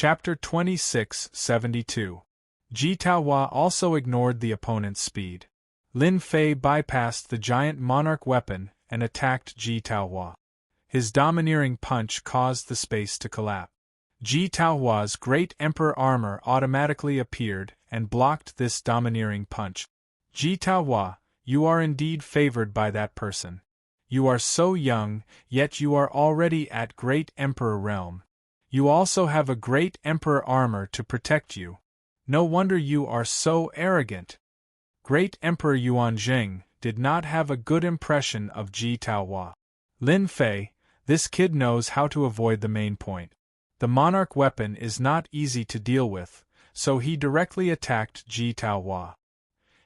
Chapter 2672. Ji Taohua also ignored the opponent's speed. Lin Fei bypassed the giant monarch weapon and attacked Ji Taohua. His domineering punch caused the space to collapse. Ji Taohua's great emperor armor automatically appeared and blocked this domineering punch. Ji Taohua, you are indeed favored by that person. You are so young, yet you are already at great emperor realm. You also have a great emperor armor to protect you. No wonder you are so arrogant. Great Emperor Yuanzheng did not have a good impression of Ji Taohua. Lin Fei, this kid knows how to avoid the main point. The monarch weapon is not easy to deal with, so he directly attacked Ji Taohua.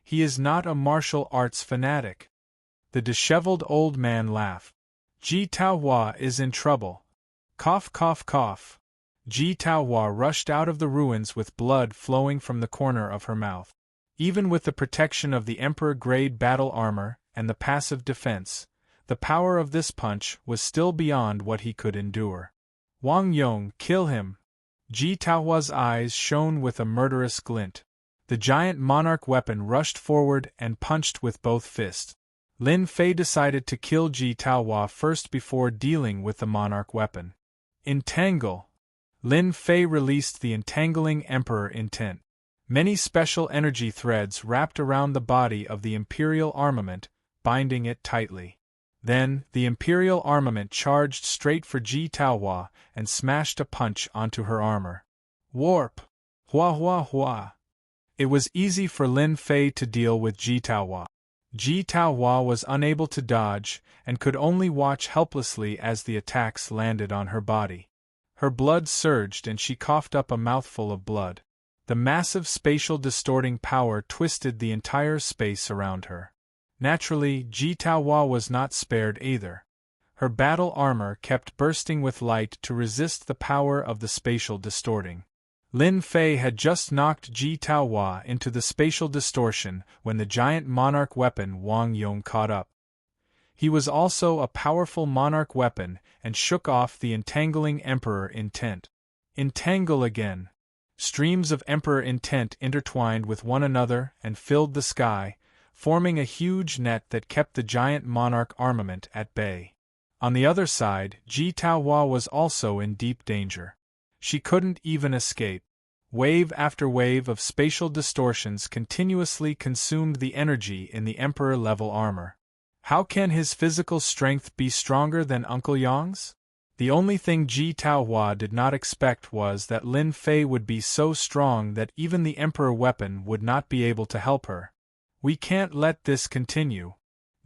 He is not a martial arts fanatic. The disheveled old man laughed. Ji Taohua is in trouble. Cough, cough, cough. Ji Taohua rushed out of the ruins with blood flowing from the corner of her mouth. Even with the protection of the emperor-grade battle armor and the passive defense, the power of this punch was still beyond what he could endure. Wang Yong, kill him! Ji Taohua's eyes shone with a murderous glint. The giant monarch weapon rushed forward and punched with both fists. Lin Fei decided to kill Ji Taohua first before dealing with the monarch weapon. Entangle! Lin Fei released the entangling emperor intent. Many special energy threads wrapped around the body of the imperial armament, binding it tightly. Then, the imperial armament charged straight for Ji Taohua and smashed a punch onto her armor. Warp! Hua hua hua! It was easy for Lin Fei to deal with Ji Taohua. Ji Taohua was unable to dodge and could only watch helplessly as the attacks landed on her body. Her blood surged and she coughed up a mouthful of blood. The massive spatial distorting power twisted the entire space around her. Naturally, Ji Taohua was not spared either. Her battle armor kept bursting with light to resist the power of the spatial distorting. Lin Fei had just knocked Ji Taohua into the spatial distortion when the giant monarch weapon Wang Yong caught up. He was also a powerful monarch weapon and shook off the entangling emperor intent. Entangle again. Streams of emperor intent intertwined with one another and filled the sky, forming a huge net that kept the giant monarch armament at bay. On the other side, Ji Taohua was also in deep danger. She couldn't even escape. Wave after wave of spatial distortions continuously consumed the energy in the emperor-level armor. How can his physical strength be stronger than Uncle Yang's? The only thing Ji Taohua did not expect was that Lin Fei would be so strong that even the emperor weapon would not be able to help her. We can't let this continue.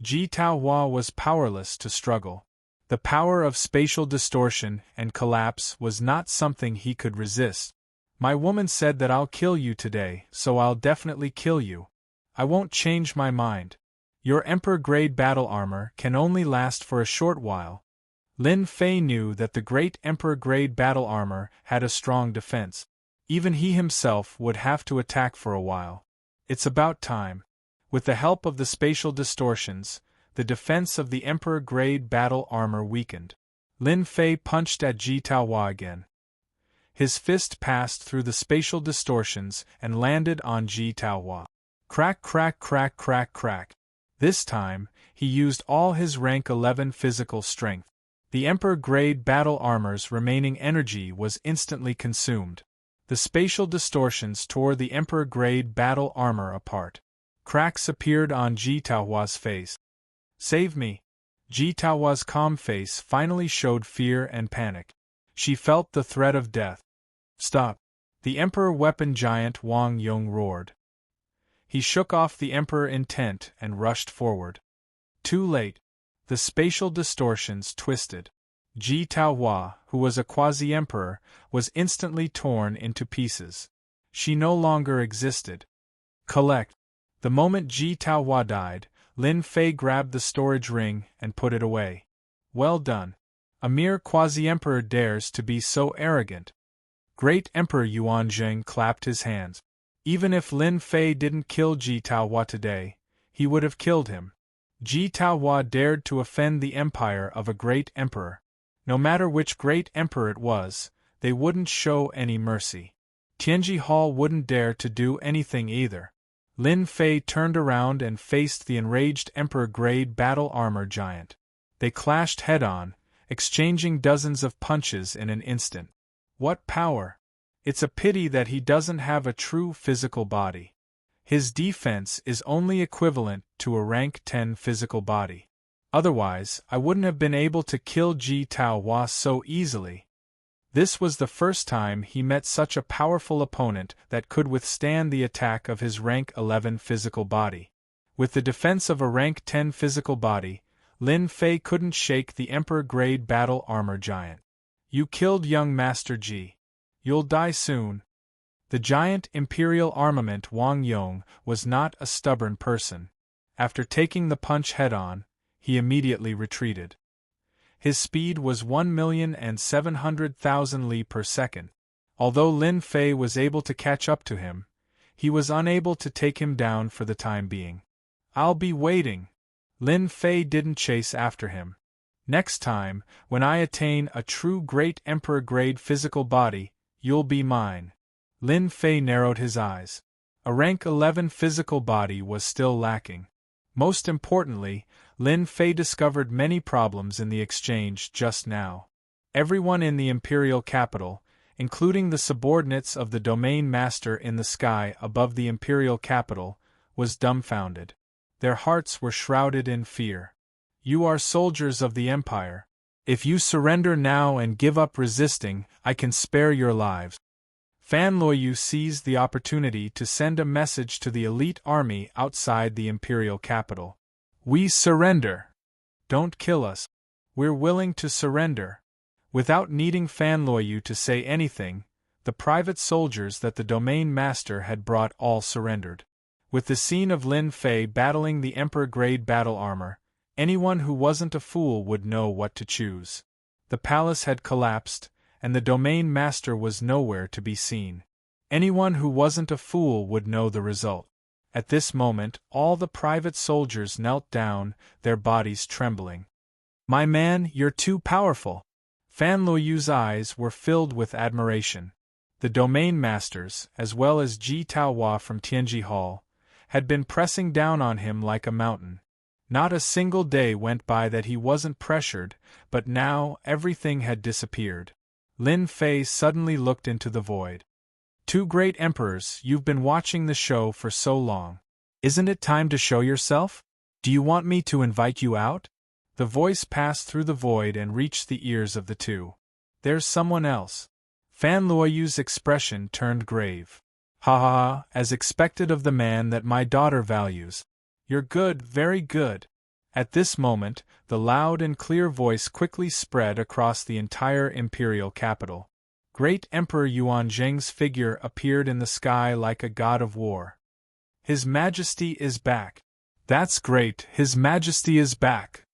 Ji Taohua was powerless to struggle. The power of spatial distortion and collapse was not something he could resist. My woman said that I'll kill you today, so I'll definitely kill you. I won't change my mind. Your emperor-grade battle armor can only last for a short while. Lin Fei knew that the great emperor-grade battle armor had a strong defense. Even he himself would have to attack for a while. It's about time. With the help of the spatial distortions, the defense of the emperor-grade battle armor weakened. Lin Fei punched at Ji Taohua again. His fist passed through the spatial distortions and landed on Ji Taohua. Crack, crack, crack, crack, crack. This time, he used all his rank 11 physical strength. The emperor-grade battle armor's remaining energy was instantly consumed. The spatial distortions tore the emperor-grade battle armor apart. Cracks appeared on Ji Taohua's face. Save me! Ji Taohua's calm face finally showed fear and panic. She felt the threat of death. Stop! The emperor weapon giant Wang Yong roared. He shook off the emperor intent and rushed forward. Too late. The spatial distortions twisted. Ji Taohua, who was a quasi-emperor, was instantly torn into pieces. She no longer existed. Collect. The moment Ji Taohua died, Lin Fei grabbed the storage ring and put it away. Well done. A mere quasi-emperor dares to be so arrogant. Great Emperor Yuanzheng clapped his hands. Even if Lin Fei didn't kill Ji Taohua today, he would have killed him. Ji Taohua dared to offend the empire of a great emperor. No matter which great emperor it was, they wouldn't show any mercy. Tianji Hall wouldn't dare to do anything either. Lin Fei turned around and faced the enraged Emperor-grade battle armor giant. They clashed head-on, exchanging dozens of punches in an instant. What power! It's a pity that he doesn't have a true physical body. His defense is only equivalent to a rank 10 physical body. Otherwise, I wouldn't have been able to kill Ji Taohua so easily. This was the first time he met such a powerful opponent that could withstand the attack of his rank 11 physical body. With the defense of a rank 10 physical body, Lin Fei couldn't shake the Emperor-grade battle armor giant. You killed young Master Ji. You'll die soon. The giant Imperial armament Wang Yong was not a stubborn person. After taking the punch head-on, he immediately retreated. His speed was 1,700,000 li per second. Although Lin Fei was able to catch up to him, he was unable to take him down for the time being. I'll be waiting. Lin Fei didn't chase after him. Next time, when I attain a true great emperor-grade physical body, you'll be mine. Lin Fei narrowed his eyes. A rank 11 physical body was still lacking. Most importantly, Lin Fei discovered many problems in the exchange just now. Everyone in the imperial capital, including the subordinates of the domain master in the sky above the imperial capital, was dumbfounded. Their hearts were shrouded in fear. You are soldiers of the Empire. If you surrender now and give up resisting, I can spare your lives. Fan Luoyu seized the opportunity to send a message to the elite army outside the imperial capital. We surrender. Don't kill us. We're willing to surrender. Without needing Fan Luoyu to say anything, the private soldiers that the domain master had brought all surrendered. With the scene of Lin Fei battling the Emperor-grade battle armor, anyone who wasn't a fool would know what to choose. The palace had collapsed, and the domain master was nowhere to be seen. Anyone who wasn't a fool would know the result. At this moment, all the private soldiers knelt down, their bodies trembling. My man, you're too powerful. Fan Luoyu's eyes were filled with admiration. The domain masters, as well as Ji Taohua from Tianji Hall, had been pressing down on him like a mountain. Not a single day went by that he wasn't pressured, but now everything had disappeared. Lin Fei suddenly looked into the void. Two great emperors, you've been watching the show for so long. Isn't it time to show yourself? Do you want me to invite you out? The voice passed through the void and reached the ears of the two. There's someone else. Fan Luoyu's expression turned grave. Ha ha ha, as expected of the man that my daughter values. You're good, very good. At this moment, the loud and clear voice quickly spread across the entire imperial capital. Great Emperor Yuanzheng's figure appeared in the sky like a god of war. His Majesty is back. That's great, His Majesty is back.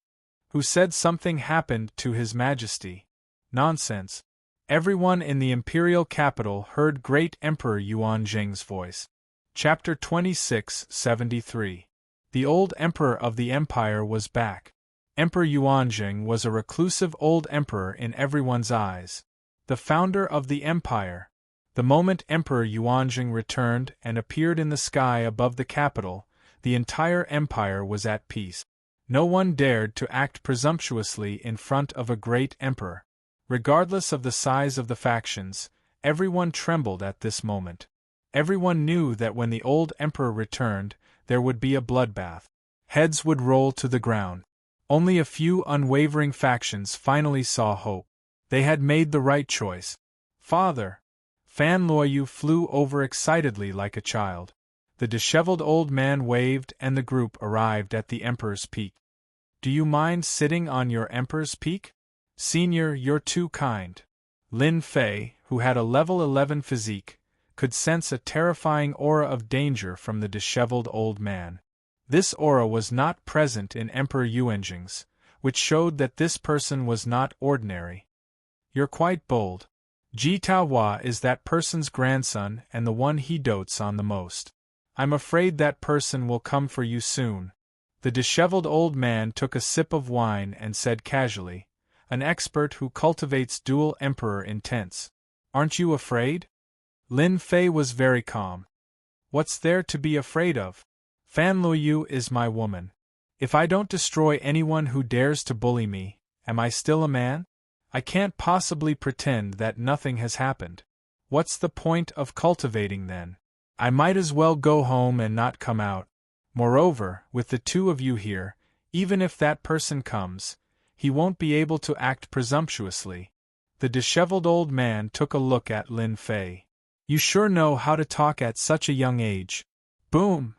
Who said something happened to His Majesty? Nonsense. Everyone in the imperial capital heard Great Emperor Yuanzheng's voice. Chapter 2673. The old emperor of the empire was back. Emperor Yuanzheng was a reclusive old emperor in everyone's eyes. The founder of the empire. The moment Emperor Yuanzheng returned and appeared in the sky above the capital, the entire empire was at peace. No one dared to act presumptuously in front of a great emperor. Regardless of the size of the factions, everyone trembled at this moment. Everyone knew that when the old emperor returned, there would be a bloodbath. Heads would roll to the ground. Only a few unwavering factions finally saw hope. They had made the right choice. Father! Fan Luoyu flew over excitedly like a child. The disheveled old man waved and the group arrived at the Emperor's peak. Do you mind sitting on your Emperor's peak? Senior, you're too kind. Lin Fei, who had a level 11 physique, could sense a terrifying aura of danger from the disheveled old man. This aura was not present in Emperor Yuanzheng's, which showed that this person was not ordinary. You're quite bold. Ji Taohua is that person's grandson and the one he dotes on the most. I'm afraid that person will come for you soon. The disheveled old man took a sip of wine and said casually, an expert who cultivates dual emperor intents. Aren't you afraid? Lin Fei was very calm. What's there to be afraid of? Fan Luoyu is my woman. If I don't destroy anyone who dares to bully me, am I still a man? I can't possibly pretend that nothing has happened. What's the point of cultivating then? I might as well go home and not come out. Moreover, with the two of you here, even if that person comes, he won't be able to act presumptuously. The disheveled old man took a look at Lin Fei. You sure know how to talk at such a young age. Boom!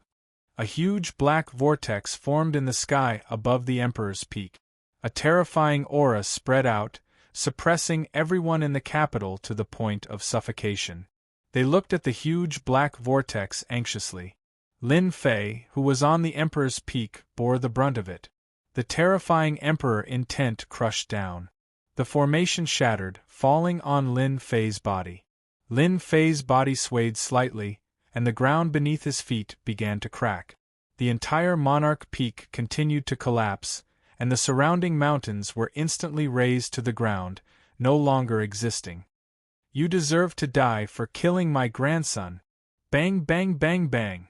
A huge black vortex formed in the sky above the Emperor's Peak. A terrifying aura spread out, suppressing everyone in the capital to the point of suffocation. They looked at the huge black vortex anxiously. Lin Fei, who was on the Emperor's Peak, bore the brunt of it. The terrifying Emperor intent crushed down. The formation shattered, falling on Lin Fei's body. Lin Fei's body swayed slightly, and the ground beneath his feet began to crack. The entire Monarch Peak continued to collapse, and the surrounding mountains were instantly razed to the ground, no longer existing. You deserve to die for killing my grandson. Bang bang bang bang.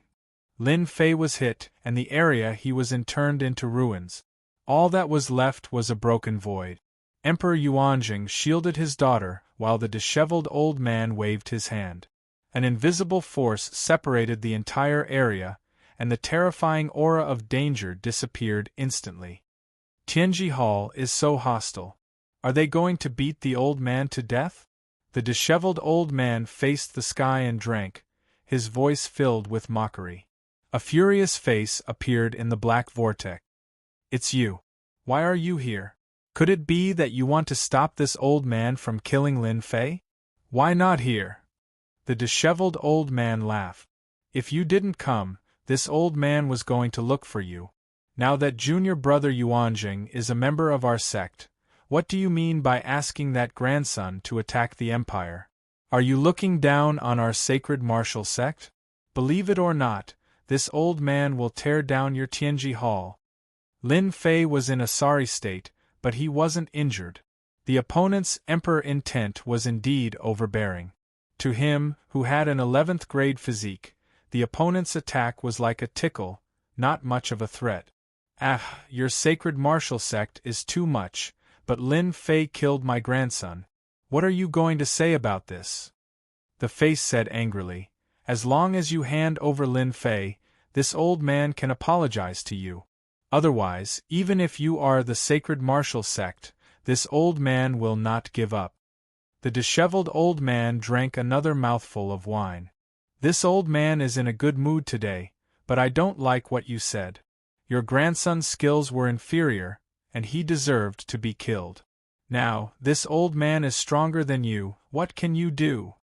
Lin Fei was hit, and the area he was in turned into ruins. All that was left was a broken void. Emperor Yuanjing shielded his daughter, while the disheveled old man waved his hand. An invisible force separated the entire area, and the terrifying aura of danger disappeared instantly. Tianji Hall is so hostile. Are they going to beat the old man to death? The disheveled old man faced the sky and drank, his voice filled with mockery. A furious face appeared in the black vortex. It's you. Why are you here? Could it be that you want to stop this old man from killing Lin Fei? Why not here? The disheveled old man laughed. If you didn't come, this old man was going to look for you. Now that junior brother Yuanjing is a member of our sect, what do you mean by asking that grandson to attack the empire? Are you looking down on our sacred martial sect? Believe it or not, this old man will tear down your Tianji Hall. Lin Fei was in a sorry state, but he wasn't injured. The opponent's emperor intent was indeed overbearing. To him, who had an 11th grade physique, the opponent's attack was like a tickle, not much of a threat. Ah, your sacred martial sect is too much, but Lin Fei killed my grandson. What are you going to say about this? The face said angrily, as long as you hand over Lin Fei, this old man can apologize to you. Otherwise, even if you are the sacred martial sect, this old man will not give up. The disheveled old man drank another mouthful of wine. This old man is in a good mood today, but I don't like what you said. Your grandson's skills were inferior, and he deserved to be killed. Now, this old man is stronger than you, what can you do?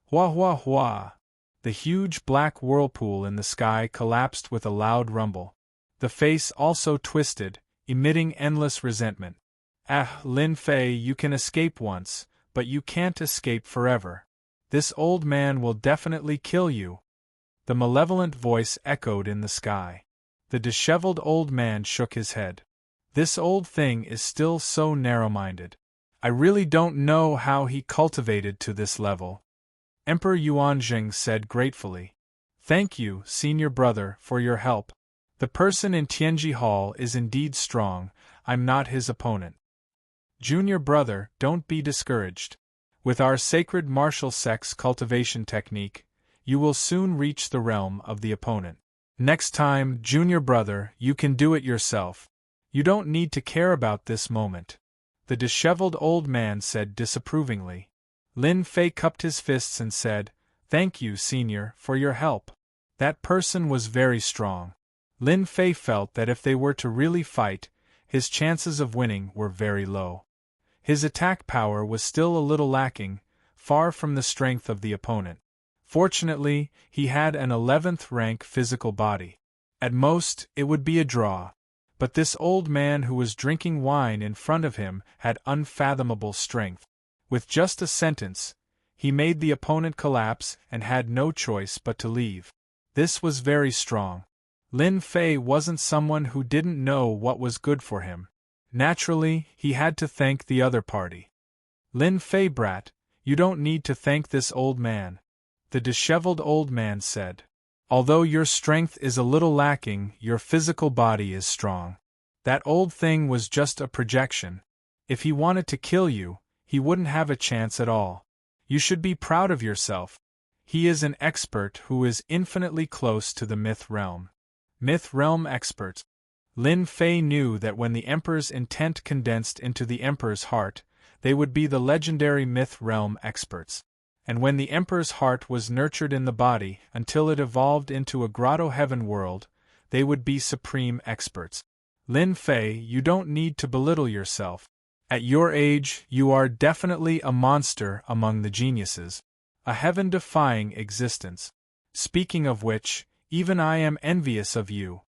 Hua hua hua! The huge black whirlpool in the sky collapsed with a loud rumble. The face also twisted, emitting endless resentment. Ah, Lin Fei, you can escape once, but you can't escape forever. This old man will definitely kill you. The malevolent voice echoed in the sky. The disheveled old man shook his head. This old thing is still so narrow-minded. I really don't know how he cultivated to this level. Emperor Yuanjing said gratefully. Thank you, senior brother, for your help. The person in Tianji Hall is indeed strong, I'm not his opponent. Junior brother, don't be discouraged. With our sacred martial sex cultivation technique, you will soon reach the realm of the opponent. Next time, junior brother, you can do it yourself. You don't need to care about this moment. The disheveled old man said disapprovingly. Lin Fei cupped his fists and said, Thank you, senior, for your help. That person was very strong. Lin Fei felt that if they were to really fight, his chances of winning were very low. His attack power was still a little lacking, far from the strength of the opponent. Fortunately, he had an 11th rank physical body. At most, it would be a draw. But this old man who was drinking wine in front of him had unfathomable strength. With just a sentence, he made the opponent collapse and had no choice but to leave. This was very strong. Lin Fei wasn't someone who didn't know what was good for him. Naturally, he had to thank the other party. Lin Fei brat, You don't need to thank this old man," the disheveled old man said. "Although your strength is a little lacking, your physical body is strong. That old thing was just a projection. If he wanted to kill you, he wouldn't have a chance at all. You should be proud of yourself. He is an expert who is infinitely close to the myth realm." Myth realm experts. Lin Fei knew that when the Emperor's intent condensed into the Emperor's heart, they would be the legendary myth realm experts. And when the Emperor's heart was nurtured in the body until it evolved into a grotto heaven world, they would be supreme experts. Lin Fei, you don't need to belittle yourself. At your age, you are definitely a monster among the geniuses. A heaven-defying existence. Speaking of which, even I am envious of you.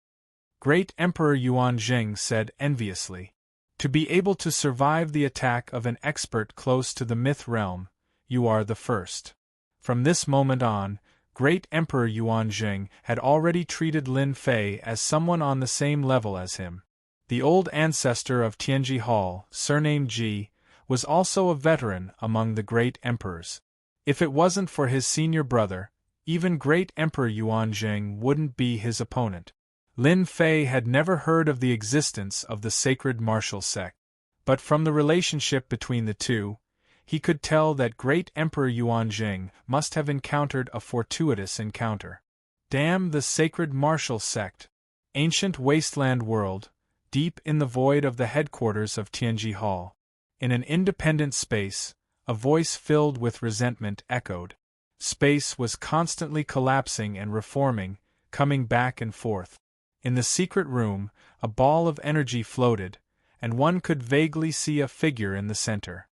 Great Emperor Yuanjing said enviously. To be able to survive the attack of an expert close to the myth realm, you are the first. From this moment on, Great Emperor Yuanjing had already treated Lin Fei as someone on the same level as him. The old ancestor of Tianji Hall, surnamed Ji, was also a veteran among the great emperors. If it wasn't for his senior brother, even Great Emperor Yuanjing wouldn't be his opponent. Lin Fei had never heard of the existence of the sacred martial sect. But from the relationship between the two, he could tell that Great Emperor Yuanjing must have encountered a fortuitous encounter. Damn the sacred martial sect! Ancient wasteland world, deep in the void of the headquarters of Tianji Hall. In an independent space, a voice filled with resentment echoed. Space was constantly collapsing and reforming, coming back and forth. In the secret room, a ball of energy floated, and one could vaguely see a figure in the center.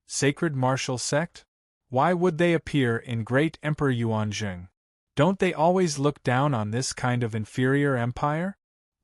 Sacred martial sect? Why would they appear in Great Emperor Yuanjing? Don't they always look down on this kind of inferior empire?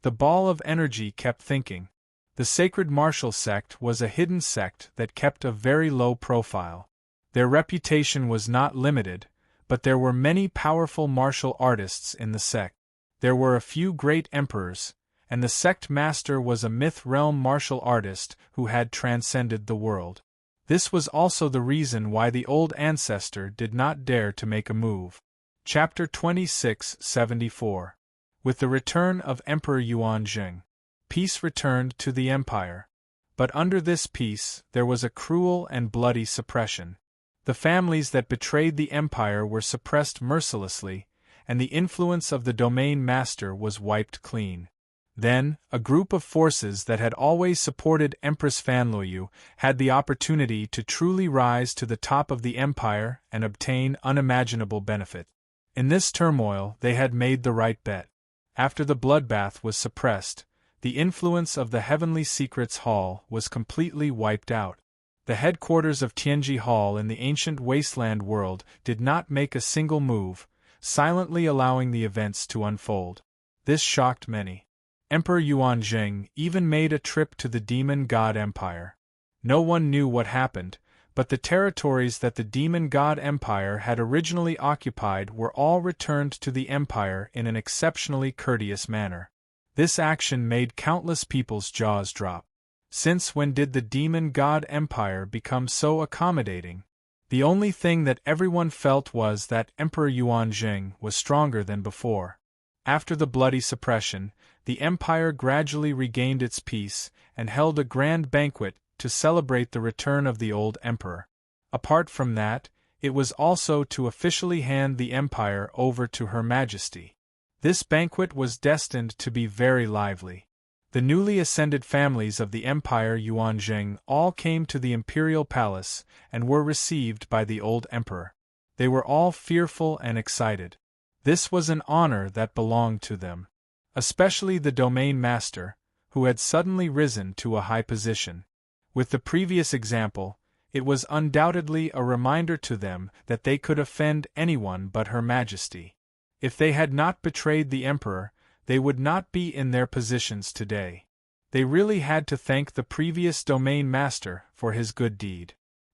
The ball of energy kept thinking. The sacred martial sect was a hidden sect that kept a very low profile. Their reputation was not limited, but there were many powerful martial artists in the sect. There were a few great emperors, and the sect master was a myth realm martial artist who had transcended the world. This was also the reason why the old ancestor did not dare to make a move. Chapter 2674. With the return of Emperor Yuanjing, peace returned to the empire. But under this peace there was a cruel and bloody suppression. The families that betrayed the empire were suppressed mercilessly, and the influence of the domain master was wiped clean. Then, a group of forces that had always supported Empress Fanluyu had the opportunity to truly rise to the top of the empire and obtain unimaginable benefit. In this turmoil, they had made the right bet. After the bloodbath was suppressed, the influence of the Heavenly Secrets Hall was completely wiped out. The headquarters of Tianji Hall in the ancient wasteland world did not make a single move, silently allowing the events to unfold. This shocked many. Emperor Yuanjing even made a trip to the Demon God Empire. No one knew what happened, but the territories that the Demon God Empire had originally occupied were all returned to the empire in an exceptionally courteous manner. This action made countless people's jaws drop. Since when did the Demon God Empire become so accommodating? The only thing that everyone felt was that Emperor Yuanjing was stronger than before. After the bloody suppression, the empire gradually regained its peace and held a grand banquet to celebrate the return of the old emperor. Apart from that, it was also to officially hand the empire over to Her Majesty. This banquet was destined to be very lively. The newly ascended families of the Empire Yuanjing all came to the imperial palace and were received by the old emperor. They were all fearful and excited. This was an honor that belonged to them. Especially the domain master, who had suddenly risen to a high position. With the previous example, it was undoubtedly a reminder to them that they could offend anyone but Her Majesty. If they had not betrayed the emperor, they would not be in their positions today. They really had to thank the previous domain master for his good deed.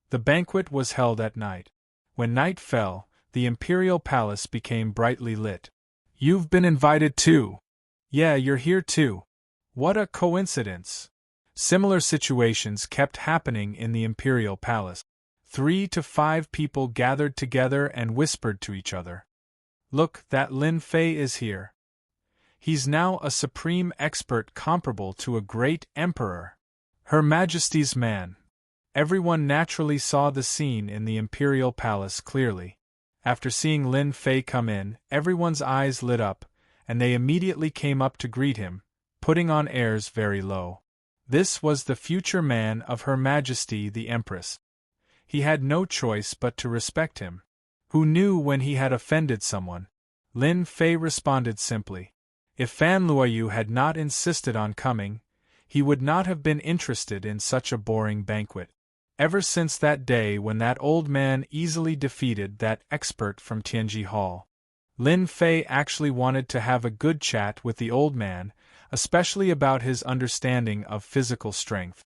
The banquet was held at night. When night fell, the imperial palace became brightly lit. "You've been invited too." "Yeah, you're here too." What a coincidence. Similar situations kept happening in the imperial palace. 3 to 5 people gathered together and whispered to each other. Look, that Lin Fei is here. He's now a supreme expert comparable to a great emperor. Her Majesty's man. Everyone naturally saw the scene in the imperial palace clearly. After seeing Lin Fei come in, everyone's eyes lit up, and they immediately came up to greet him, putting on airs very low. This was the future man of Her Majesty the Empress. He had no choice but to respect him. Who knew when he had offended someone? Lin Fei responded simply. If Fan Luoyu had not insisted on coming, he would not have been interested in such a boring banquet. Ever since that day when that old man easily defeated that expert from Tianji Hall, Lin Fei actually wanted to have a good chat with the old man, especially about his understanding of physical strength.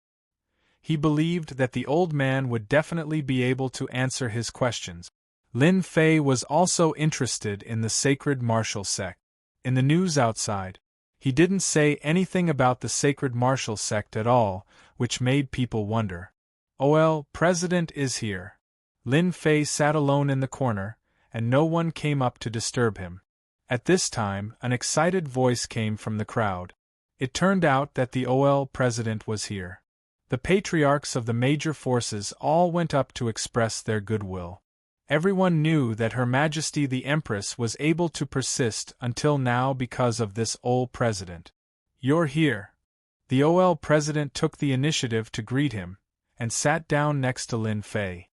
He believed that the old man would definitely be able to answer his questions. Lin Fei was also interested in the sacred martial sect. In the news outside, he didn't say anything about the sacred martial sect at all, which made people wonder. "OL, President is here." Lin Fei sat alone in the corner, and no one came up to disturb him. At this time, an excited voice came from the crowd. It turned out that the OL President was here. The patriarchs of the major forces all went up to express their goodwill. Everyone knew that Her Majesty the Empress was able to persist until now because of this OL President. "You're here." The OL President took the initiative to greet him, and sat down next to Lin Fei.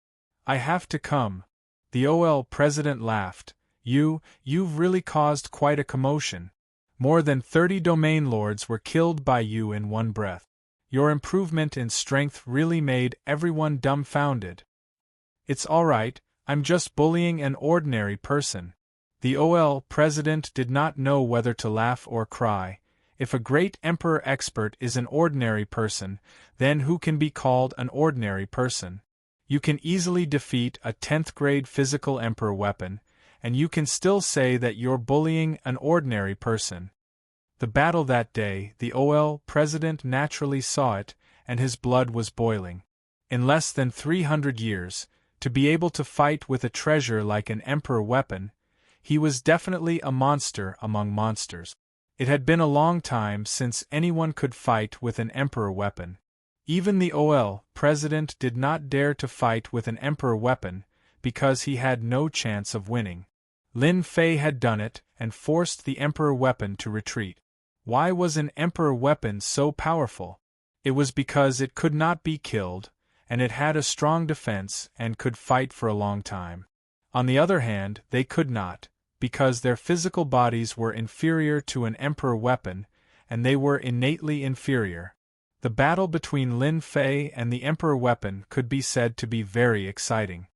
"I have to come." The OL President laughed. You've really caused quite a commotion. More than 30 domain lords were killed by you in one breath. Your improvement in strength really made everyone dumbfounded." "It's all right, I'm just bullying an ordinary person." The OL President did not know whether to laugh or cry. If a great emperor expert is an ordinary person, then who can be called an ordinary person? You can easily defeat a 10th grade physical emperor weapon, and you can still say that you're bullying an ordinary person. The battle that day, the OL President naturally saw it, and his blood was boiling. In less than 300 years, to be able to fight with a treasure like an emperor weapon, he was definitely a monster among monsters. It had been a long time since anyone could fight with an emperor weapon. Even the OL President did not dare to fight with an emperor weapon, because he had no chance of winning. Lin Fei had done it, and forced the emperor weapon to retreat. Why was an emperor weapon so powerful? It was because it could not be killed, and it had a strong defense and could fight for a long time. On the other hand, they could not, because their physical bodies were inferior to an emperor weapon, and they were innately inferior. The battle between Lin Fei and the emperor weapon could be said to be very exciting.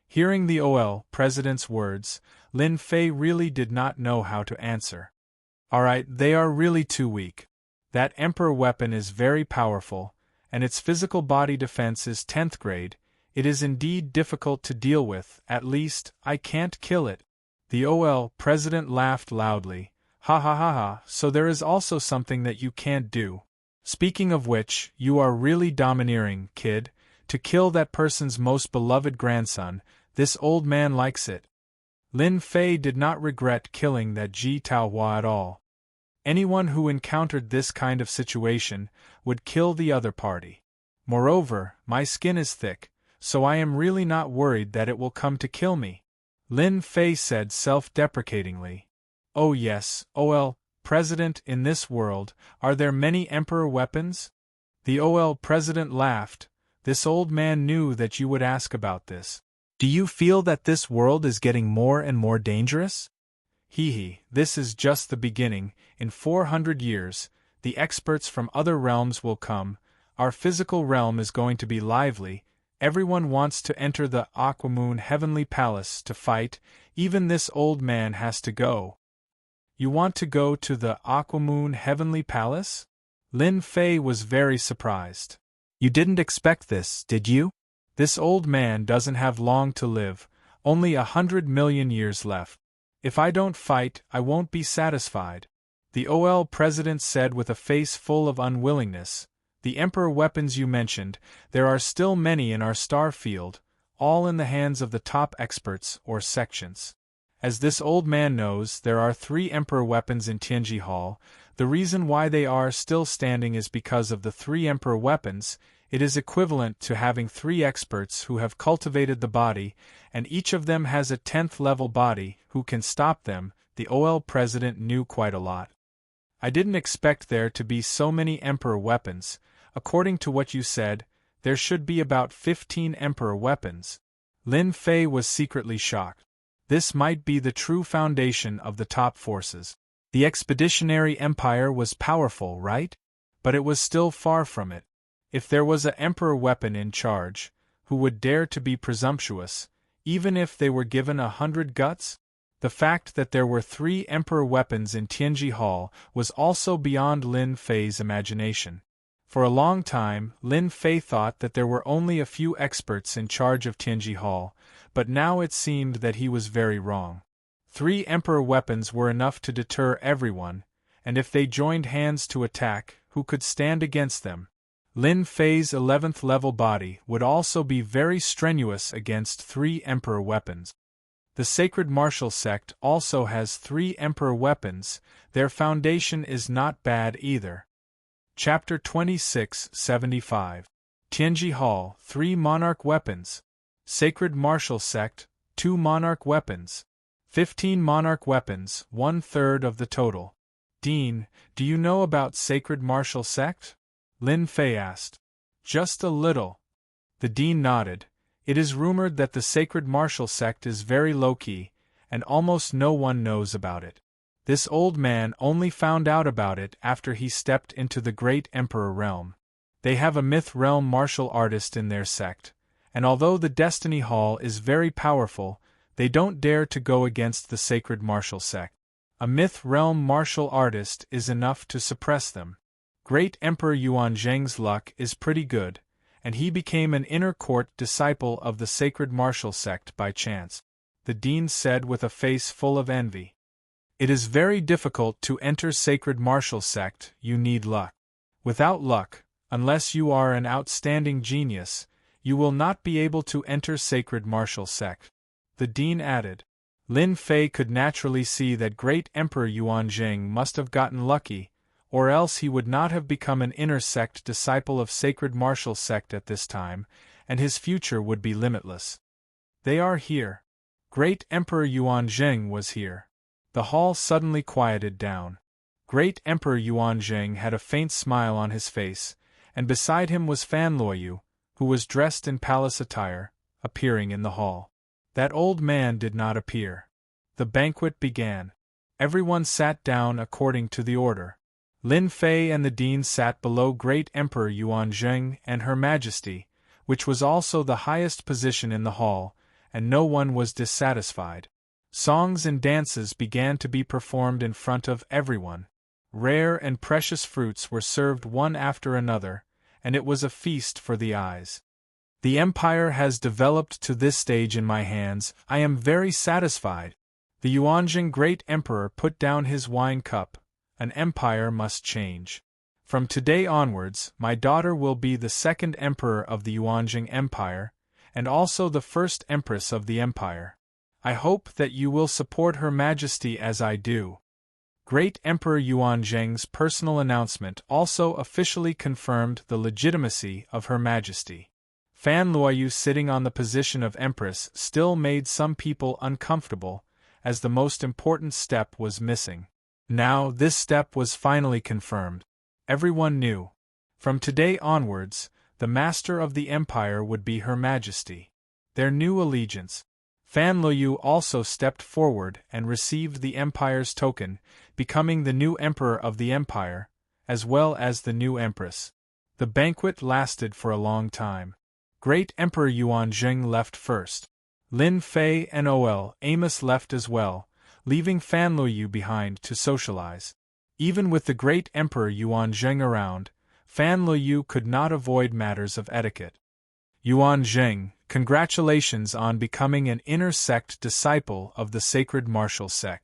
Hearing the OL President's words, Lin Fei really did not know how to answer. "Alright, they are really too weak. That emperor weapon is very powerful, and its physical body defense is 10th grade. It is indeed difficult to deal with, at least, I can't kill it." The OL President laughed loudly. "Ha ha ha ha, so there is also something that you can't do. Speaking of which, you are really domineering, kid. To kill that person's most beloved grandson, this old man likes it." Lin Fei did not regret killing that Ji Taohua at all. Anyone who encountered this kind of situation would kill the other party. Moreover, my skin is thick, so I am really not worried that it will come to kill me. Lin Fei said self-deprecatingly. "Oh yes, OL President, in this world, are there many emperor weapons?" The OL President laughed. "This old man knew that you would ask about this. Do you feel that this world is getting more and more dangerous? This is just the beginning. In 400 years, the experts from other realms will come. Our physical realm is going to be lively. Everyone wants to enter the Aquamoon Heavenly Palace to fight. Even this old man has to go." "You want to go to the Aquamoon Heavenly Palace?" Lin Fei was very surprised. "You didn't expect this, did you? This old man doesn't have long to live, only 100 million years left. If I don't fight, I won't be satisfied." The OL President said with a face full of unwillingness. "The emperor weapons you mentioned, there are still many in our star field, all in the hands of the top experts or sections. As this old man knows, there are 3 emperor weapons in Tianji Hall. The reason why they are still standing is because of the 3 emperor weapons. It is equivalent to having 3 experts who have cultivated the body, and each of them has a 10th level body who can stop them. The OL president knew quite a lot. I didn't expect there to be so many emperor weapons. According to what you said, there should be about 15 emperor weapons. Lin Fei was secretly shocked. This might be the true foundation of the top forces. The expeditionary empire was powerful, right? But it was still far from it. If there was an emperor weapon in charge, who would dare to be presumptuous, even if they were given 100 guts? The fact that there were 3 emperor weapons in Tianji Hall was also beyond Lin Fei's imagination. For a long time, Lin Fei thought that there were only a few experts in charge of Tianji Hall, but now it seemed that he was very wrong. 3 emperor weapons were enough to deter everyone, and if they joined hands to attack, who could stand against them? Lin Fei's 11th level body would also be very strenuous against 3 emperor weapons. The Sacred Martial Sect also has 3 emperor weapons. Their foundation is not bad either. Chapter 2675. Tianji Hall, 3 monarch weapons. Sacred Martial Sect, 2 monarch weapons. 15 monarch weapons, 1/3 of the total. Dean, do you know about Sacred Martial Sect? Lin Fei asked. Just a little. The dean nodded. It is rumored that the Sacred Martial Sect is very low-key, and almost no one knows about it. This old man only found out about it after he stepped into the Great Emperor realm. They have a myth realm martial artist in their sect, and although the Destiny Hall is very powerful, they don't dare to go against the Sacred Martial Sect. A myth realm martial artist is enough to suppress them. Great Emperor Yuan Zheng's luck is pretty good, and he became an inner court disciple of the Sacred Martial Sect by chance, the dean said with a face full of envy. It is very difficult to enter Sacred Martial Sect. You need luck. Without luck, unless you are an outstanding genius, you will not be able to enter Sacred Martial Sect, the dean added. Lin Fei could naturally see that Great Emperor Yuan Zheng must have gotten lucky, or else he would not have become an inner sect disciple of Sacred Martial Sect at this time, and his future would be limitless. They are here. Great Emperor Yuan Zheng was here. The hall suddenly quieted down. Great Emperor Yuan Zheng had a faint smile on his face, and beside him was Fan Luoyu, who was dressed in palace attire, appearing in the hall. That old man did not appear. The banquet began. Everyone sat down according to the order. Lin Fei and the dean sat below Great Emperor Yuan Zheng and Her Majesty, which was also the highest position in the hall, and no one was dissatisfied. Songs and dances began to be performed in front of everyone. Rare and precious fruits were served one after another, and it was a feast for the eyes. The empire has developed to this stage in my hands. I am very satisfied. The Yuanjing Great Emperor put down his wine cup. An empire must change. From today onwards, my daughter will be the 2nd emperor of the Yuanjing Empire, and also the 1st empress of the empire. I hope that you will support Her Majesty as I do. Great Emperor Yuan Zheng's personal announcement also officially confirmed the legitimacy of Her Majesty. Fan Luoyu sitting on the position of Empress still made some people uncomfortable, as the most important step was missing. Now this step was finally confirmed. Everyone knew. From today onwards, the master of the empire would be Her Majesty. Their new allegiance. Fan Luoyu also stepped forward and received the empire's token, becoming the new emperor of the empire, as well as the new empress. The banquet lasted for a long time. Great Emperor Yuan Zheng left first. Lin Fei and Amos left as well, leaving Fan Luoyu behind to socialize. Even with the Great Emperor Yuan Zheng around, Fan Luoyu could not avoid matters of etiquette. Yuan Zheng, congratulations on becoming an inner sect disciple of the Sacred Martial Sect.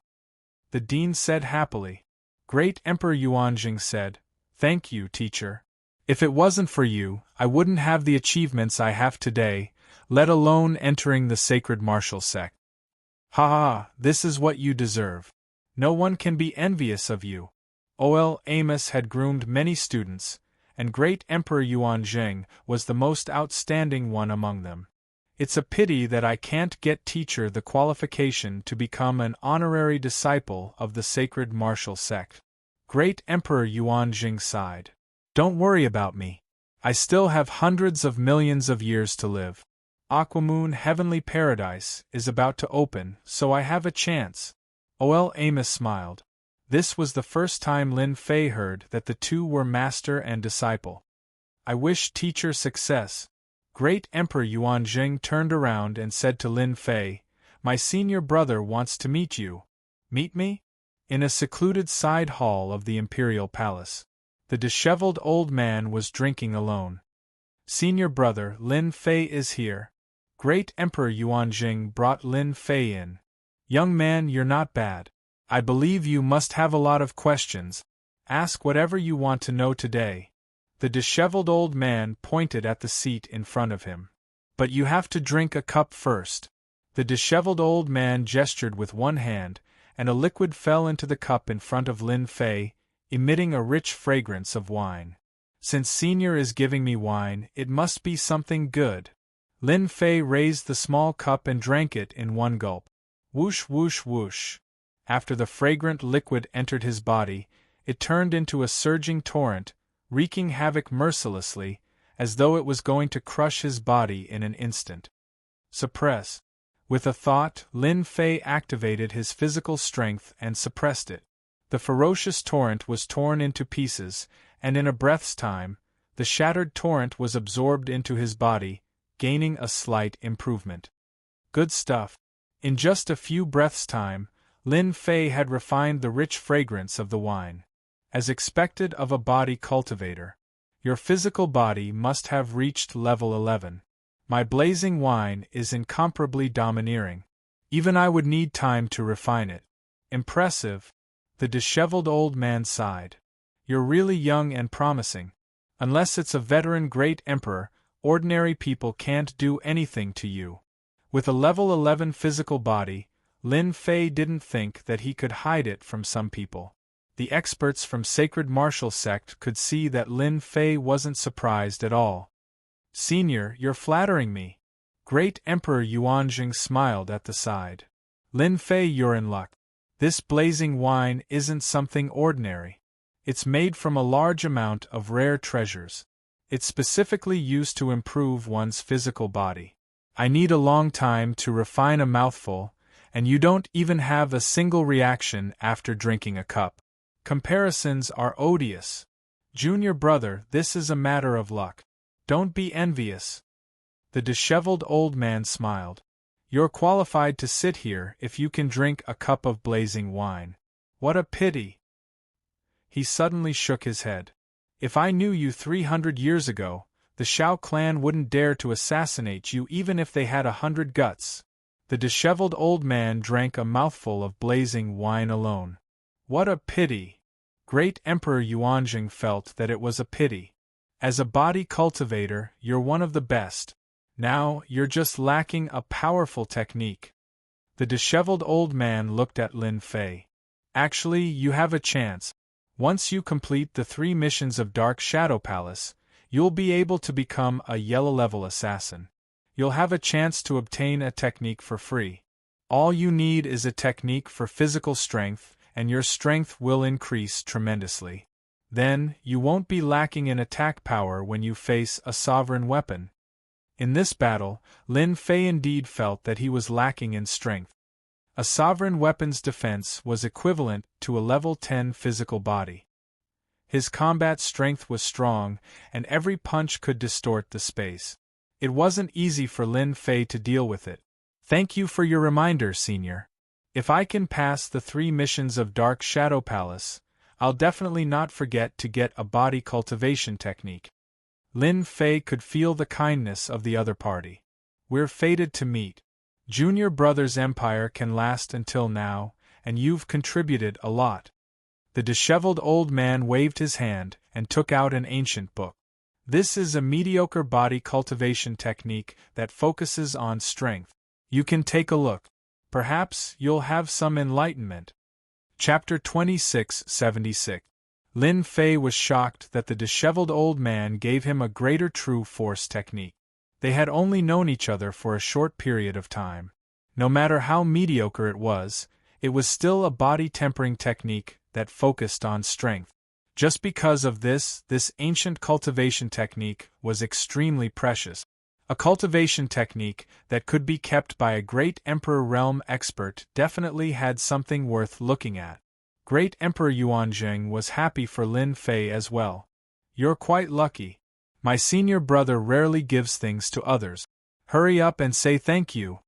The dean said happily. Great Emperor Yuan Zheng said, "Thank you, teacher. If it wasn't for you, I wouldn't have the achievements I have today. let alone entering the sacred martial sect. Ha ha, this is what you deserve. No one can be envious of you. Ol Amos had groomed many students, and great Emperor Yuanzheng was the most outstanding one among them. It's a pity that I can't get teacher the qualification to become an honorary disciple of the sacred martial sect. Great Emperor Yuanzheng sighed. Don't worry about me. I still have hundreds of millions of years to live. Aquamoon Heavenly Paradise is about to open, so I have a chance. Ol Amos smiled. This was the first time Lin Fei heard that the two were master and disciple. I wish teacher success. Great Emperor Yuanzheng turned around and said to Lin Fei, My senior brother wants to meet you. Meet me? In a secluded side hall of the imperial palace. The disheveled old man was drinking alone. Senior brother Lin Fei is here. Great Emperor Yuanzheng brought Lin Fei in. Young man, you're not bad. I believe you must have a lot of questions. Ask whatever you want to know today. The disheveled old man pointed at the seat in front of him. But you have to drink a cup first. The disheveled old man gestured with one hand, and a liquid fell into the cup in front of Lin Fei, emitting a rich fragrance of wine. Since Senior is giving me wine, it must be something good. Lin Fei raised the small cup and drank it in one gulp. Whoosh whoosh whoosh. After the fragrant liquid entered his body, it turned into a surging torrent, wreaking havoc mercilessly, as though it was going to crush his body in an instant. Suppress. With a thought, Lin Fei activated his physical strength and suppressed it. The ferocious torrent was torn into pieces, and in a breath's time, the shattered torrent was absorbed into his body, gaining a slight improvement. Good stuff. In just a few breaths' time, Lin Fei had refined the rich fragrance of the wine. As expected of a body cultivator, your physical body must have reached level 11. My blazing wine is incomparably domineering. Even I would need time to refine it. Impressive. The disheveled old man sighed. You're really young and promising. Unless it's a veteran great emperor, ordinary people can't do anything to you. With a level 11 physical body, Lin Fei didn't think that he could hide it from some people. The experts from Sacred Martial Sect could see that Lin Fei wasn't surprised at all. Senior, you're flattering me. Great Emperor Yuanzheng smiled at the side. Lin Fei, you're in luck. This blazing wine isn't something ordinary. It's made from a large amount of rare treasures. It's specifically used to improve one's physical body. I need a long time to refine a mouthful, and you don't even have a single reaction after drinking a cup. Comparisons are odious. Junior brother, this is a matter of luck. Don't be envious. The disheveled old man smiled. You're qualified to sit here if you can drink a cup of blazing wine. What a pity. He suddenly shook his head. If I knew you 300 years ago, the Shao clan wouldn't dare to assassinate you even if they had 100 guts. The disheveled old man drank a mouthful of blazing wine alone. What a pity. Great Emperor Yuanzheng felt that it was a pity. As a body cultivator, you're one of the best. Now, you're just lacking a powerful technique. The disheveled old man looked at Lin Fei. Actually, you have a chance. Once you complete the 3 missions of Dark Shadow Palace, you'll be able to become a yellow-level assassin. You'll have a chance to obtain a technique for free. All you need is a technique for physical strength, and your strength will increase tremendously. Then, you won't be lacking in attack power when you face a sovereign weapon. In this battle, Lin Fei indeed felt that he was lacking in strength. A sovereign weapon's defense was equivalent to a level 10 physical body. His combat strength was strong, and every punch could distort the space. It wasn't easy for Lin Fei to deal with it. Thank you for your reminder, Senior. If I can pass the 3 missions of Dark Shadow Palace, I'll definitely not forget to get a body cultivation technique. Lin Fei could feel the kindness of the other party. We're fated to meet. Junior brother's empire can last until now, and you've contributed a lot. The disheveled old man waved his hand and took out an ancient book. This is a mediocre body cultivation technique that focuses on strength. You can take a look. Perhaps you'll have some enlightenment. Chapter 2676. Lin Fei was shocked that the disheveled old man gave him a greater true force technique. They had only known each other for a short period of time. No matter how mediocre it was still a body tempering technique that focused on strength. Just because of this ancient cultivation technique was extremely precious. A cultivation technique that could be kept by a great Emperor realm expert definitely had something worth looking at. Great Emperor Yuanzheng was happy for Lin Fei as well. You're quite lucky. My senior brother rarely gives things to others. Hurry up and say thank you.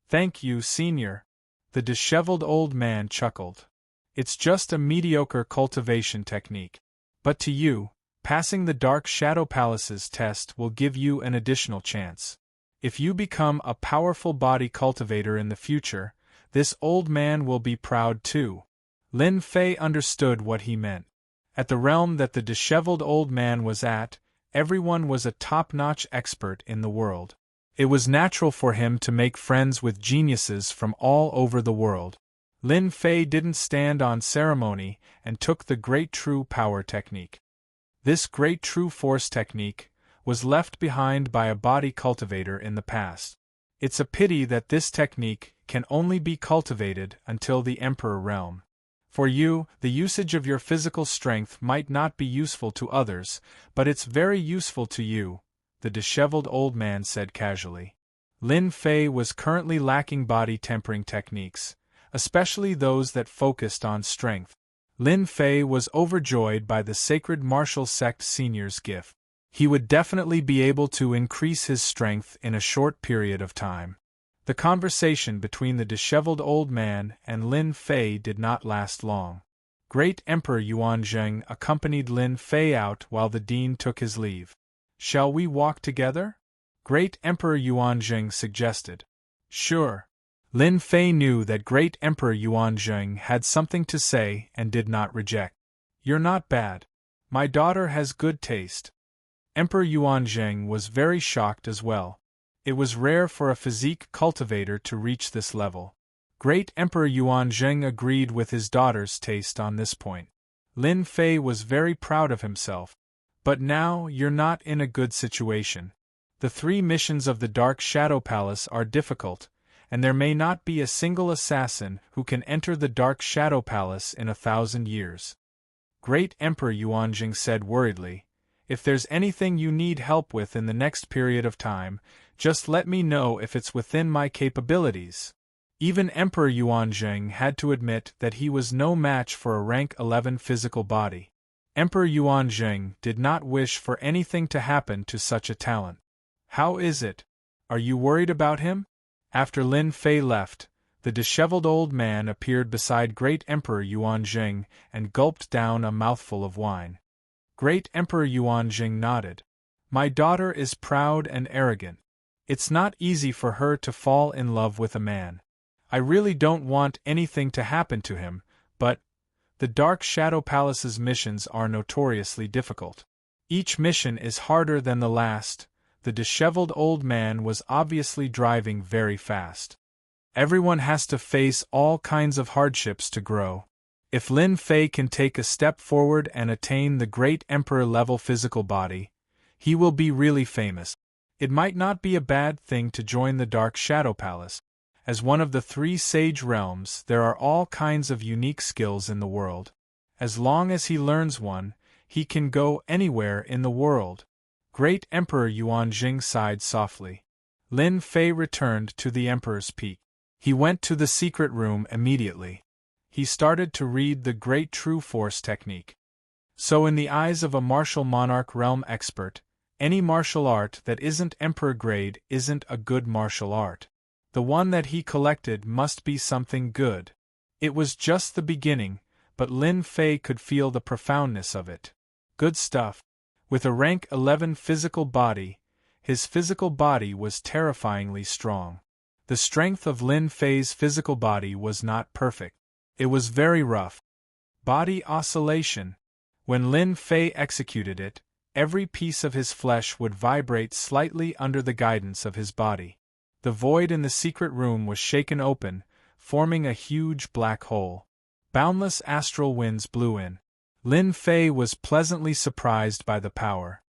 Thank you, senior. The disheveled old man chuckled. It's just a mediocre cultivation technique. But to you, passing the Dark Shadow Palace's test will give you an additional chance. If you become a powerful body cultivator in the future, this old man will be proud too. Lin Fei understood what he meant. At the realm that the disheveled old man was at, everyone was a top-notch expert in the world. It was natural for him to make friends with geniuses from all over the world. Lin Fei didn't stand on ceremony and took the Great True Power technique. This Great True Force technique was left behind by a body cultivator in the past. It's a pity that this technique can only be cultivated until the Emperor realm. For you, the usage of your physical strength might not be useful to others, but it's very useful to you, the disheveled old man said casually. Lin Fei was currently lacking body tempering techniques, especially those that focused on strength. Lin Fei was overjoyed by the Sacred Martial Sect Senior's gift. He would definitely be able to increase his strength in a short period of time. The conversation between the disheveled old man and Lin Fei did not last long. Great Emperor Yuanzheng accompanied Lin Fei out while the dean took his leave. Shall we walk together? Great Emperor Yuanzheng suggested. Sure. Lin Fei knew that Great Emperor Yuanzheng had something to say and did not reject. You're not bad. My daughter has good taste. Emperor Yuanzheng was very shocked as well. It was rare for a physique cultivator to reach this level. Great Emperor Yuanzheng agreed with his daughter's taste on this point. Lin Fei was very proud of himself. But now you're not in a good situation. The 3 missions of the Dark Shadow Palace are difficult, and there may not be a single assassin who can enter the Dark Shadow Palace in 1,000 years. Great Emperor Yuanzheng said worriedly, if there's anything you need help with in the next period of time, just let me know if it's within my capabilities. Even Emperor Yuanzheng had to admit that he was no match for a rank 11 physical body. Emperor Yuanzheng did not wish for anything to happen to such a talent. How is it? Are you worried about him? After Lin Fei left, the disheveled old man appeared beside Great Emperor Yuanzheng and gulped down a mouthful of wine. Great Emperor Yuanzheng nodded. My daughter is proud and arrogant. It's not easy for her to fall in love with a man. I really don't want anything to happen to him, but the Dark Shadow Palace's missions are notoriously difficult. Each mission is harder than the last. The disheveled old man was obviously driving very fast. Everyone has to face all kinds of hardships to grow. If Lin Fei can take a step forward and attain the Great Emperor-level physical body, he will be really famous. It might not be a bad thing to join the Dark Shadow Palace. As one of the 3 sage realms, there are all kinds of unique skills in the world. As long as he learns one, he can go anywhere in the world. Great Emperor Yuanzheng sighed softly. Lin Fei returned to the Emperor's Peak. He went to the secret room immediately. He started to read the Great True Force technique. So in the eyes of a martial monarch realm expert, any martial art that isn't emperor grade isn't a good martial art. The one that he collected must be something good. It was just the beginning, but Lin Fei could feel the profoundness of it. Good stuff. With a rank 11 physical body, his physical body was terrifyingly strong. The strength of Lin Fei's physical body was not perfect. It was very rough. Body oscillation. When Lin Fei executed it, Every piece of his flesh would vibrate slightly under the guidance of his body. The void in the secret room was shaken open, forming a huge black hole. Boundless astral winds blew in. Lin Fei was pleasantly surprised by the power.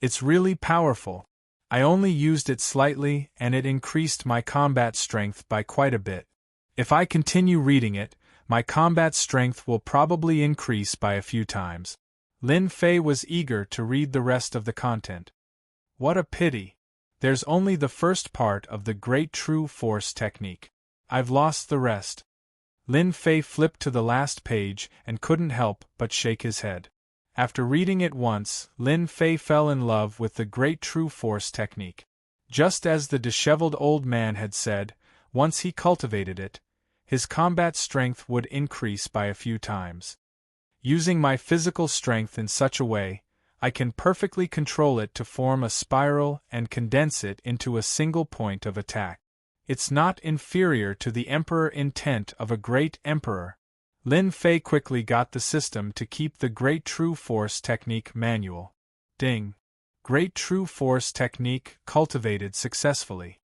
It's really powerful. I only used it slightly and it increased my combat strength by quite a bit. If I continue reading it, my combat strength will probably increase by a few times. Lin Fei was eager to read the rest of the content. What a pity. There's only the first part of the Great True Force technique. I've lost the rest. Lin Fei flipped to the last page and couldn't help but shake his head. After reading it once, Lin Fei fell in love with the Great True Force technique. Just as the disheveled old man had said, once he cultivated it, his combat strength would increase by a few times. Using my physical strength in such a way, I can perfectly control it to form a spiral and condense it into a single point of attack. It's not inferior to the emperor intent of a great emperor. Lin Fei quickly got the system to keep the Great True Force technique manual. Ding! Great True Force technique cultivated successfully.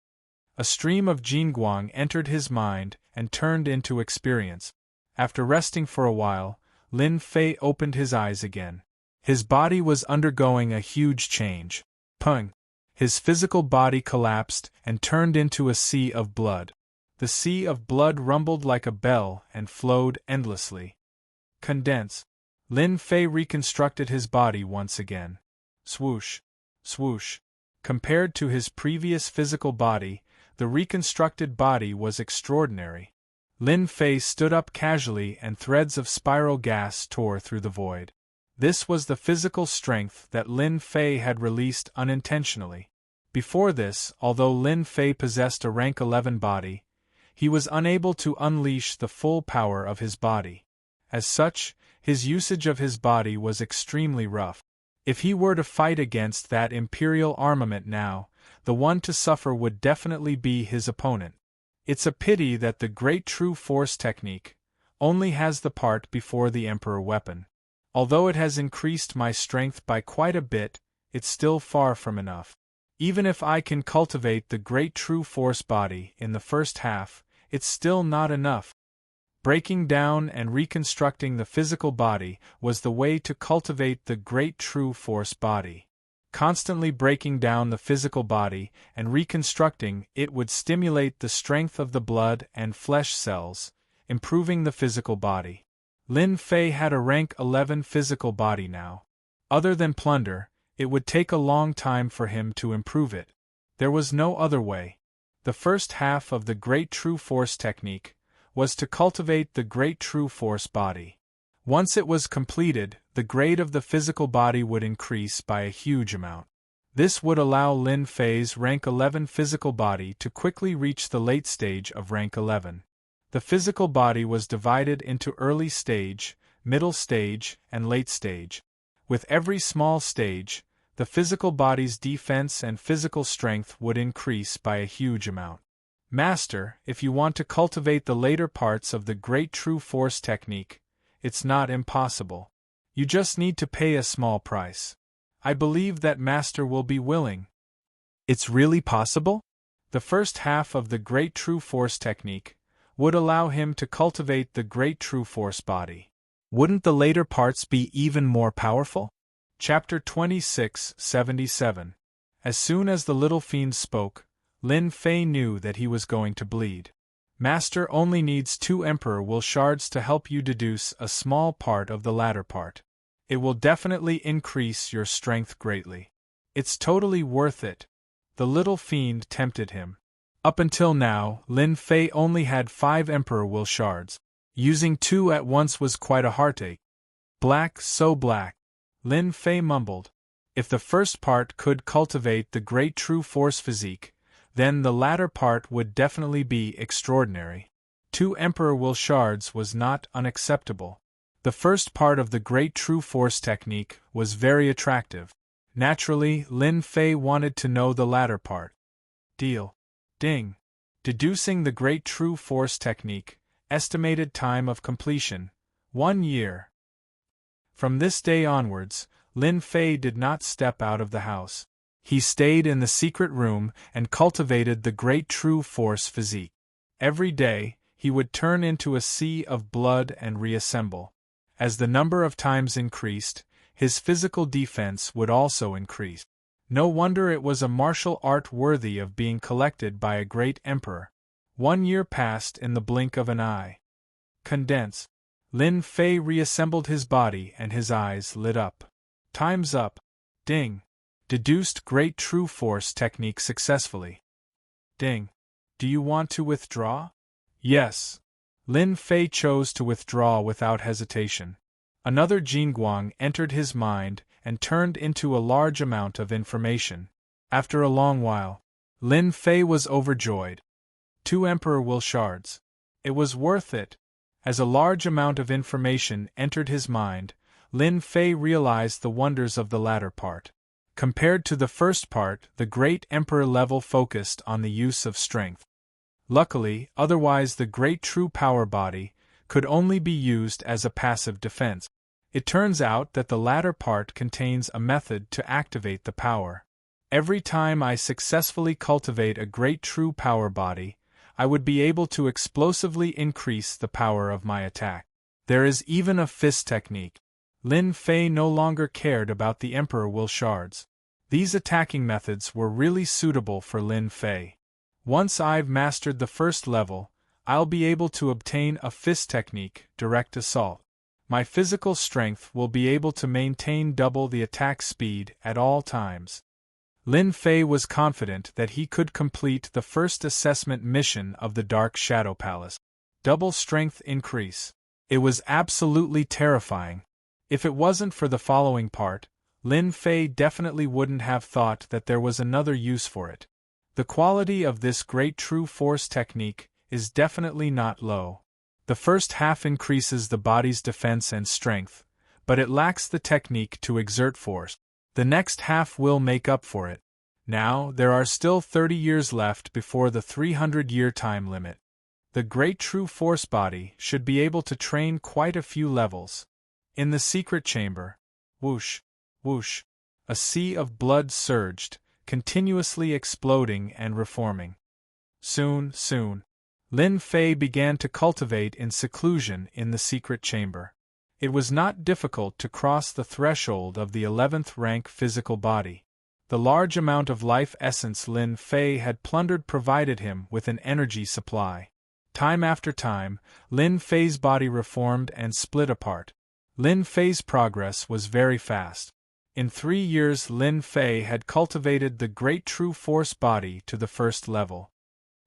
A stream of Jingguang entered his mind and turned into experience. After resting for a while, Lin Fei opened his eyes again. His body was undergoing a huge change. Pung! His physical body collapsed and turned into a sea of blood. The sea of blood rumbled like a bell and flowed endlessly. Condense. Lin Fei reconstructed his body once again. Swoosh! Swoosh! Compared to his previous physical body, the reconstructed body was extraordinary. Lin Fei stood up casually and threads of spiral gas tore through the void. This was the physical strength that Lin Fei had released unintentionally. Before this, although Lin Fei possessed a rank 11 body, he was unable to unleash the full power of his body. As such, his usage of his body was extremely rough. If he were to fight against that Imperial armament now, the one to suffer would definitely be his opponent. It's a pity that the Great True Force technique only has the part before the Emperor weapon. Although it has increased my strength by quite a bit, it's still far from enough. Even if I can cultivate the Great True Force body in the first half, it's still not enough. Breaking down and reconstructing the physical body was the way to cultivate the Great True Force body. Constantly breaking down the physical body and reconstructing it would stimulate the strength of the blood and flesh cells, improving the physical body. Lin Fei had a rank 11 physical body now. Other than plunder, it would take a long time for him to improve it. There was no other way. The first half of the Great True Force technique was to cultivate the Great True Force body. Once it was completed, the grade of the physical body would increase by a huge amount. This would allow Lin Fei's rank 11 physical body to quickly reach the late stage of rank 11. The physical body was divided into early stage, middle stage, and late stage. With every small stage, the physical body's defense and physical strength would increase by a huge amount. Master, if you want to cultivate the later parts of the Great True Force technique, it's not impossible. You just need to pay a small price. I believe that Master will be willing. It's really possible? The first half of the Great True Force technique would allow him to cultivate the Great True Force body. Wouldn't the later parts be even more powerful? Chapter 26:77. As soon as the little fiend spoke, Lin Fei knew that he was going to bleed. Master only needs 2 Emperor Will shards to help you deduce a small part of the latter part. It will definitely increase your strength greatly. It's totally worth it. The little fiend tempted him. Up until now, Lin Fei only had 5 Emperor Will shards. Using 2 at once was quite a heartache. Black, so black. Lin Fei mumbled. If the first part could cultivate the Great True Force physique, then the latter part would definitely be extraordinary. 2 Emperor Will shards was not unacceptable. The first part of the Great True Force technique was very attractive. Naturally, Lin Fei wanted to know the latter part. Deal. Ding. Deducing the Great True Force technique, estimated time of completion, 1 year. From this day onwards, Lin Fei did not step out of the house. He stayed in the secret room and cultivated the great true force physique. Every day, he would turn into a sea of blood and reassemble. As the number of times increased, his physical defense would also increase. No wonder it was a martial art worthy of being collected by a great emperor. 1 year passed in the blink of an eye. Condense. Lin Fei reassembled his body and his eyes lit up. Time's up. Ding. Deduced great true force technique successfully. Ding. Do you want to withdraw? Yes. Lin Fei chose to withdraw without hesitation. Another Jingguang entered his mind and turned into a large amount of information. After a long while, Lin Fei was overjoyed. 2 Emperor Will shards. It was worth it. As a large amount of information entered his mind, Lin Fei realized the wonders of the latter part. Compared to the first part, the great emperor level focused on the use of strength. Luckily, otherwise the great true power body could only be used as a passive defense. It turns out that the latter part contains a method to activate the power. Every time I successfully cultivate a great true power body, I would be able to explosively increase the power of my attack. There is even a fist technique. Lin Fei no longer cared about the Emperor Will shards. These attacking methods were really suitable for Lin Fei. Once I've mastered the first level, I'll be able to obtain a fist technique, direct assault. My physical strength will be able to maintain double the attack speed at all times. Lin Fei was confident that he could complete the first assessment mission of the Dark Shadow Palace. Double strength increase. It was absolutely terrifying. If it wasn't for the following part, Lin Fei definitely wouldn't have thought that there was another use for it. The quality of this great true force technique is definitely not low. The first half increases the body's defense and strength, but it lacks the technique to exert force. The next half will make up for it. Now, there are still 30 years left before the 300-year time limit. The great true force body should be able to train quite a few levels. In the secret chamber, whoosh, whoosh, a sea of blood surged, continuously exploding and reforming. Soon, Lin Fei began to cultivate in seclusion in the secret chamber. It was not difficult to cross the threshold of the 11th rank physical body. The large amount of life essence Lin Fei had plundered provided him with an energy supply. Time after time, Lin Fei's body reformed and split apart. Lin Fei's progress was very fast. In 3 years Lin Fei had cultivated the great true force body to the first level.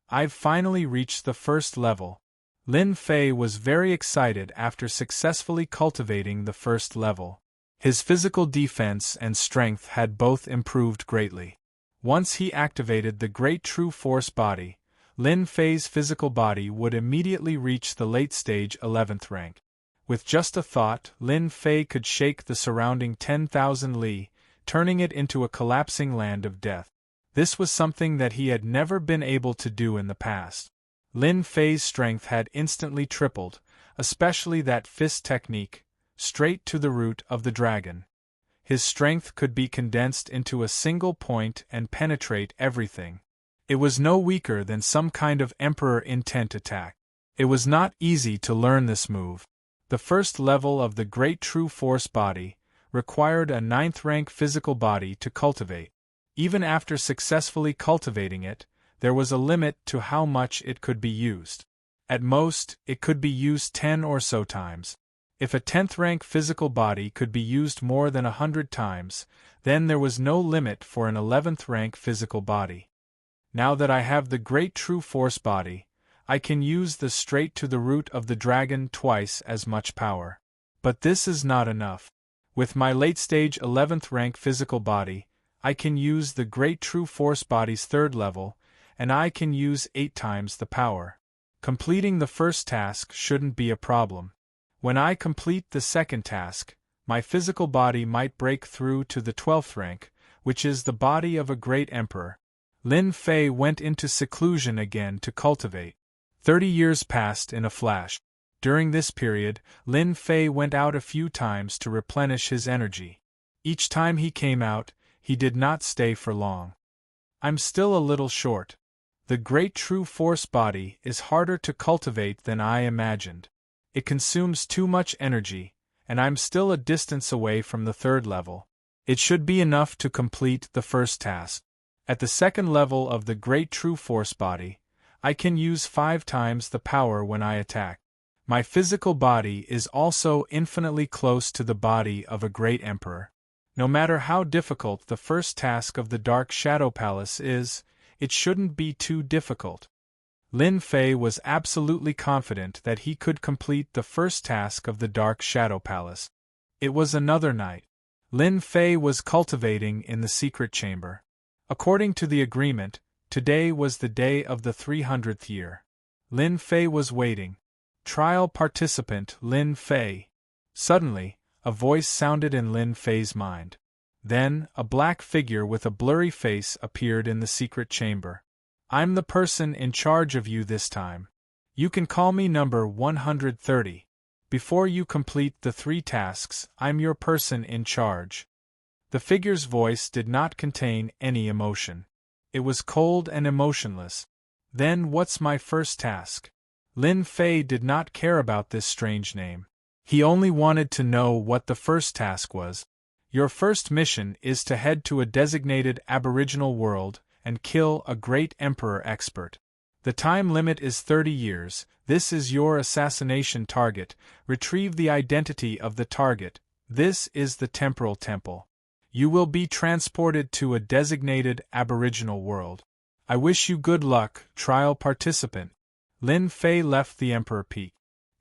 I've finally reached the first level. Lin Fei was very excited after successfully cultivating the first level. His physical defense and strength had both improved greatly. Once he activated the great true force body, Lin Fei's physical body would immediately reach the late stage 11th rank. With just a thought, Lin Fei could shake the surrounding 10,000 li, turning it into a collapsing land of death. This was something that he had never been able to do in the past. Lin Fei's strength had instantly tripled, especially that fist technique, straight to the root of the dragon. His strength could be condensed into a single point and penetrate everything. It was no weaker than some kind of emperor intent attack. It was not easy to learn this move. The first level of the great true force body required a 9th rank physical body to cultivate. Even after successfully cultivating it, there was a limit to how much it could be used. At most, it could be used 10 or so times. If a 10th rank physical body could be used more than 100 times, then there was no limit for an 11th rank physical body. Now that I have the great true force body, I can use the straight to the root of the dragon twice as much power. But this is not enough. With my late stage 11th rank physical body, I can use the great true force body's 3rd level, and I can use 8 times the power. Completing the first task shouldn't be a problem. When I complete the second task, my physical body might break through to the 12th rank, which is the body of a great emperor. Lin Fei went into seclusion again to cultivate. 30 years passed in a flash. During this period, Lin Fei went out a few times to replenish his energy. Each time he came out, he did not stay for long. I'm still a little short. The great true force body is harder to cultivate than I imagined. It consumes too much energy, and I'm still a distance away from the third level. It should be enough to complete the first task. At the second level of the great true force body, I can use 5 times the power when I attack. My physical body is also infinitely close to the body of a great emperor. No matter how difficult the first task of the Dark Shadow Palace is, it shouldn't be too difficult. Lin Fei was absolutely confident that he could complete the first task of the Dark Shadow Palace. It was another night. Lin Fei was cultivating in the secret chamber. According to the agreement, today was the day of the 300th year. Lin Fei was waiting. Trial participant Lin Fei. Suddenly, a voice sounded in Lin Fei's mind. Then, a black figure with a blurry face appeared in the secret chamber. I'm the person in charge of you this time. You can call me number 130. Before you complete the 3 tasks, I'm your person in charge. The figure's voice did not contain any emotion. It was cold and emotionless. Then what's my first task? Lin Fei did not care about this strange name. He only wanted to know what the first task was. Your first mission is to head to a designated aboriginal world and kill a great emperor expert. The time limit is 30 years. This is your assassination target. Retrieve the identity of the target. This is the temporal temple. You will be transported to a designated aboriginal world. I wish you good luck, trial participant. Lin Fei left the Emperor Peak.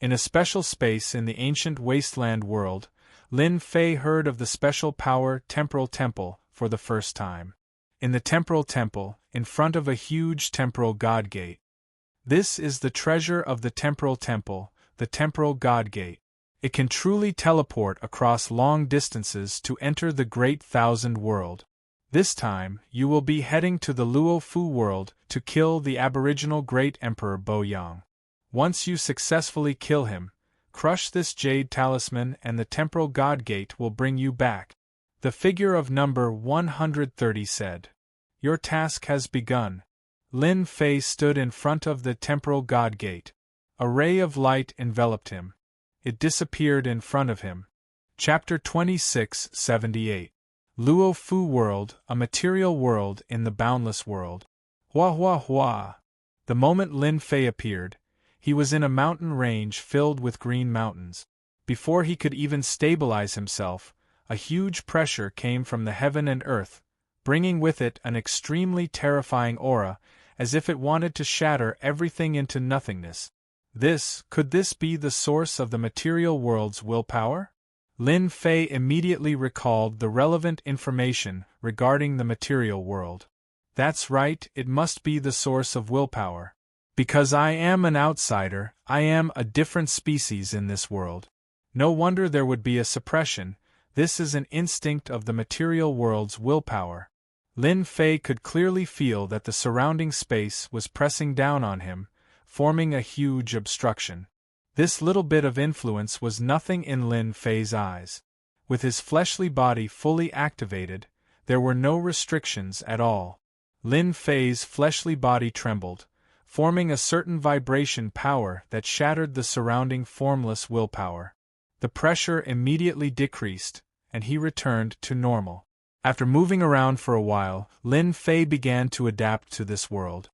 In a special space in the ancient wasteland world, Lin Fei heard of the special power Temporal Temple for the first time. In the Temporal Temple, in front of a huge temporal god gate. This is the treasure of the Temporal Temple, the Temporal God Gate. It can truly teleport across long distances to enter the Great Thousand World. This time, you will be heading to the Luo Fu world to kill the aboriginal Great Emperor Bo Yang. Once you successfully kill him, crush this jade talisman and the Temporal God Gate will bring you back. The figure of number 130 said. Your task has begun. Lin Fei stood in front of the Temporal God Gate. A ray of light enveloped him. It disappeared in front of him. Chapter 2678. Luo Fu World, a material world in the boundless world. Hua hua hua. The moment Lin Fei appeared, he was in a mountain range filled with green mountains. Before he could even stabilize himself, a huge pressure came from the heaven and earth, bringing with it an extremely terrifying aura, as if it wanted to shatter everything into nothingness. Could this be the source of the material world's willpower? Lin Fei immediately recalled the relevant information regarding the material world. That's right, it must be the source of willpower. Because I am an outsider, I am a different species in this world. No wonder there would be a suppression. This is an instinct of the material world's willpower. Lin Fei could clearly feel that the surrounding space was pressing down on him, forming a huge obstruction. This little bit of influence was nothing in Lin Fei's eyes. With his fleshly body fully activated, there were no restrictions at all. Lin Fei's fleshly body trembled, forming a certain vibration power that shattered the surrounding formless willpower. The pressure immediately decreased, and he returned to normal. After moving around for a while, Lin Fei began to adapt to this world.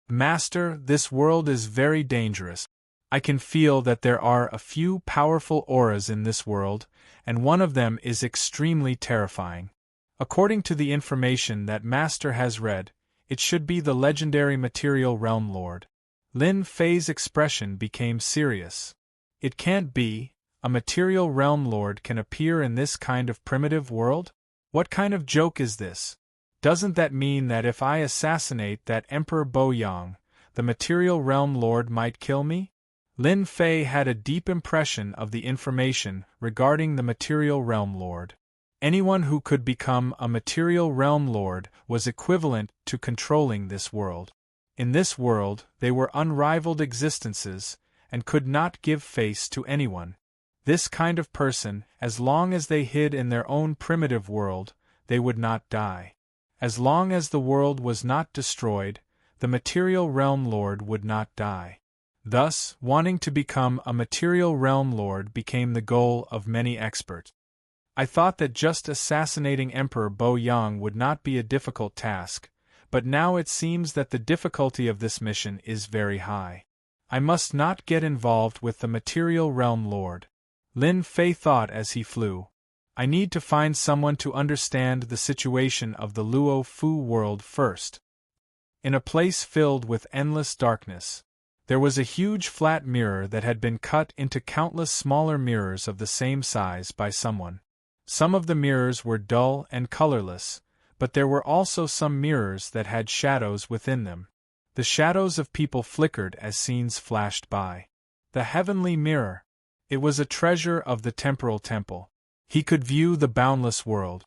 Master, this world is very dangerous. I can feel that there are a few powerful auras in this world, and one of them is extremely terrifying. According to the information that Master has read, it should be the legendary Material Realm Lord. Lin Fei's expression became serious. It can't be. A Material Realm Lord can appear in this kind of primitive world? What kind of joke is this? Doesn't that mean that if I assassinate that Emperor Bo Yang, the Material Realm Lord might kill me? Lin Fei had a deep impression of the information regarding the Material Realm Lord. Anyone who could become a Material Realm Lord was equivalent to controlling this world. In this world, they were unrivaled existences, and could not give face to anyone. This kind of person, as long as they hid in their own primitive world, they would not die. As long as the world was not destroyed, the material realm lord would not die. Thus, wanting to become a material realm lord became the goal of many experts. I thought that just assassinating Emperor Bo Yang would not be a difficult task, but now it seems that the difficulty of this mission is very high. I must not get involved with the material realm lord. Lin Fei thought as he flew. I need to find someone to understand the situation of the Luo Fu world first. In a place filled with endless darkness, there was a huge flat mirror that had been cut into countless smaller mirrors of the same size by someone. Some of the mirrors were dull and colorless, but there were also some mirrors that had shadows within them. The shadows of people flickered as scenes flashed by. The heavenly mirror. It was a treasure of the temporal temple. He could view the boundless world.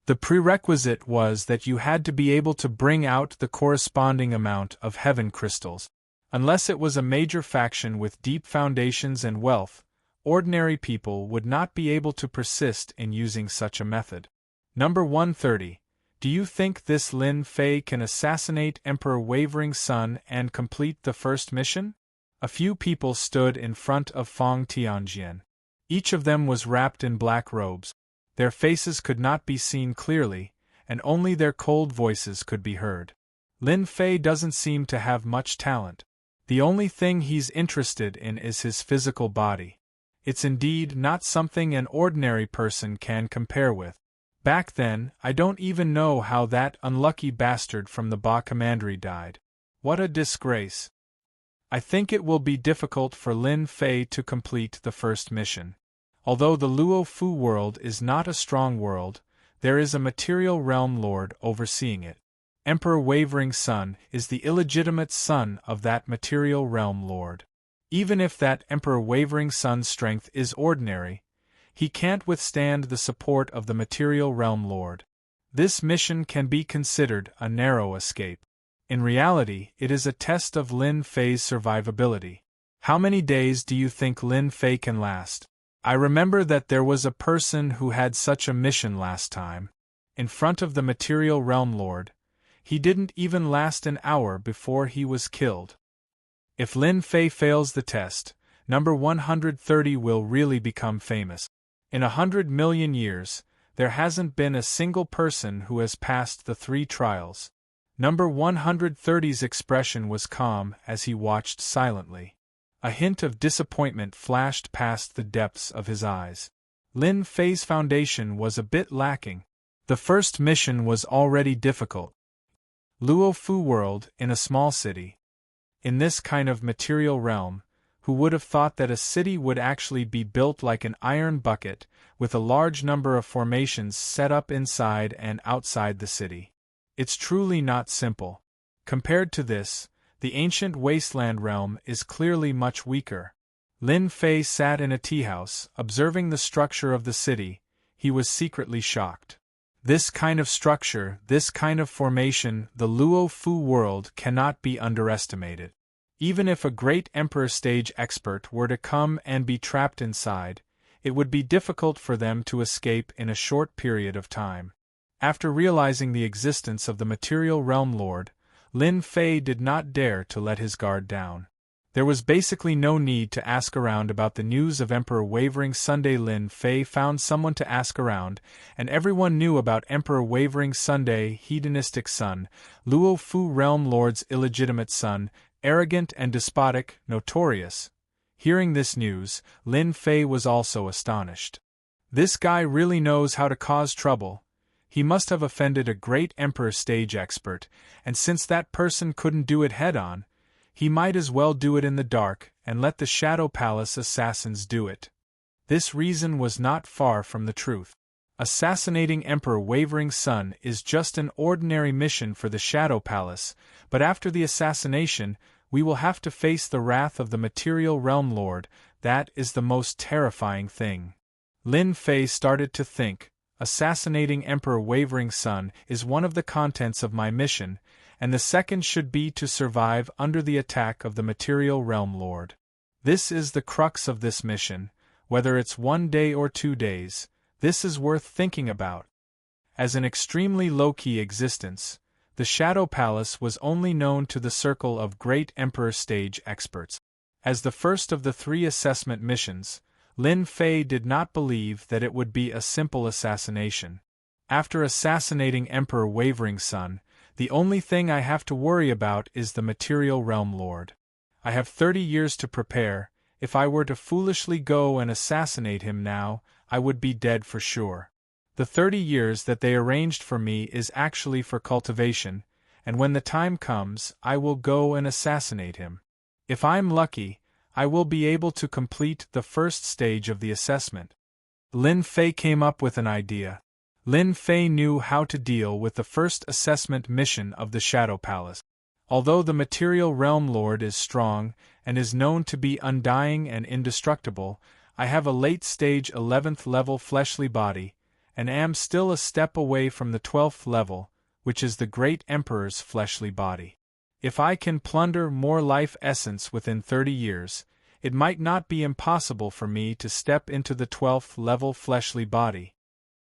The prerequisite was that you had to be able to bring out the corresponding amount of heaven crystals. Unless it was a major faction with deep foundations and wealth, ordinary people would not be able to persist in using such a method. Number 130. Do you think this Lin Fei can assassinate Emperor Wavering Sun and complete the first mission? A few people stood in front of Feng Tianjian. Each of them was wrapped in black robes. Their faces could not be seen clearly, and only their cold voices could be heard. Lin Fei doesn't seem to have much talent. The only thing he's interested in is his physical body. It's indeed not something an ordinary person can compare with. Back then, I don't even know how that unlucky bastard from the Ba Commandery died. What a disgrace. I think it will be difficult for Lin Fei to complete the first mission. Although the Luo Fu world is not a strong world, there is a material realm lord overseeing it. Emperor Wavering Sun is the illegitimate son of that material realm lord. Even if that Emperor Wavering Sun's strength is ordinary, he can't withstand the support of the material realm lord. This mission can be considered a narrow escape. In reality, it is a test of Lin Fei's survivability. How many days do you think Lin Fei can last? I remember that there was a person who had such a mission last time. In front of the material realm lord, he didn't even last an hour before he was killed. If Lin Fei fails the test, number 130 will really become famous. In 100 million years, there hasn't been a single person who has passed the 3 trials. Number 130's expression was calm as he watched silently. A hint of disappointment flashed past the depths of his eyes. Lin Fei's foundation was a bit lacking. The first mission was already difficult. Luo Fu world, in a small city. In this kind of material realm, who would have thought that a city would actually be built like an iron bucket, with a large number of formations set up inside and outside the city? It's truly not simple. Compared to this, the ancient wasteland realm is clearly much weaker. Lin Fei sat in a teahouse, observing the structure of the city. He was secretly shocked. This kind of structure, this kind of formation, the Luo Fu world cannot be underestimated. Even if a great Emperor stage expert were to come and be trapped inside, it would be difficult for them to escape in a short period of time. After realizing the existence of the material realm lord, Lin Fei did not dare to let his guard down. There was basically no need to ask around about the news of Emperor Wavering Sunday. Lin Fei found someone to ask around, and everyone knew about Emperor Wavering Sunday, hedonistic son, Luo Fu realm lord's illegitimate son, arrogant and despotic, notorious. Hearing this news, Lin Fei was also astonished. This guy really knows how to cause trouble. He must have offended a great Emperor stage expert, and since that person couldn't do it head-on, he might as well do it in the dark and let the Shadow Palace assassins do it. This reason was not far from the truth. Assassinating Emperor Wavering Sun is just an ordinary mission for the Shadow Palace, but after the assassination, we will have to face the wrath of the Material Realm Lord. That is the most terrifying thing. Lin Fei started to think. Assassinating Emperor Wavering Sun is one of the contents of my mission, and the second should be to survive under the attack of the Material Realm Lord. This is the crux of this mission. Whether it's 1 day or 2 days, this is worth thinking about. As an extremely low-key existence, the Shadow Palace was only known to the circle of great Emperor stage experts. As the first of the 3 assessment missions, Lin Fei did not believe that it would be a simple assassination. After assassinating Emperor Wavering Sun, the only thing I have to worry about is the Material Realm Lord. I have 30 years to prepare. If I were to foolishly go and assassinate him now, I would be dead for sure. The 30 years that they arranged for me is actually for cultivation, and when the time comes, I will go and assassinate him. If I'm lucky, I will be able to complete the first stage of the assessment. Lin Fei came up with an idea. Lin Fei knew how to deal with the first assessment mission of the Shadow Palace. Although the Material Realm Lord is strong and is known to be undying and indestructible, I have a late-stage 11th level fleshly body, and am still a step away from the 12th level, which is the Great Emperor's fleshly body. If I can plunder more life essence within 30 years, it might not be impossible for me to step into the 12th level fleshly body.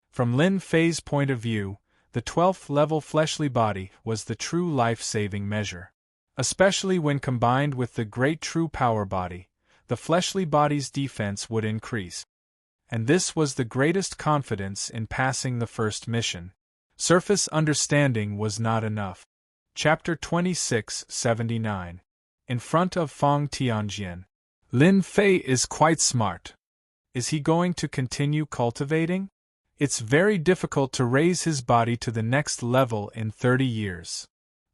From Lin Fei's point of view, the 12th level fleshly body was the true life-saving measure. Especially when combined with the great true power body, the fleshly body's defense would increase. And this was the greatest confidence in passing the first mission. Surface understanding was not enough. Chapter 2679. In front of Fang Tianjian. Lin Fei is quite smart. Is he going to continue cultivating? It's very difficult to raise his body to the next level in 30 years.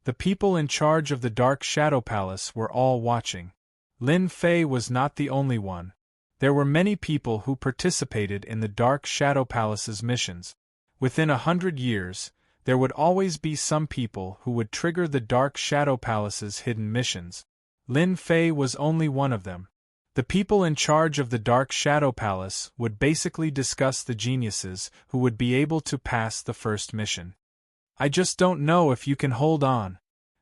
The people in charge of the Dark Shadow Palace were all watching. Lin Fei was not the only one. There were many people who participated in the Dark Shadow Palace's missions. Within 100 years, there would always be some people who would trigger the Dark Shadow Palace's hidden missions. Lin Fei was only one of them. The people in charge of the Dark Shadow Palace would basically discuss the geniuses who would be able to pass the first mission. I just don't know if you can hold on.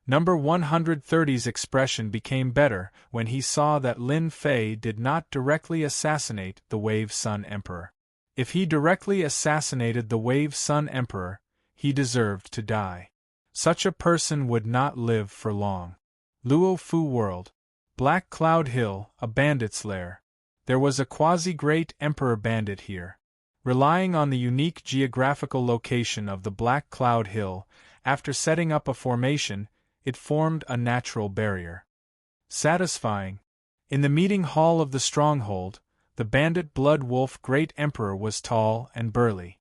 Number 130's expression became better when he saw that Lin Fei did not directly assassinate the Wave Sun Emperor. If he directly assassinated the Wave Sun Emperor, he deserved to die. Such a person would not live for long. Luo Fu World. Black Cloud Hill, a bandit's lair. There was a quasi-great emperor bandit here. Relying on the unique geographical location of the Black Cloud Hill, after setting up a formation, it formed a natural barrier. Satisfying. In the meeting hall of the stronghold, the bandit Blood Wolf Great Emperor was tall and burly.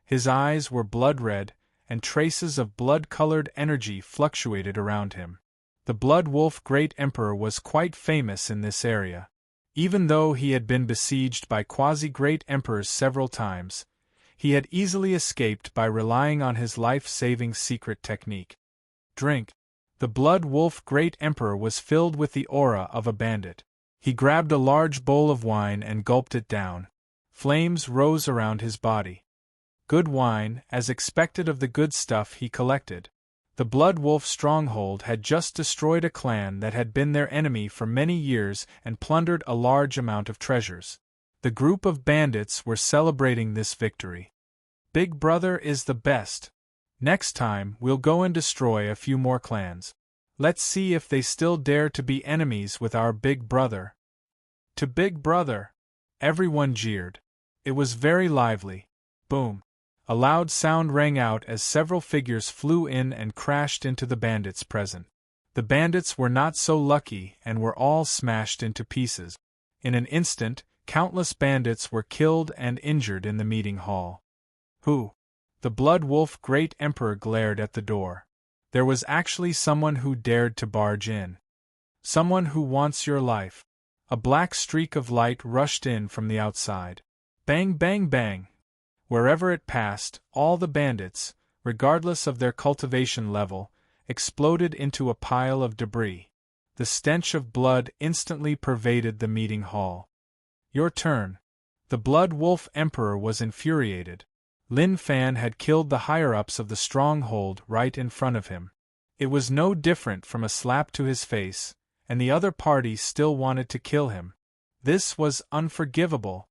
His eyes were blood-red, and traces of blood-colored energy fluctuated around him. The Blood Wolf Great Emperor was quite famous in this area. Even though he had been besieged by quasi-great emperors several times, he had easily escaped by relying on his life-saving secret technique. Drink. The Blood Wolf Great Emperor was filled with the aura of a bandit. He grabbed a large bowl of wine and gulped it down. Flames rose around his body. Good wine, as expected of the good stuff he collected. The Blood Wolf stronghold had just destroyed a clan that had been their enemy for many years and plundered a large amount of treasures. The group of bandits were celebrating this victory. Big Brother is the best. Next time we'll go and destroy a few more clans. Let's see if they still dare to be enemies with our Big Brother. To Big Brother! Everyone jeered. It was very lively. Boom! A loud sound rang out as several figures flew in and crashed into the bandits present. The bandits were not so lucky and were all smashed into pieces. In an instant, countless bandits were killed and injured in the meeting hall. Who? The Blood Wolf Great Emperor glared at the door. There was actually someone who dared to barge in. Someone who wants your life. A black streak of light rushed in from the outside. Bang, bang, bang! Wherever it passed, all the bandits, regardless of their cultivation level, exploded into a pile of debris. The stench of blood instantly pervaded the meeting hall. Your turn. The Blood Wolf Emperor was infuriated. Lin Fan had killed the higher-ups of the stronghold right in front of him. It was no different from a slap to his face, and the other party still wanted to kill him. This was unforgivable.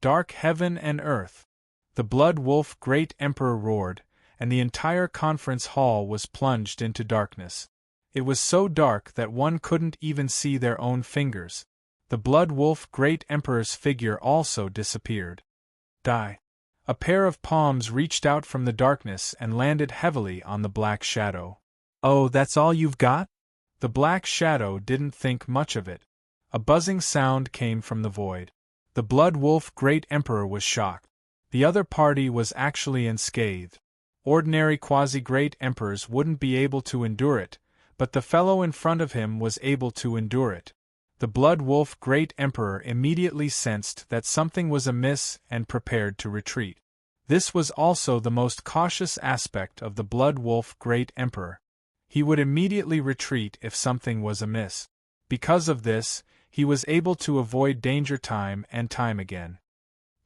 Dark heaven and earth. The Blood Wolf Great Emperor roared, and the entire conference hall was plunged into darkness. It was so dark that one couldn't even see their own fingers. The Blood Wolf Great Emperor's figure also disappeared. Die. A pair of palms reached out from the darkness and landed heavily on the Black Shadow. Oh, that's all you've got? The Black Shadow didn't think much of it. A buzzing sound came from the void. The Blood Wolf Great Emperor was shocked. The other party was actually unscathed. Ordinary quasi-great emperors wouldn't be able to endure it, but the fellow in front of him was able to endure it. The Blood Wolf Great Emperor immediately sensed that something was amiss and prepared to retreat. This was also the most cautious aspect of the Blood Wolf Great Emperor. He would immediately retreat if something was amiss. Because of this, he was able to avoid danger time and time again.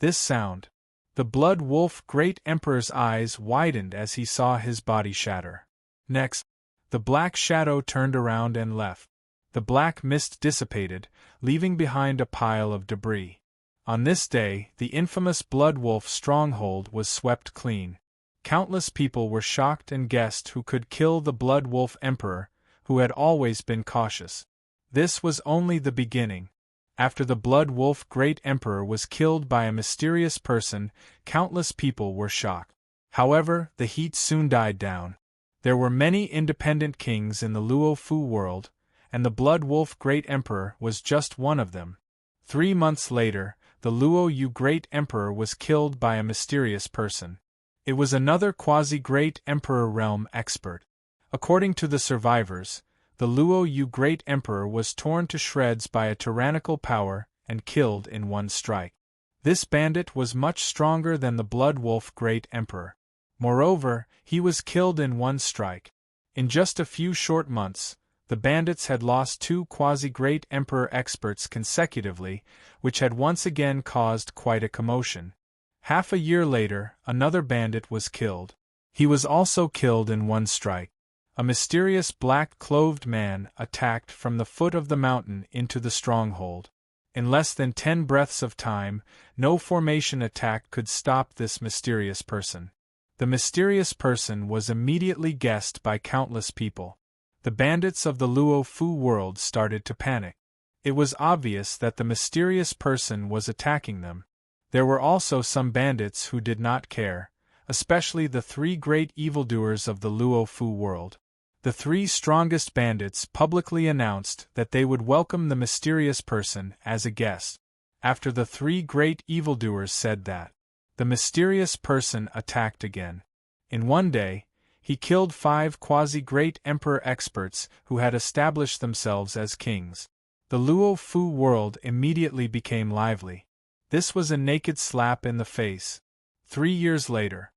This sound. The Blood Wolf Great Emperor's eyes widened as he saw his body shatter. Next, the Black Shadow turned around and left. The black mist dissipated, leaving behind a pile of debris. On this day, the infamous Blood Wolf stronghold was swept clean. Countless people were shocked and guessed who could kill the Blood Wolf Emperor, who had always been cautious. This was only the beginning. After the Blood Wolf Great Emperor was killed by a mysterious person, countless people were shocked. However, the heat soon died down. There were many independent kings in the Luo Fu world, and the Blood Wolf Great Emperor was just one of them. 3 months later, the Luo Yu Great Emperor was killed by a mysterious person. It was another quasi-Great Emperor realm expert. According to the survivors, the Luo Yu Great Emperor was torn to shreds by a tyrannical power and killed in one strike. This bandit was much stronger than the Blood Wolf Great Emperor. Moreover, he was killed in one strike. In just a few short months, the bandits had lost 2 quasi-Great Emperor experts consecutively, which had once again caused quite a commotion. Half a year later, another bandit was killed. He was also killed in one strike. A mysterious black-clothed man attacked from the foot of the mountain into the stronghold. In less than 10 breaths of time, no formation attack could stop this mysterious person. The mysterious person was immediately guessed by countless people. The bandits of the Luo Fu world started to panic. It was obvious that the mysterious person was attacking them. There were also some bandits who did not care, especially the 3 great evildoers of the Luo Fu world. The 3 strongest bandits publicly announced that they would welcome the mysterious person as a guest. After the 3 great evildoers said that, the mysterious person attacked again. In one day, he killed 5 quasi-Great Emperor experts who had established themselves as kings. The Luo Fu world immediately became lively. This was a naked slap in the face. 3 years later,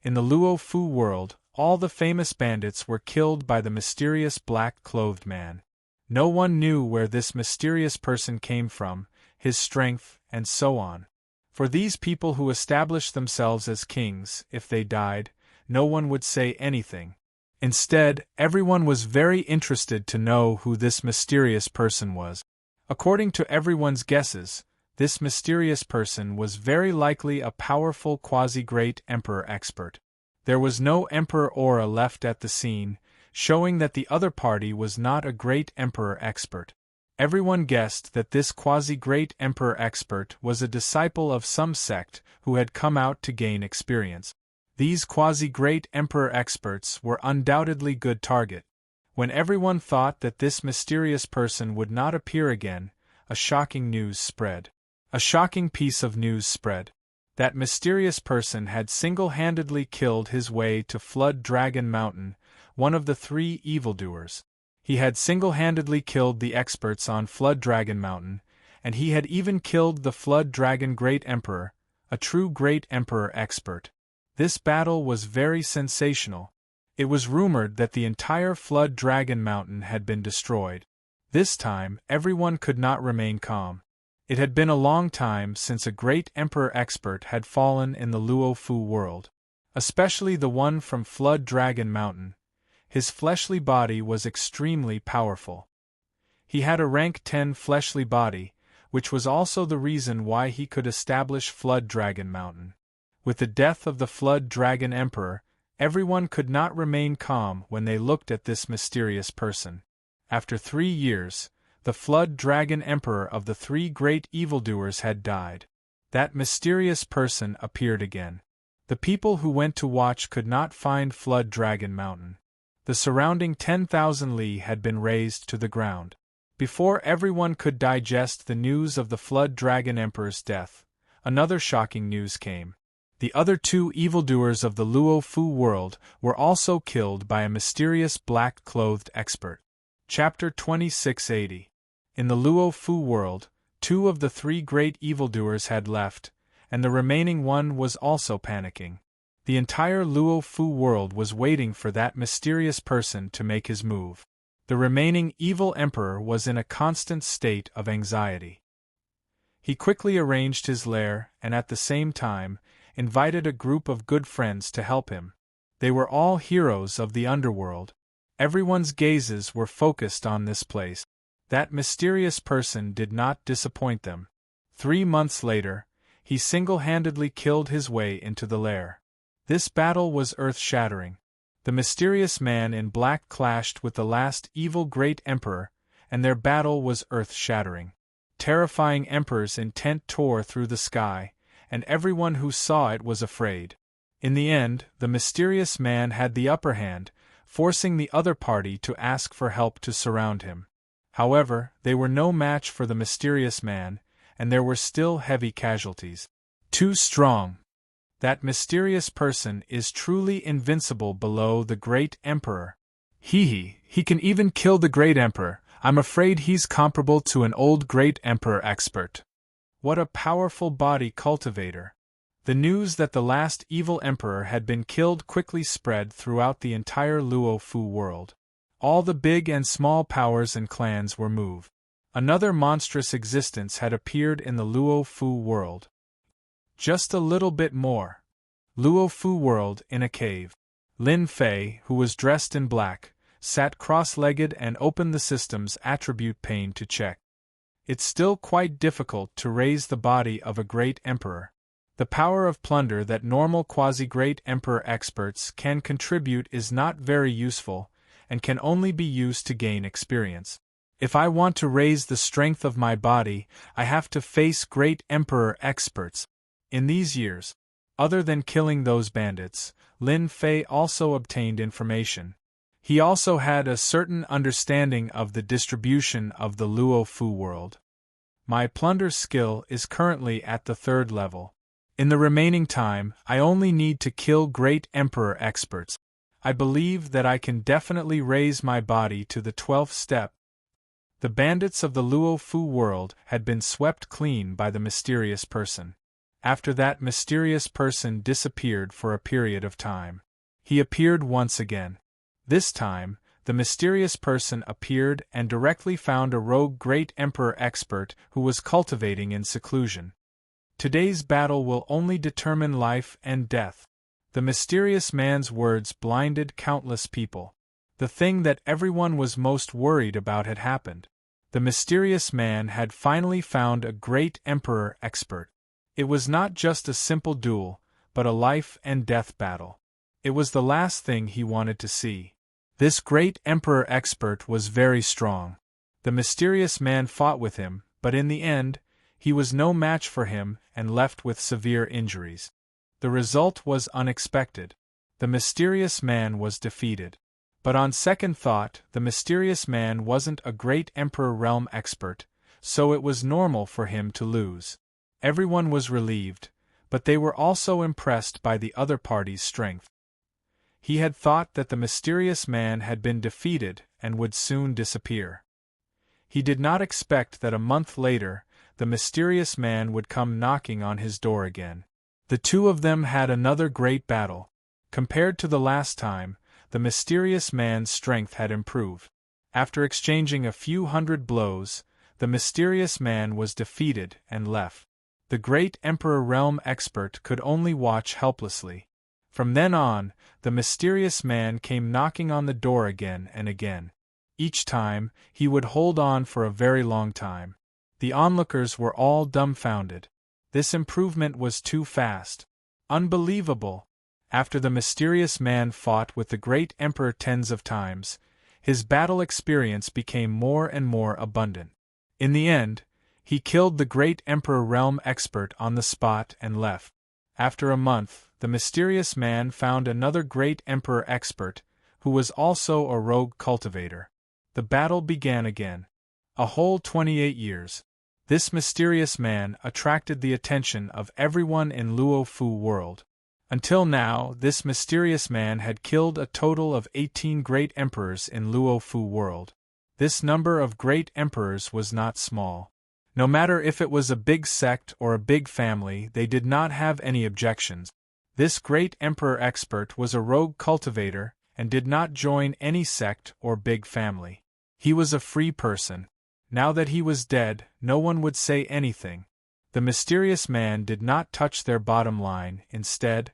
in the Luo Fu world, all the famous bandits were killed by the mysterious black-clothed man. No one knew where this mysterious person came from, his strength, and so on. For these people who established themselves as kings, if they died, no one would say anything. Instead, everyone was very interested to know who this mysterious person was. According to everyone's guesses, this mysterious person was very likely a powerful quasi-Great Emperor expert. There was no Emperor aura left at the scene, showing that the other party was not a Great Emperor expert. Everyone guessed that this quasi-Great Emperor expert was a disciple of some sect who had come out to gain experience. These quasi-Great Emperor experts were undoubtedly good target. When everyone thought that this mysterious person would not appear again, a shocking news spread. A shocking piece of news spread. That mysterious person had single-handedly killed his way to Flood Dragon Mountain, one of the 3 evildoers. He had single-handedly killed the experts on Flood Dragon Mountain, and he had even killed the Flood Dragon Great Emperor, a true Great Emperor expert. This battle was very sensational. It was rumored that the entire Flood Dragon Mountain had been destroyed. This time, everyone could not remain calm. It had been a long time since a Great Emperor expert had fallen in the Luo Fu world. Especially the one from Flood Dragon Mountain. His fleshly body was extremely powerful. He had a rank 10 fleshly body, which was also the reason why he could establish Flood Dragon Mountain. With the death of the Flood Dragon Emperor, everyone could not remain calm when they looked at this mysterious person. After 3 years, the Flood Dragon Emperor of the 3 great evildoers had died. That mysterious person appeared again. The people who went to watch could not find Flood Dragon Mountain. The surrounding 10,000 li had been razed to the ground. Before everyone could digest the news of the Flood Dragon Emperor's death, another shocking news came. The other 2 evildoers of the Luo Fu world were also killed by a mysterious black-clothed expert. Chapter 2680. In the Luo Fu world, 2 of the 3 great evildoers had left, and the remaining one was also panicking. The entire Luo Fu world was waiting for that mysterious person to make his move. The remaining evil emperor was in a constant state of anxiety. He quickly arranged his lair and at the same time invited a group of good friends to help him. They were all heroes of the underworld. Everyone's gazes were focused on this place. That mysterious person did not disappoint them. 3 months later, he single-handedly killed his way into the lair. This battle was earth-shattering. The mysterious man in black clashed with the last evil great emperor, and their battle was earth-shattering. Terrifying emperor's intent tore through the sky, and everyone who saw it was afraid. In the end, the mysterious man had the upper hand, forcing the other party to ask for help to surround him. However, they were no match for the mysterious man, and there were still heavy casualties. Too strong. That mysterious person is truly invincible below the great emperor. He can even kill the great emperor. I'm afraid he's comparable to an old great emperor expert. What a powerful body cultivator. The news that the last evil emperor had been killed quickly spread throughout the entire Luo Fu world. All the big and small powers and clans were moved. Another monstrous existence had appeared in the Luo Fu world. Just a little bit more. Luo Fu world in a cave. Lin Fei, who was dressed in black, sat cross-legged and opened the system's attribute pane to check. It's still quite difficult to raise the body of a great emperor. The power of plunder that normal quasi-great emperor experts can contribute is not very useful, and can only be used to gain experience. If I want to raise the strength of my body, I have to face great emperor experts. In these years, other than killing those bandits, Lin Fei also obtained information. He also had a certain understanding of the distribution of the Luo Fu world. My plunder skill is currently at the 3rd level. In the remaining time, I only need to kill great emperor experts. I believe that I can definitely raise my body to the 12th step. The bandits of the Luo Fu world had been swept clean by the mysterious person. After that mysterious person disappeared for a period of time. He appeared once again. This time, the mysterious person appeared and directly found a rogue great emperor expert who was cultivating in seclusion. Today's battle will only determine life and death. The mysterious man's words blinded countless people. The thing that everyone was most worried about had happened. The mysterious man had finally found a great emperor expert. It was not just a simple duel, but a life and death battle. It was the last thing he wanted to see. This great emperor expert was very strong. The mysterious man fought with him, but in the end, he was no match for him and left with severe injuries. The result was unexpected. The mysterious man was defeated. But on second thought, the mysterious man wasn't a great emperor realm expert, so it was normal for him to lose. Everyone was relieved, but they were also impressed by the other party's strength. He had thought that the mysterious man had been defeated and would soon disappear. He did not expect that a month later, the mysterious man would come knocking on his door again. The 2 of them had another great battle. Compared to the last time, the mysterious man's strength had improved. After exchanging a few hundred blows, the mysterious man was defeated and left. The great emperor realm expert could only watch helplessly. From then on, the mysterious man came knocking on the door again and again. Each time, he would hold on for a very long time. The onlookers were all dumbfounded. This improvement was too fast. Unbelievable! After the mysterious man fought with the great emperor tens of times, his battle experience became more and more abundant. In the end, he killed the great emperor realm expert on the spot and left. After a month, the mysterious man found another great emperor expert, who was also a rogue cultivator. The battle began again. A whole 28 years. This mysterious man attracted the attention of everyone in Luo Fu world. Until now, this mysterious man had killed a total of 18 great emperors in Luo Fu world. This number of great emperors was not small. No matter if it was a big sect or a big family, they did not have any objections. This great emperor expert was a rogue cultivator and did not join any sect or big family. He was a free person. Now that he was dead, no one would say anything. The mysterious man did not touch their bottom line. Instead,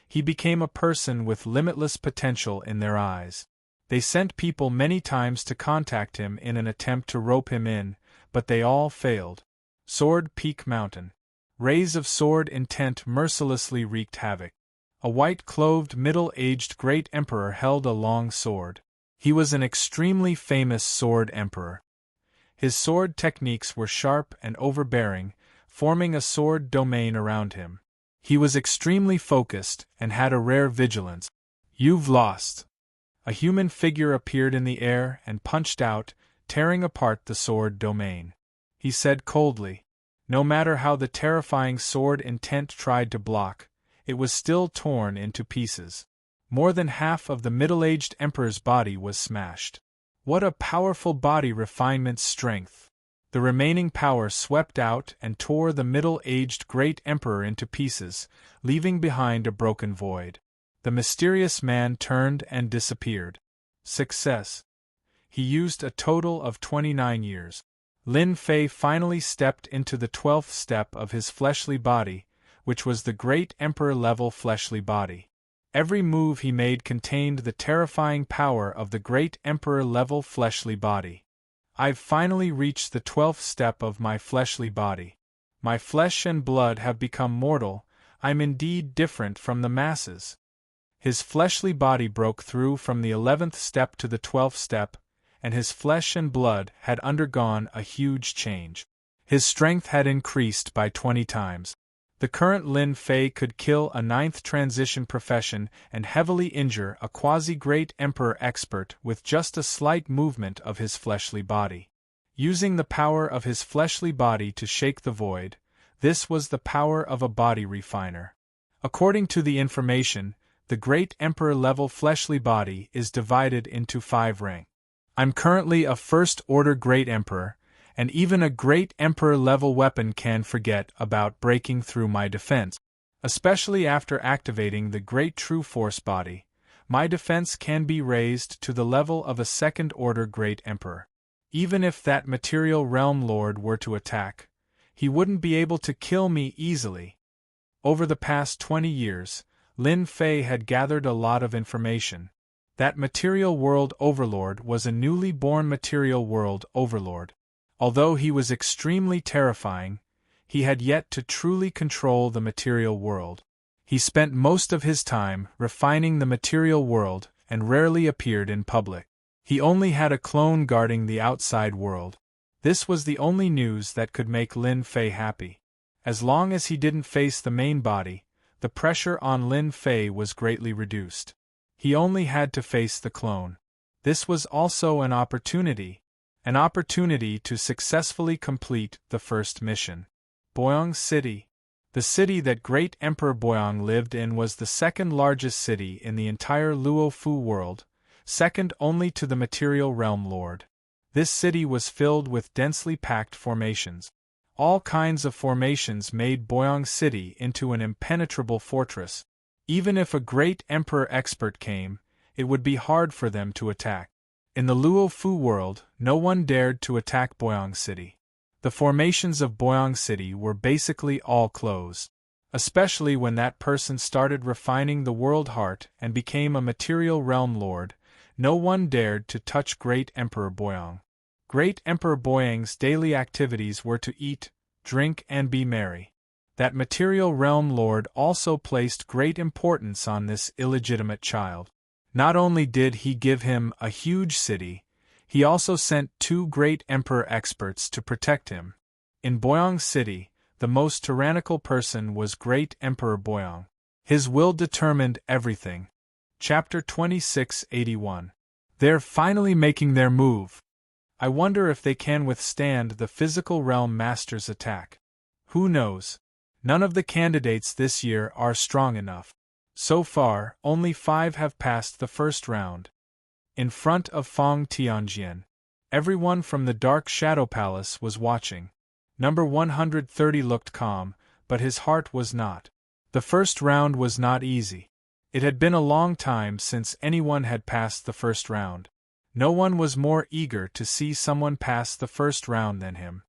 he became a person with limitless potential in their eyes. They sent people many times to contact him in an attempt to rope him in, but they all failed. Sword Peak Mountain. Rays of sword intent mercilessly wreaked havoc. A white-clothed middle-aged great emperor held a long sword. He was an extremely famous sword emperor. His sword techniques were sharp and overbearing, forming a sword domain around him. He was extremely focused and had a rare vigilance. "You've lost." A human figure appeared in the air and punched out, tearing apart the sword domain. He said coldly. No matter how the terrifying sword intent tried to block, it was still torn into pieces. More than half of the middle-aged emperor's body was smashed. What a powerful body refinement strength! The remaining power swept out and tore the middle-aged great emperor into pieces, leaving behind a broken void. The mysterious man turned and disappeared. Success. He used a total of 29 years. Lin Fei finally stepped into the 12th step of his fleshly body, which was the great emperor-level fleshly body. Every move he made contained the terrifying power of the great emperor-level fleshly body. I've finally reached the 12th step of my fleshly body. My flesh and blood have become mortal. I'm indeed different from the masses. His fleshly body broke through from the 11th step to the 12th step, and his flesh and blood had undergone a huge change. His strength had increased by 20 times. The current Lin Fei could kill a 9th transition profession and heavily injure a quasi-great emperor expert with just a slight movement of his fleshly body. Using the power of his fleshly body to shake the void, this was the power of a body refiner. According to the information, the great emperor-level fleshly body is divided into 5 ranks. I'm currently a first-order great emperor, and even a great emperor-level weapon can forget about breaking through my defense. Especially after activating the great true force body, my defense can be raised to the level of a second-order great emperor. Even if that material realm lord were to attack, he wouldn't be able to kill me easily. Over the past 20 years, Lin Fei had gathered a lot of information. That material world overlord was a newly born material world overlord. Although he was extremely terrifying, he had yet to truly control the material world. He spent most of his time refining the material world and rarely appeared in public. He only had a clone guarding the outside world. This was the only news that could make Lin Fei happy. As long as he didn't face the main body, the pressure on Lin Fei was greatly reduced. He only had to face the clone. This was also an opportunity to successfully complete the first mission. Boyang City. The city that great Emperor Boyang lived in was the second largest city in the entire Luo Fu world, second only to the material realm lord. This city was filled with densely packed formations. All kinds of formations made Boyang City into an impenetrable fortress. Even if a great emperor expert came, it would be hard for them to attack. In the Luo Fu world, no one dared to attack Boyang City. The formations of Boyang City were basically all closed. Especially when that person started refining the world heart and became a material realm lord, no one dared to touch great Emperor Boyang. Great Emperor Boyang's daily activities were to eat, drink, and be merry. That material realm lord also placed great importance on this illegitimate child. Not only did he give him a huge city, he also sent 2 great emperor experts to protect him. In Boyang City, the most tyrannical person was Great Emperor Boyang. His will determined everything. Chapter 2681. They're finally making their move. I wonder if they can withstand the physical realm master's attack. Who knows? None of the candidates this year are strong enough. So far, only 5 have passed the first round. In front of Fong Tianjian, everyone from the Dark Shadow Palace was watching. Number 130 looked calm, but his heart was not. The first round was not easy. It had been a long time since anyone had passed the first round. No one was more eager to see someone pass the first round than him.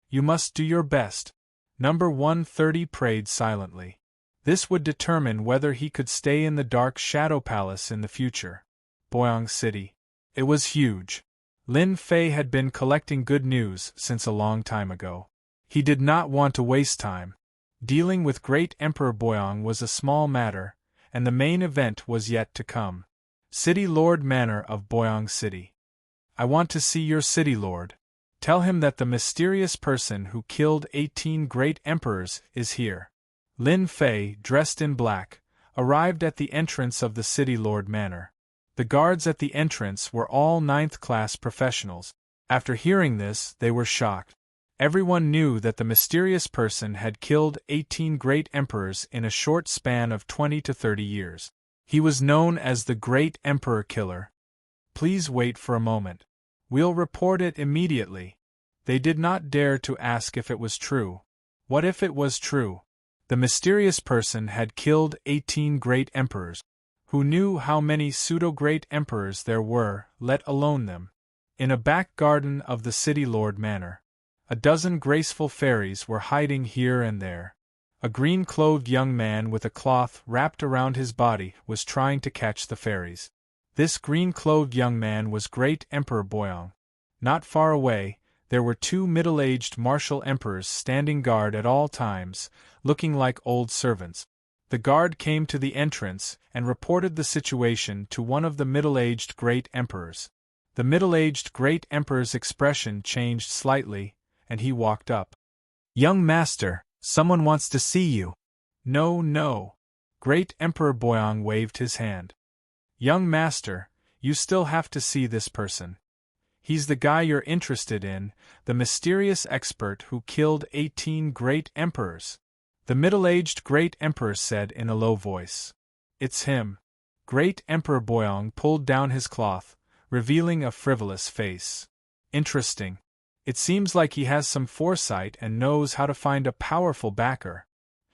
You must do your best. Number 130 prayed silently. This would determine whether he could stay in the Dark Shadow Palace in the future. Boyang City. It was huge. Lin Fei had been collecting good news since a long time ago. He did not want to waste time. Dealing with Great Emperor Boyang was a small matter, and the main event was yet to come. City Lord Manor of Boyang City. I want to see your City Lord. Tell him that the mysterious person who killed 18 great emperors is here. Lin Fei, dressed in black, arrived at the entrance of the City Lord Manor. The guards at the entrance were all 9th-class professionals. After hearing this, they were shocked. Everyone knew that the mysterious person had killed 18 great emperors in a short span of 20 to 30 years. He was known as the Great Emperor Killer. Please wait for a moment. We'll report it immediately. They did not dare to ask if it was true. What if it was true? The mysterious person had killed 18 great emperors. Who knew how many pseudo-great emperors there were, let alone them? In a back garden of the City Lord Manor, a dozen graceful fairies were hiding here and there. A green-clothed young man with a cloth wrapped around his body was trying to catch the fairies. This green-clothed young man was Great Emperor Boyang. Not far away, there were 2 middle-aged martial emperors standing guard at all times, looking like old servants. The guard came to the entrance and reported the situation to one of the middle-aged great emperors. The middle-aged great emperor's expression changed slightly, and he walked up. "Young master, someone wants to see you." "No, no." Great Emperor Boyang waved his hand. "Young master, you still have to see this person. He's the guy you're interested in, the mysterious expert who killed 18 great emperors." The middle-aged great emperor said in a low voice. "It's him." Great Emperor Boyang pulled down his cloth, revealing a frivolous face. "Interesting. It seems like he has some foresight and knows how to find a powerful backer.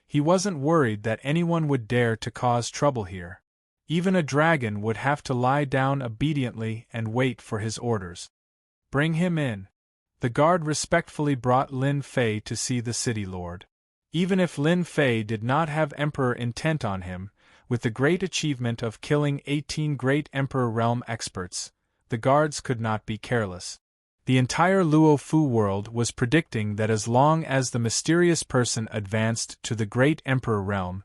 He wasn't worried that anyone would dare to cause trouble here. Even a dragon would have to lie down obediently and wait for his orders. Bring him in." The guard respectfully brought Lin Fei to see the city lord. Even if Lin Fei did not have emperor intent on him, with the great achievement of killing 18 great emperor realm experts, the guards could not be careless. The entire Luo Fu world was predicting that as long as the mysterious person advanced to the great emperor realm,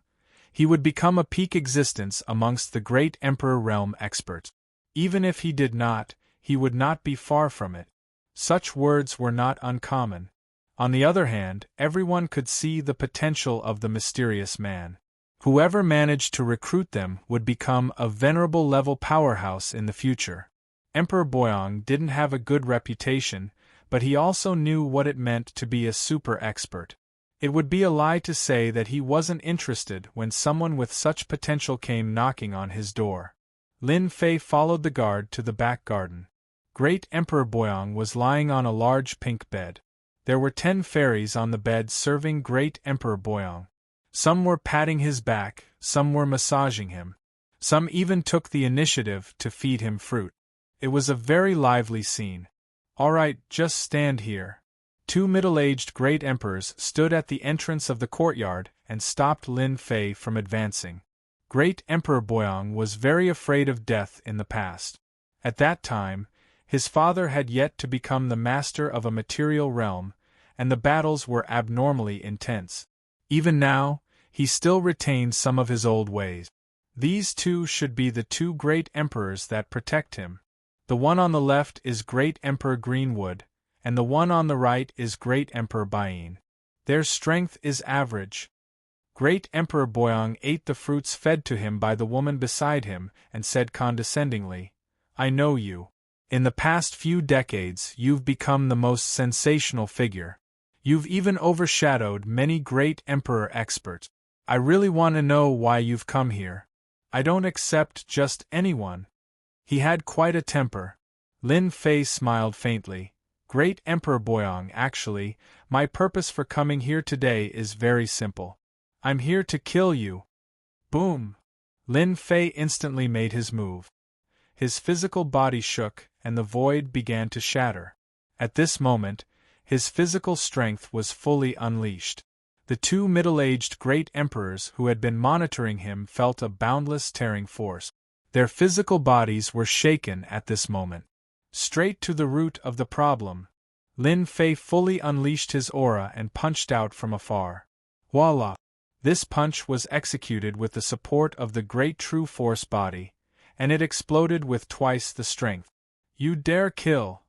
he would become a peak existence amongst the great emperor realm experts. Even if he did not, he would not be far from it. Such words were not uncommon. On the other hand, everyone could see the potential of the mysterious man. Whoever managed to recruit them would become a venerable level powerhouse in the future. Emperor Boyang didn't have a good reputation, but he also knew what it meant to be a super expert. It would be a lie to say that he wasn't interested when someone with such potential came knocking on his door. Lin Fei followed the guard to the back garden. Great Emperor Boyang was lying on a large pink bed. There were 10 fairies on the bed serving Great Emperor Boyang. Some were patting his back, some were massaging him. Some even took the initiative to feed him fruit. It was a very lively scene. "All right, just stand here." 2 middle-aged great emperors stood at the entrance of the courtyard and stopped Lin Fei from advancing. Great Emperor Boyang was very afraid of death in the past. At that time, His father had yet to become the master of a material realm, and the battles were abnormally intense. Even now, he still retained some of his old ways. These two should be the two great emperors that protect him. The one on the left is Great Emperor Greenwood, and the one on the right is Great Emperor Bain. Their strength is average. Great Emperor Boyang ate the fruits fed to him by the woman beside him and said condescendingly, "I know you. In the past few decades you've become the most sensational figure. You've even overshadowed many great emperor experts. I really want to know why you've come here. I don't accept just anyone." He had quite a temper. Lin Fei smiled faintly. "Great Emperor Boyang, actually, my purpose for coming here today is very simple. I'm here to kill you." Boom! Lin Fei instantly made his move. His physical body shook, and the void began to shatter. At this moment, his physical strength was fully unleashed. The two middle-aged great emperors who had been monitoring him felt a boundless tearing force. Their physical bodies were shaken at this moment. Straight to the root of the problem, Lin Fei fully unleashed his aura and punched out from afar. Voila! This punch was executed with the support of the great true force body, and it exploded with twice the strength. "You dare kill!"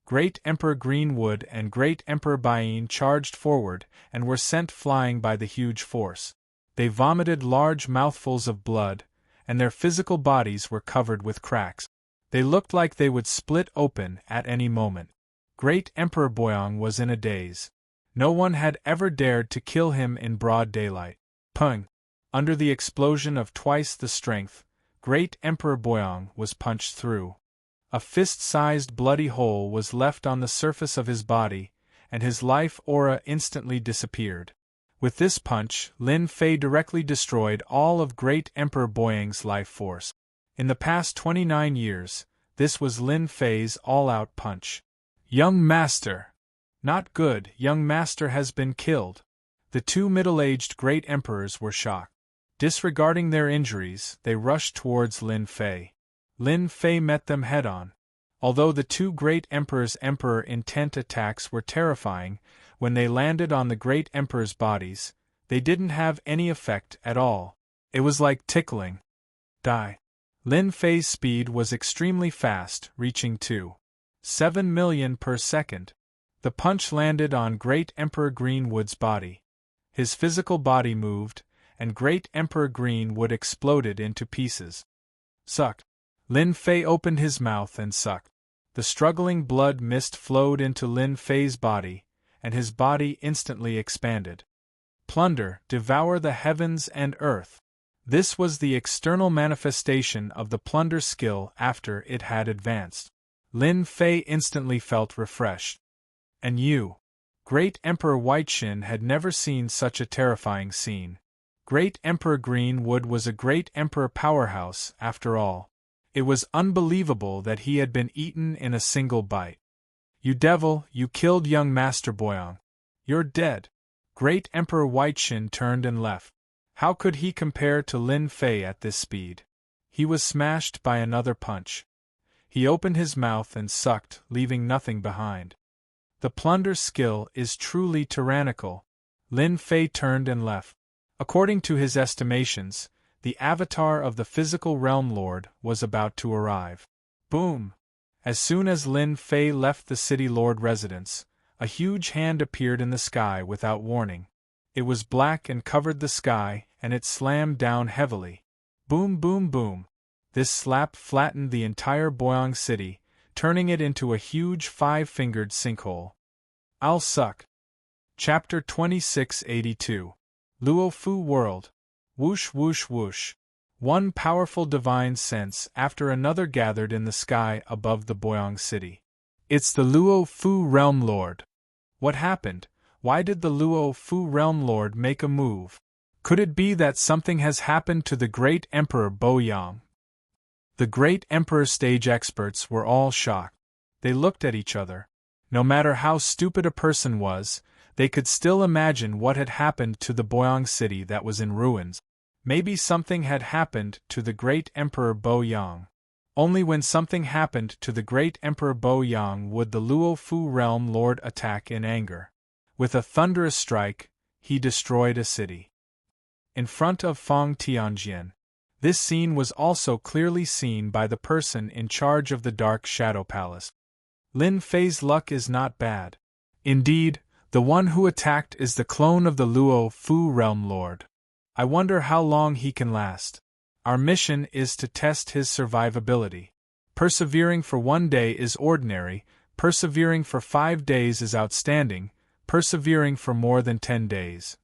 Great Emperor Greenwood and Great Emperor Bain charged forward and were sent flying by the huge force. They vomited large mouthfuls of blood, and their physical bodies were covered with cracks. They looked like they would split open at any moment. Great Emperor Boyang was in a daze. No one had ever dared to kill him in broad daylight. Pung! Under the explosion of twice the strength, Great Emperor Boyang was punched through. A fist-sized bloody hole was left on the surface of his body, and his life aura instantly disappeared. With this punch, Lin Fei directly destroyed all of Great Emperor Boyang's life force. In the past 29 years, this was Lin Fei's all-out punch. "Young Master!" "Not good, young Master has been killed." The two middle-aged great emperors were shocked. Disregarding their injuries, they rushed towards Lin Fei. Lin Fei met them head-on. Although the two great emperors' emperor-intent attacks were terrifying, when they landed on the great emperors' bodies, they didn't have any effect at all. It was like tickling. Die. Lin Fei's speed was extremely fast, reaching 2.7 million per second. The punch landed on Great Emperor Greenwood's body. His physical body moved, and Great Emperor Greenwood exploded into pieces. Sucked. Lin Fei opened his mouth and sucked. The struggling blood mist flowed into Lin Fei's body, and his body instantly expanded. Plunder, devour the heavens and earth. This was the external manifestation of the plunder skill after it had advanced. Lin Fei instantly felt refreshed. And you? Great Emperor Whiteshin had never seen such a terrifying scene. Great Emperor Greenwood was a great emperor powerhouse, after all. It was unbelievable that he had been eaten in a single bite. "You devil, you killed young Master Boyang. You're dead." Great Emperor Whiteshin turned and left. How could he compare to Lin Fei at this speed? He was smashed by another punch. He opened his mouth and sucked, leaving nothing behind. The plunder skill is truly tyrannical. Lin Fei turned and left. According to his estimations, the avatar of the physical realm lord was about to arrive. Boom! As soon as Lin Fei left the city lord residence, a huge hand appeared in the sky without warning. It was black and covered the sky, and it slammed down heavily. Boom, boom, boom. This slap flattened the entire Boyang city, turning it into a huge five-fingered sinkhole. I'll suck. Chapter 2682. Luo Fu World. Whoosh whoosh whoosh. One powerful divine sense after another gathered in the sky above the Boyang city. It's the Luo Fu Realm Lord. What happened? Why did the Luo Fu Realm Lord make a move? Could it be that something has happened to the great Emperor Boyang? The great Emperor stage experts were all shocked. They looked at each other. No matter how stupid a person was, they could still imagine what had happened to the Boyang city that was in ruins. Maybe something had happened to the great Emperor Boyang. Only when something happened to the great Emperor Bo Yang would the Luo Fu realm lord attack in anger. With a thunderous strike, he destroyed a city. In front of Feng Tianjian. This scene was also clearly seen by the person in charge of the Dark Shadow Palace. Lin Fei's luck is not bad. Indeed, the one who attacked is the clone of the Luo Fu realm lord. I wonder how long he can last. Our mission is to test his survivability. Persevering for 1 day is ordinary, persevering for 5 days is outstanding, persevering for more than 10 days.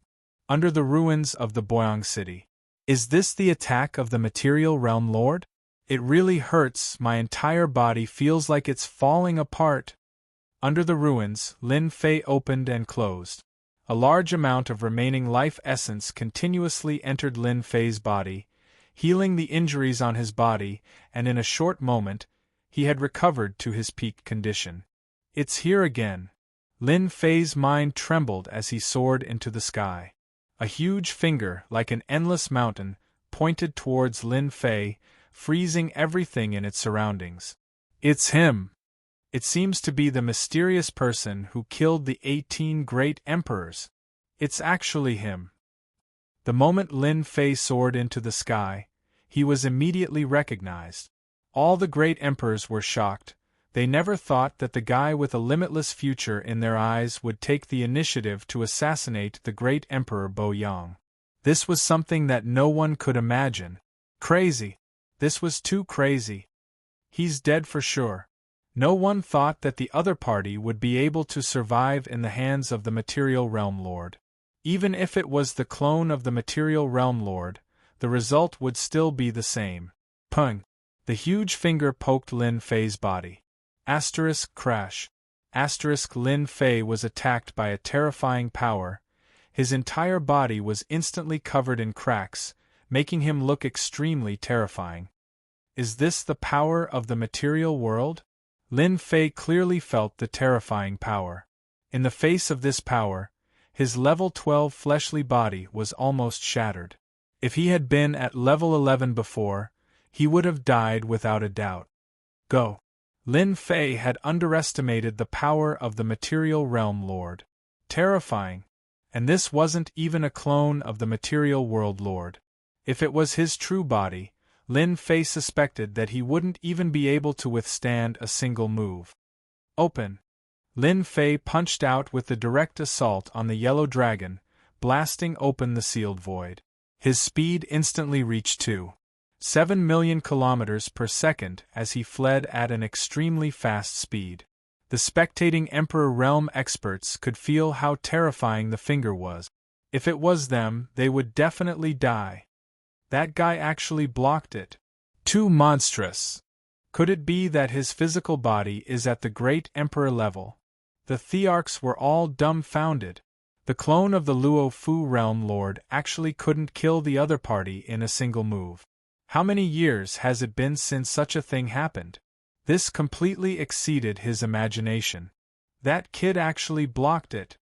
Under the ruins of the Boyang city. Is this the attack of the material realm lord? It really hurts, my entire body feels like it's falling apart. Under the ruins, Lin Fei opened and closed. A large amount of remaining life essence continuously entered Lin Fei's body, healing the injuries on his body, and in a short moment, he had recovered to his peak condition. It's here again. Lin Fei's mind trembled as he soared into the sky. A huge finger, like an endless mountain, pointed towards Lin Fei, freezing everything in its surroundings. It's him! It seems to be the mysterious person who killed the 18 great emperors. It's actually him. The moment Lin Fei soared into the sky, he was immediately recognized. All the great emperors were shocked. They never thought that the guy with a limitless future in their eyes would take the initiative to assassinate the great Emperor Bo Yang. This was something that no one could imagine. Crazy. This was too crazy. He's dead for sure. No one thought that the other party would be able to survive in the hands of the Material Realm Lord. Even if it was the clone of the Material Realm Lord, the result would still be the same. Pung! The huge finger poked Lin Fei's body. Crash. Lin Fei was attacked by a terrifying power. His entire body was instantly covered in cracks, making him look extremely terrifying. Is this the power of the material world? Lin Fei clearly felt the terrifying power. In the face of this power, his level 12 fleshly body was almost shattered. If he had been at level 11 before, he would have died without a doubt. Go! Lin Fei had underestimated the power of the Material Realm Lord. Terrifying. And this wasn't even a clone of the Material World Lord. If it was his true body, Lin Fei suspected that he wouldn't even be able to withstand a single move. Open! Lin Fei punched out with the direct assault on the yellow dragon, blasting open the sealed void. His speed instantly reached 7 million kilometers per second as he fled at an extremely fast speed. The spectating Emperor Realm experts could feel how terrifying the finger was. If it was them, they would definitely die. That guy actually blocked it. Too monstrous. Could it be that his physical body is at the great Emperor level? The Thearchs were all dumbfounded. The clone of the Luo Fu Realm Lord actually couldn't kill the other party in a single move. How many years has it been since such a thing happened? This completely exceeded his imagination. That kid actually blocked it.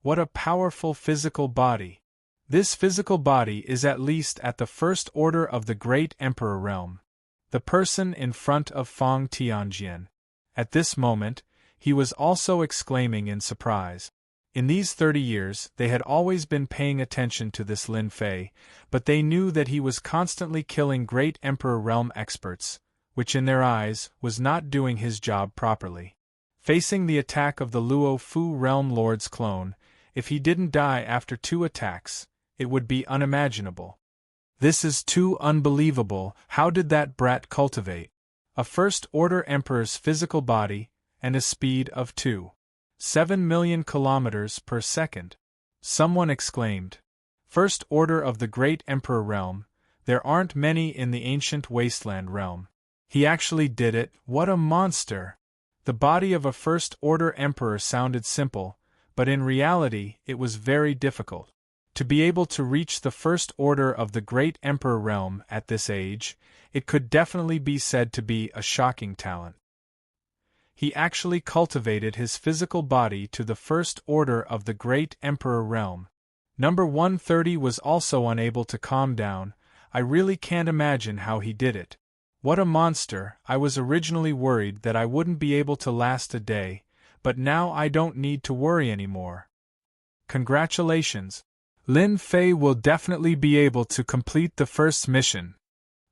What a powerful physical body. This physical body is at least at the first order of the Great Emperor Realm. The person in front of Feng Tianjian. At this moment, he was also exclaiming in surprise. In these 30 years, they had always been paying attention to this Lin Fei, but they knew that he was constantly killing Great Emperor Realm experts, which in their eyes was not doing his job properly. Facing the attack of the Luo Fu Realm Lord's clone, if he didn't die after 2 attacks, it would be unimaginable. This is too unbelievable. How did that brat cultivate a First-Order Emperor's physical body and a speed of 7 million kilometers per second? Someone exclaimed. First Order of the Great Emperor Realm, there aren't many in the ancient Wasteland Realm. He actually did it. What a monster! The body of a First Order Emperor sounded simple, but in reality it was very difficult. To be able to reach the First Order of the Great Emperor Realm at this age, it could definitely be said to be a shocking talent. He actually cultivated his physical body to the First Order of the Great Emperor Realm. Number 130 was also unable to calm down. I really can't imagine how he did it. What a monster! I was originally worried that I wouldn't be able to last a day, but now I don't need to worry anymore. Congratulations! Lin Fei will definitely be able to complete the first mission.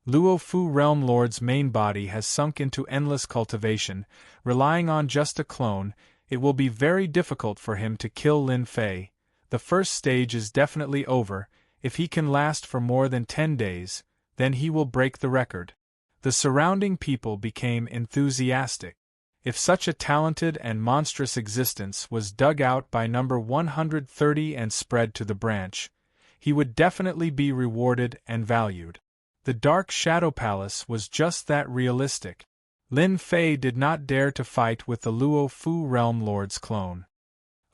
Luo Fu Realm Lord's main body has sunk into endless cultivation, relying on just a clone. It will be very difficult for him to kill Lin Fei. The first stage is definitely over. If he can last for more than 10 days, then he will break the record. The surrounding people became enthusiastic. If such a talented and monstrous existence was dug out by number 130 and spread to the branch, he would definitely be rewarded and valued. The Dark Shadow Palace was just that realistic. Lin Fei did not dare to fight with the Luo Fu Realm Lord's clone.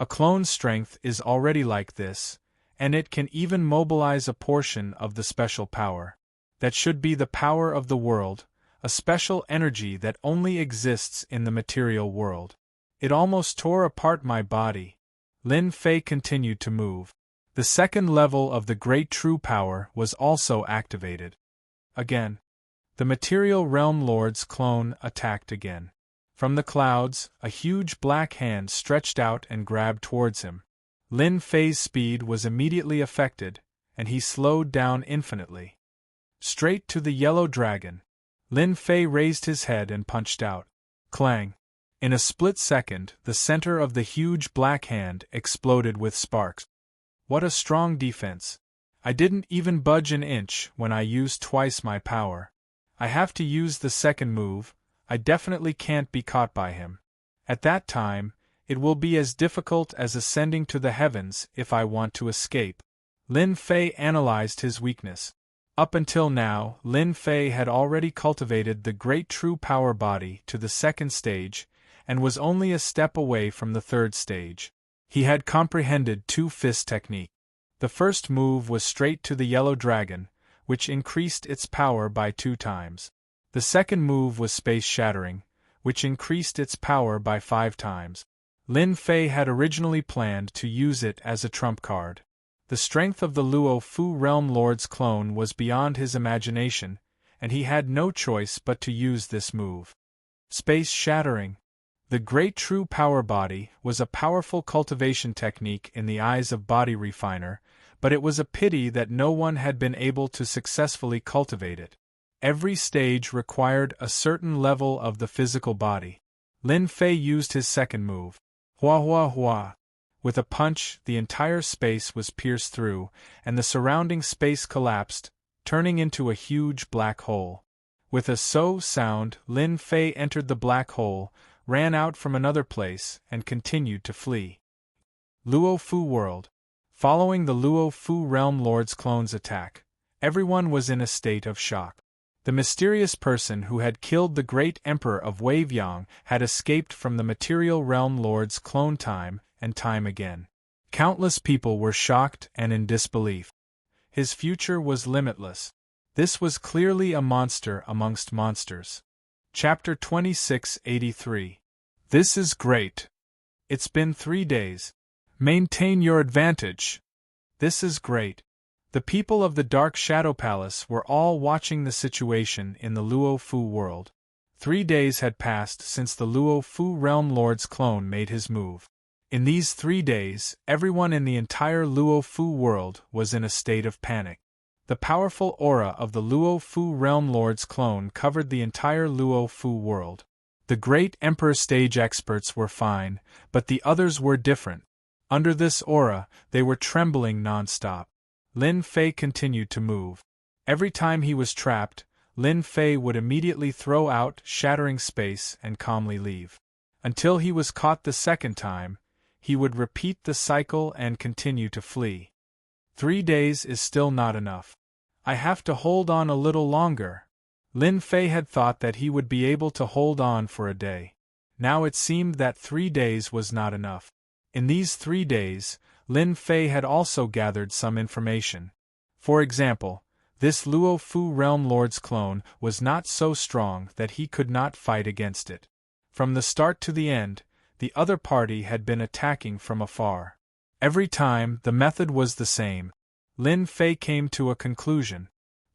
A clone's strength is already like this, and it can even mobilize a portion of the special power. That should be the power of the world, a special energy that only exists in the material world. It almost tore apart my body. Lin Fei continued to move. The second level of the Great True Power was also activated. Again. The Material Realm Lord's clone attacked again. From the clouds, a huge black hand stretched out and grabbed towards him. Lin Fei's speed was immediately affected, and he slowed down infinitely. Straight to the yellow dragon. Lin Fei raised his head and punched out. Clang! In a split second, the center of the huge black hand exploded with sparks. What a strong defense! I didn't even budge an inch when I used twice my power. I have to use the second move. I definitely can't be caught by him. At that time, it will be as difficult as ascending to the heavens if I want to escape. Lin Fei analyzed his weakness. Up until now, Lin Fei had already cultivated the Great True Power body to the second stage, and was only a step away from the third stage. He had comprehended two-fist technique. The first move was straight to the yellow dragon, which increased its power by 2 times. The second move was space-shattering, which increased its power by 5 times. Lin Fei had originally planned to use it as a trump card. The strength of the Luo Fu Realm Lord's clone was beyond his imagination, and he had no choice but to use this move. Space-shattering. The Great True Power body was a powerful cultivation technique in the eyes of Body Refiner, but it was a pity that no one had been able to successfully cultivate it. Every stage required a certain level of the physical body. Lin Fei used his second move. Hua hua hua. With a punch, the entire space was pierced through, and the surrounding space collapsed, turning into a huge black hole. With a so sound, Lin Fei entered the black hole, ran out from another place, and continued to flee. Luo Fu World. Following the Luo Fu Realm Lord's clone's attack, everyone was in a state of shock. The mysterious person who had killed the great Emperor of Wavyang had escaped from the Material Realm Lord's clone time and time again. Countless people were shocked and in disbelief. His future was limitless. This was clearly a monster amongst monsters. Chapter 2683. This is great. It's been 3 days. Maintain your advantage. This is great. The people of the Dark Shadow Palace were all watching the situation in the Luo Fu world. 3 days had passed since the Luo Fu Realm Lord's clone made his move. In these 3 days, everyone in the entire Luo Fu world was in a state of panic. The powerful aura of the Luo Fu Realm Lord's clone covered the entire Luo Fu world. The great Emperor stage experts were fine, but the others were different. Under this aura, they were trembling non-stop. Lin Fei continued to move. Every time he was trapped, Lin Fei would immediately throw out shattering space and calmly leave. Until he was caught the second time, he would repeat the cycle and continue to flee. 3 days is still not enough. I have to hold on a little longer. Lin Fei had thought that he would be able to hold on for a day. Now it seemed that 3 days was not enough. In these 3 days, Lin Fei had also gathered some information. For example, this Luo Fu Realm Lord's clone was not so strong that he could not fight against it. From the start to the end, the other party had been attacking from afar. Every time, the method was the same. Lin Fei came to a conclusion.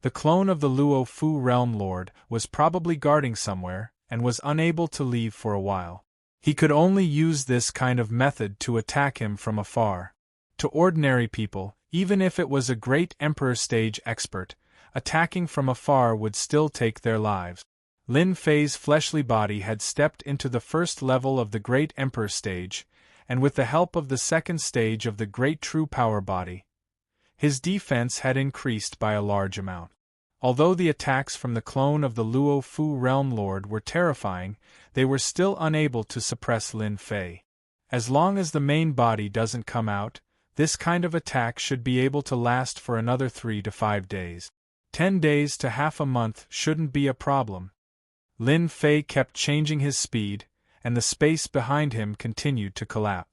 The clone of the Luo Fu Realm Lord was probably guarding somewhere, and was unable to leave for a while. He could only use this kind of method to attack him from afar. To ordinary people, even if it was a great Emperor stage expert, attacking from afar would still take their lives. Lin Fei's fleshly body had stepped into the first level of the Great Emperor stage, and with the help of the second stage of the Great True Power body, his defense had increased by a large amount. Although the attacks from the clone of the Luo Fu Realm Lord were terrifying, they were still unable to suppress Lin Fei. As long as the main body doesn't come out, this kind of attack should be able to last for another 3 to 5 days. 10 days to half a month shouldn't be a problem. Lin Fei kept changing his speed, and the space behind him continued to collapse.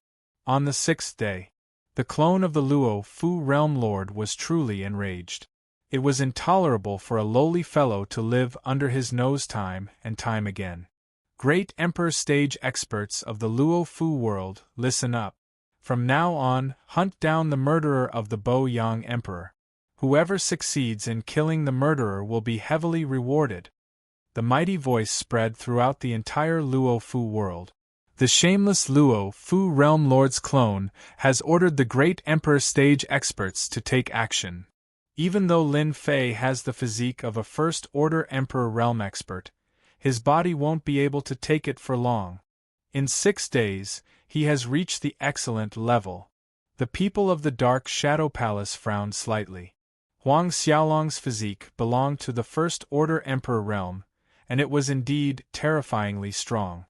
On the 6th day, the clone of the Luo Fu Realm Lord was truly enraged. It was intolerable for a lowly fellow to live under his nose time and time again. Great Emperor stage experts of the Luo Fu world, listen up. From now on, hunt down the murderer of the Bo Yang Emperor. Whoever succeeds in killing the murderer will be heavily rewarded. The mighty voice spread throughout the entire Luo Fu world. The shameless Luo Fu Realm Lord's clone has ordered the Great Emperor stage experts to take action. Even though Lin Fei has the physique of a first-order Emperor Realm expert, his body won't be able to take it for long. In 6 days, he has reached the excellent level. The people of the Dark Shadow Palace frowned slightly. Huang Xiaolong's physique belonged to the first-order Emperor Realm, and it was indeed terrifyingly strong.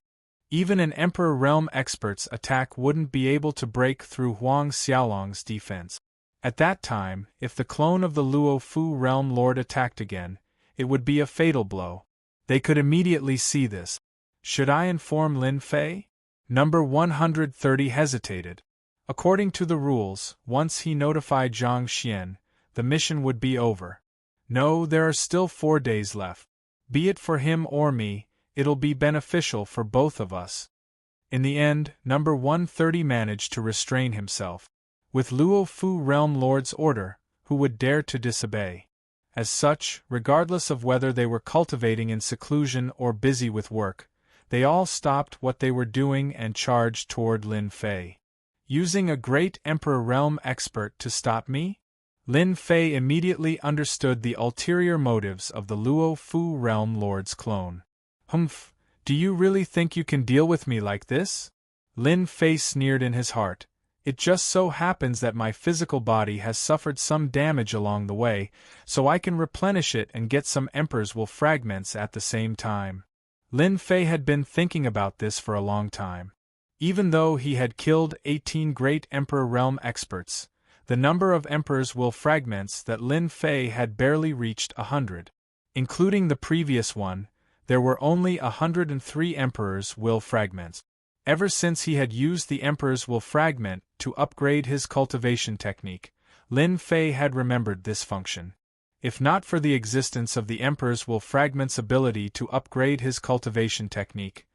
Even an Emperor Realm expert's attack wouldn't be able to break through Huang Xiaolong's defense. At that time, if the clone of the Luo Fu Realm Lord attacked again, it would be a fatal blow. They could immediately see this. Should I inform Lin Fei? Number 130 hesitated. According to the rules, once he notified Zhang Xian, the mission would be over. No, there are still 4 days left. Be it for him or me, it'll be beneficial for both of us. In the end, number 130 managed to restrain himself. With Luo Fu Realm Lord's order, who would dare to disobey? As such, regardless of whether they were cultivating in seclusion or busy with work, they all stopped what they were doing and charged toward Lin Fei. Using a Great Emperor Realm expert to stop me? Lin Fei immediately understood the ulterior motives of the Luo Fu Realm Lord's clone. Humph, do you really think you can deal with me like this? Lin Fei sneered in his heart. It just so happens that my physical body has suffered some damage along the way, so I can replenish it and get some Emperor's Will fragments at the same time. Lin Fei had been thinking about this for a long time. Even though he had killed 18 Great Emperor Realm experts, the number of Emperor's Will fragments that Lin Fei had barely reached 100. Including the previous one, there were only 103 Emperor's Will fragments. Ever since he had used the Emperor's Will fragment to upgrade his cultivation technique, Lin Fei had remembered this function. If not for the existence of the Emperor's Will fragment's ability to upgrade his cultivation technique,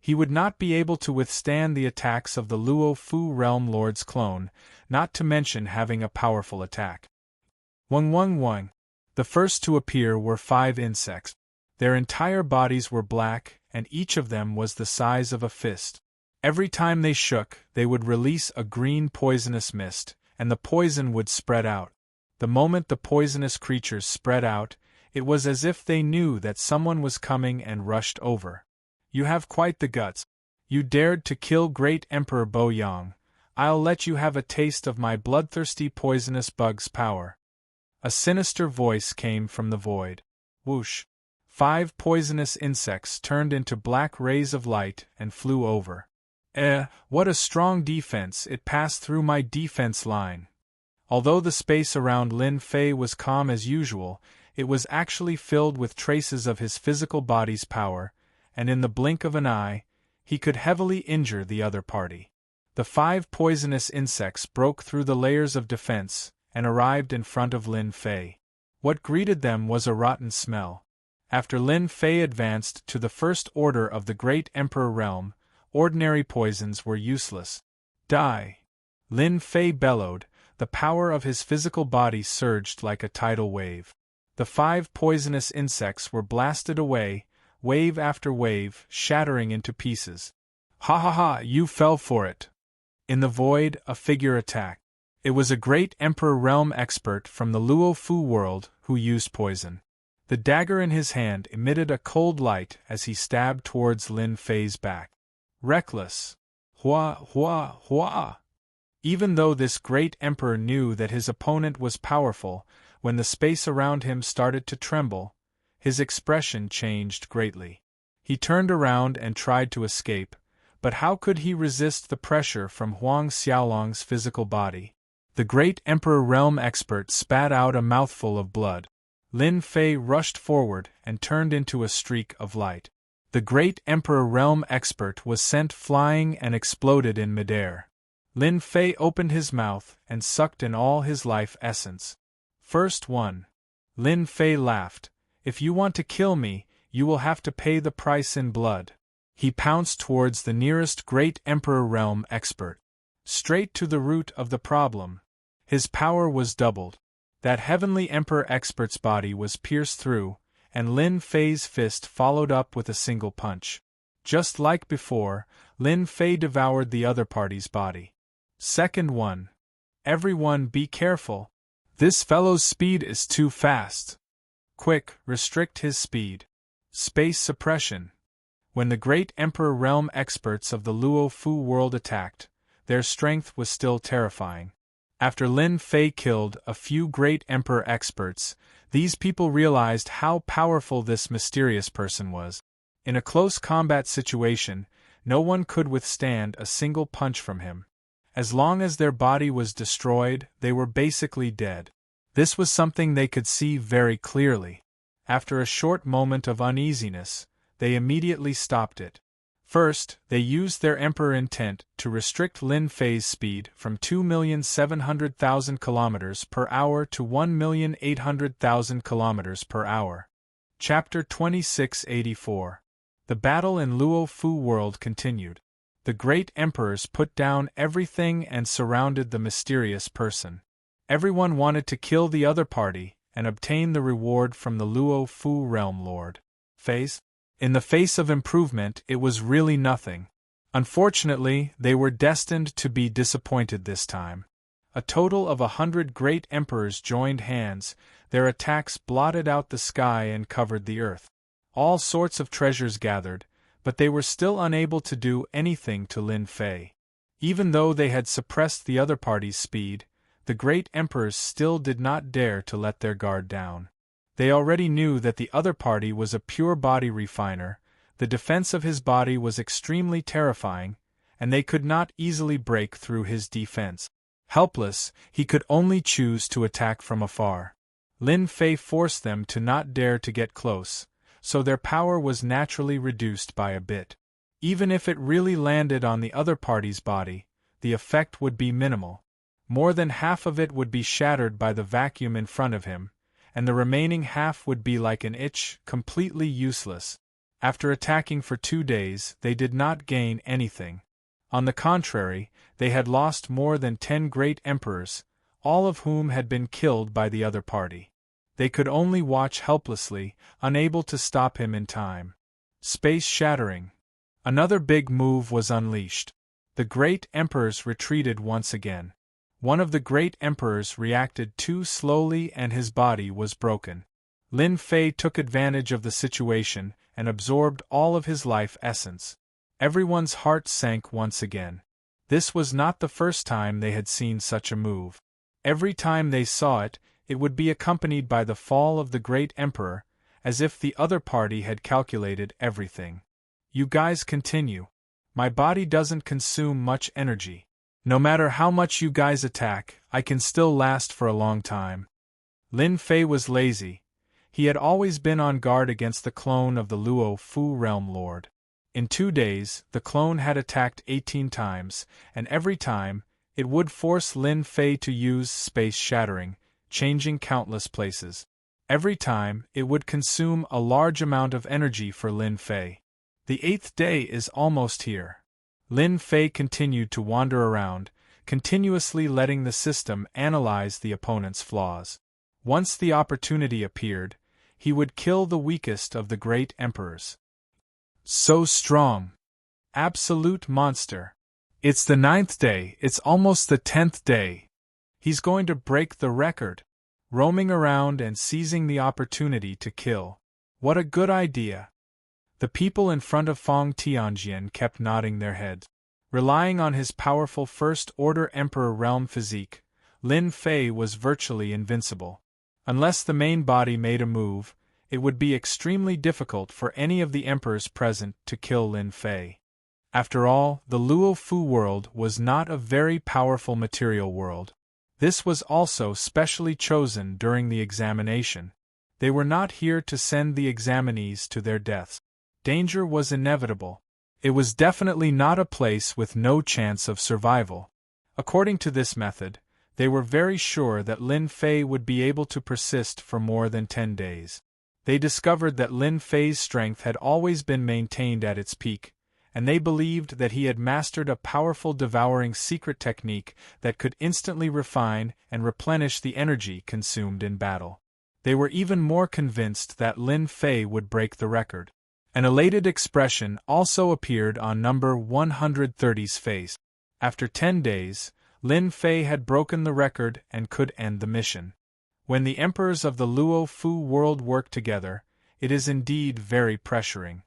he would not be able to withstand the attacks of the Luo Fu Realm Lord's clone, not to mention having a powerful attack. Wang. The first to appear were 5 insects. Their entire bodies were black, and each of them was the size of a fist. Every time they shook, they would release a green poisonous mist, and the poison would spread out. The moment the poisonous creatures spread out, it was as if they knew that someone was coming and rushed over. You have quite the guts. You dared to kill Great Emperor Bo Yang. I'll let you have a taste of my bloodthirsty poisonous bug's power. A sinister voice came from the void. Whoosh! 5 poisonous insects turned into black rays of light and flew over. What a strong defense! It passed through my defense line. Although the space around Lin Fei was calm as usual, it was actually filled with traces of his physical body's power, and in the blink of an eye, he could heavily injure the other party. The 5 poisonous insects broke through the layers of defense and arrived in front of Lin Fei. What greeted them was a rotten smell. After Lin Fei advanced to the first order of the Great Emperor Realm, ordinary poisons were useless. Die! Lin Fei bellowed. The power of his physical body surged like a tidal wave. The 5 poisonous insects were blasted away, wave after wave, shattering into pieces. Ha ha ha, you fell for it! In the void, a figure attacked. It was a great Emperor realm expert from the Luo Fu world who used poison. The dagger in his hand emitted a cold light as he stabbed towards Lin Fei's back. Reckless. Hua, hua, hua. Even though this great emperor knew that his opponent was powerful, when the space around him started to tremble, his expression changed greatly. He turned around and tried to escape, but how could he resist the pressure from Huang Xiaolong's physical body? The great Emperor realm expert spat out a mouthful of blood. Lin Fei rushed forward and turned into a streak of light. The great Emperor realm expert was sent flying and exploded in midair. Lin Fei opened his mouth and sucked in all his life essence. First one. Lin Fei laughed. If you want to kill me, you will have to pay the price in blood. He pounced towards the nearest great Emperor realm expert. Straight to the root of the problem. His power was doubled. That heavenly Emperor expert's body was pierced through, and Lin Fei's fist followed up with a single punch. Just like before, Lin Fei devoured the other party's body. Second one. Everyone be careful. This fellow's speed is too fast. Quick, restrict his speed. Space suppression. When the great Emperor realm experts of the Luo Fu world attacked, their strength was still terrifying. After Lin Fei killed a few great Emperor experts, these people realized how powerful this mysterious person was. In a close combat situation, no one could withstand a single punch from him. As long as their body was destroyed, they were basically dead. This was something they could see very clearly. After a short moment of uneasiness, they immediately stopped it. First, they used their Emperor intent to restrict Lin Fei's speed from 2,700,000 km per hour to 1,800,000 km per hour. Chapter 2684. The battle in Luo Fu world continued. The great emperors put down everything and surrounded the mysterious person. Everyone wanted to kill the other party and obtain the reward from the Luo Fu realm lord. In the face of improvement, it was really nothing. Unfortunately, they were destined to be disappointed this time. A total of 100 great emperors joined hands, their attacks blotted out the sky and covered the earth. All sorts of treasures gathered, but they were still unable to do anything to Lin Fei. Even though they had suppressed the other party's speed, the great emperors still did not dare to let their guard down. They already knew that the other party was a pure body refiner, the defense of his body was extremely terrifying, and they could not easily break through his defense. Helpless, he could only choose to attack from afar. Lin Fei forced them to not dare to get close, so their power was naturally reduced by a bit. Even if it really landed on the other party's body, the effect would be minimal. More than half of it would be shattered by the vacuum in front of him, and the remaining half would be like an itch, completely useless. After attacking for 2 days, they did not gain anything. On the contrary, they had lost more than 10 great emperors, all of whom had been killed by the other party. They could only watch helplessly, unable to stop him in time. Space shattering. Another big move was unleashed. The great emperors retreated once again. One of the great emperors reacted too slowly and his body was broken. Lin Fei took advantage of the situation and absorbed all of his life essence. Everyone's heart sank once again. This was not the first time they had seen such a move. Every time they saw it, it would be accompanied by the fall of the great emperor, as if the other party had calculated everything. You guys continue. My body doesn't consume much energy. No matter how much you guys attack, I can still last for a long time. Lin Fei was lazy. He had always been on guard against the clone of the Luo Fu realm lord. In 2 days, the clone had attacked 18 times, and every time, it would force Lin Fei to use space shattering, changing countless places. Every time, it would consume a large amount of energy for Lin Fei. The 8th day is almost here. Lin Fei continued to wander around, continuously letting the system analyze the opponent's flaws. Once the opportunity appeared, he would kill the weakest of the great emperors. So strong. Absolute monster. It's the 9th day, it's almost the 10th day. He's going to break the record. Roaming around and seizing the opportunity to kill. What a good idea. The people in front of Feng Tianjian kept nodding their heads. Relying on his powerful First-Order Emperor realm physique, Lin Fei was virtually invincible. Unless the main body made a move, it would be extremely difficult for any of the emperors present to kill Lin Fei. After all, the Luo Fu world was not a very powerful material world. This was also specially chosen during the examination. They were not here to send the examinees to their deaths. Danger was inevitable. It was definitely not a place with no chance of survival. According to this method, they were very sure that Lin Fei would be able to persist for more than 10 days. They discovered that Lin Fei's strength had always been maintained at its peak, and they believed that he had mastered a powerful devouring secret technique that could instantly refine and replenish the energy consumed in battle. They were even more convinced that Lin Fei would break the record. An elated expression also appeared on number 130's face. After 10 days, Lin Fei had broken the record and could end the mission. When the emperors of the Luo Fu world work together, it is indeed very pressuring.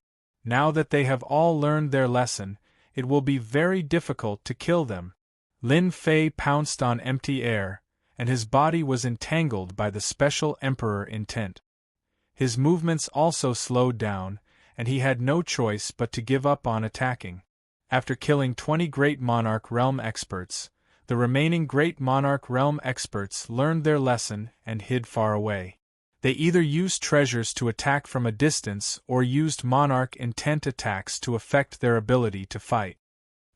Now that they have all learned their lesson, it will be very difficult to kill them. Lin Fei pounced on empty air, and his body was entangled by the special emperor intent. His movements also slowed down, and he had no choice but to give up on attacking. After killing 20 Great Monarch Realm experts, the remaining Great Monarch Realm experts learned their lesson and hid far away. They either used treasures to attack from a distance or used monarch intent attacks to affect their ability to fight.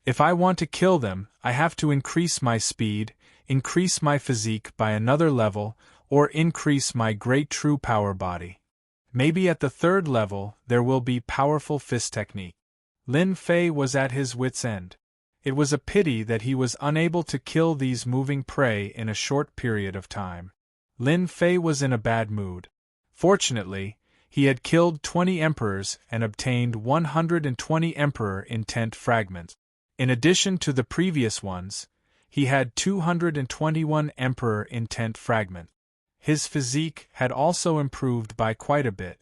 If I want to kill them, I have to increase my speed, increase my physique by another level, or increase my great true power body. Maybe at the 3rd level there will be powerful fist technique. Lin Fei was at his wits' end. It was a pity that he was unable to kill these moving prey in a short period of time. Lin Fei was in a bad mood. Fortunately, he had killed 20 emperors and obtained 120 emperor intent fragments. In addition to the previous ones, he had 221 emperor intent fragments. His physique had also improved by quite a bit.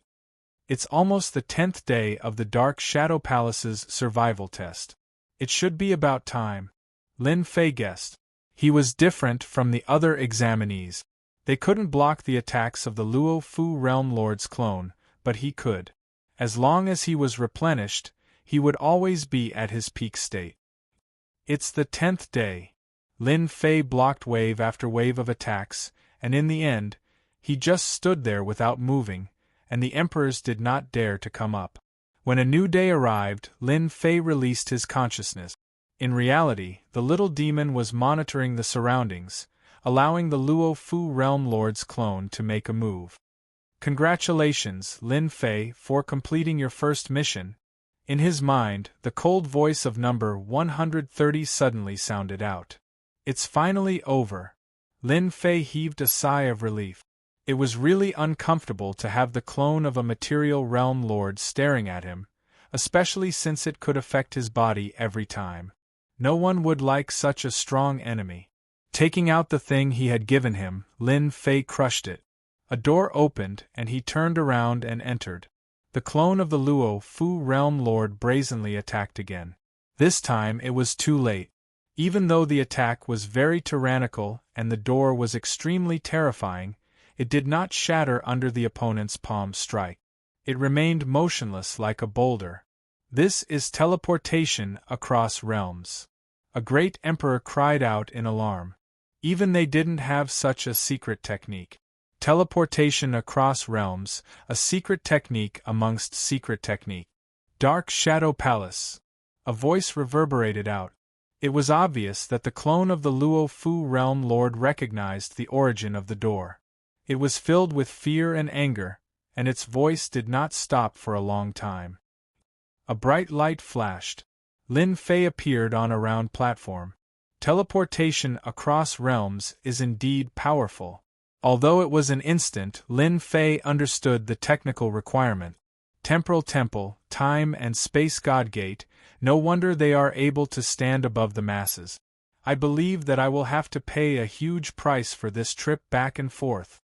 It's almost the 10th day of the Dark Shadow Palace's survival test. It should be about time. Lin Fei guessed. He was different from the other examinees. They couldn't block the attacks of the Luo Fu Realm Lord's clone, but he could. As long as he was replenished, he would always be at his peak state. It's the 10th day. Lin Fei blocked wave after wave of attacks, and in the end, he just stood there without moving, and the emperors did not dare to come up. When a new day arrived, Lin Fei released his consciousness. In reality, the little demon was monitoring the surroundings, allowing the Luo Fu Realm Lord's clone to make a move. Congratulations, Lin Fei, for completing your first mission. In his mind, the cold voice of number 130 suddenly sounded out. It's finally over. Lin Fei heaved a sigh of relief. It was really uncomfortable to have the clone of a material realm lord staring at him, especially since it could affect his body every time. No one would like such a strong enemy. Taking out the thing he had given him, Lin Fei crushed it. A door opened and he turned around and entered. The clone of the Luo Fu Realm Lord brazenly attacked again. This time it was too late. Even though the attack was very tyrannical and the door was extremely terrifying, it did not shatter under the opponent's palm strike. It remained motionless like a boulder. This is teleportation across realms. A great emperor cried out in alarm. Even they didn't have such a secret technique. Teleportation across realms, a secret technique amongst secret technique. Dark Shadow Palace. A voice reverberated out. It was obvious that the clone of the Luo Fu Realm Lord recognized the origin of the door. It was filled with fear and anger, and its voice did not stop for a long time. A bright light flashed. Lin Fei appeared on a round platform. Teleportation across realms is indeed powerful. Although it was an instant, Lin Fei understood the technical requirement. Temporal temple, time and space god gate, no wonder they are able to stand above the masses. I believe that I will have to pay a huge price for this trip back and forth.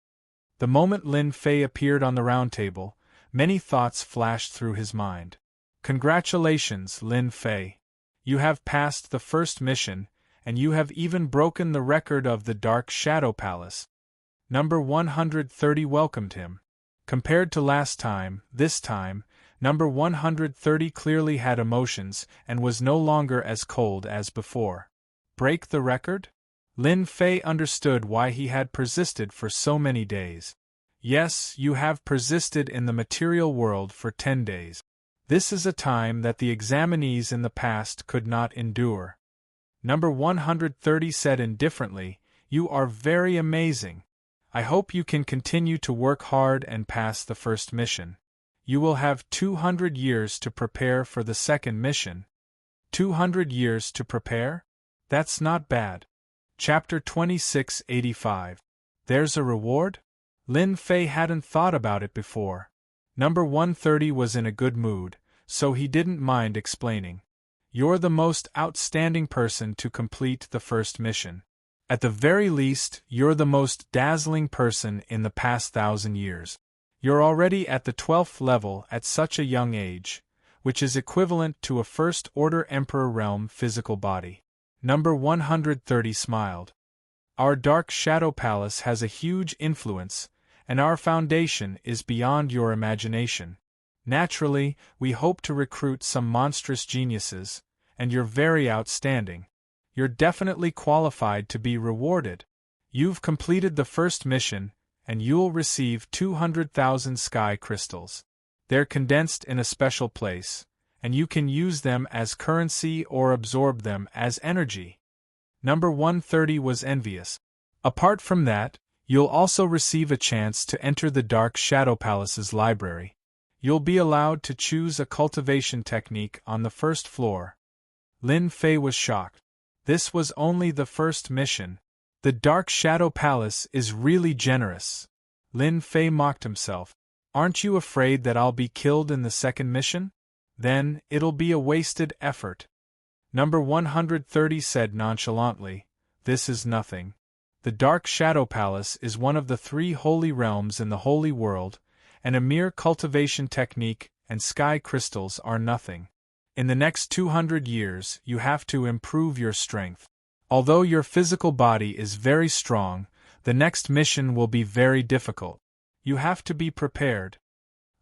The moment Lin Fei appeared on the round table, many thoughts flashed through his mind. Congratulations, Lin Fei. You have passed the first mission, and you have even broken the record of the Dark Shadow Palace. Number 130 welcomed him. Compared to last time, this time, number 130 clearly had emotions and was no longer as cold as before. Break the record? Lin Fei understood why he had persisted for so many days. Yes, you have persisted in the material world for 10 days. This is a time that the examinees in the past could not endure. Number 130 said indifferently, "You are very amazing. I hope you can continue to work hard and pass the first mission. You will have 200 years to prepare for the second mission." 200 years to prepare? That's not bad. Chapter 2685. There's a reward? Lin Fei hadn't thought about it before. Number 130 was in a good mood, so he didn't mind explaining. You're the most outstanding person to complete the first mission. At the very least, you're the most dazzling person in the past 1,000 years. You're already at the 12th level at such a young age, which is equivalent to a First-Order Emperor realm physical body. Number 130 smiled. Our Dark Shadow Palace has a huge influence, and our foundation is beyond your imagination. Naturally, we hope to recruit some monstrous geniuses, and you're very outstanding. You're definitely qualified to be rewarded. You've completed the first mission, and you'll receive 200,000 sky crystals. They're condensed in a special place, and you can use them as currency or absorb them as energy. Number 130 was envious. Apart from that, you'll also receive a chance to enter the Dark Shadow Palace's library. You'll be allowed to choose a cultivation technique on the first floor. Lin Fei was shocked. This was only the first mission. The Dark Shadow Palace is really generous. Lin Fei mocked himself. Aren't you afraid that I'll be killed in the second mission? Then, it'll be a wasted effort. Number 130 said nonchalantly, "This is nothing. The Dark Shadow Palace is one of the 3 holy realms in the holy world, and a mere cultivation technique and sky crystals are nothing. In the next 200 years, you have to improve your strength. Although your physical body is very strong, the next mission will be very difficult. You have to be prepared."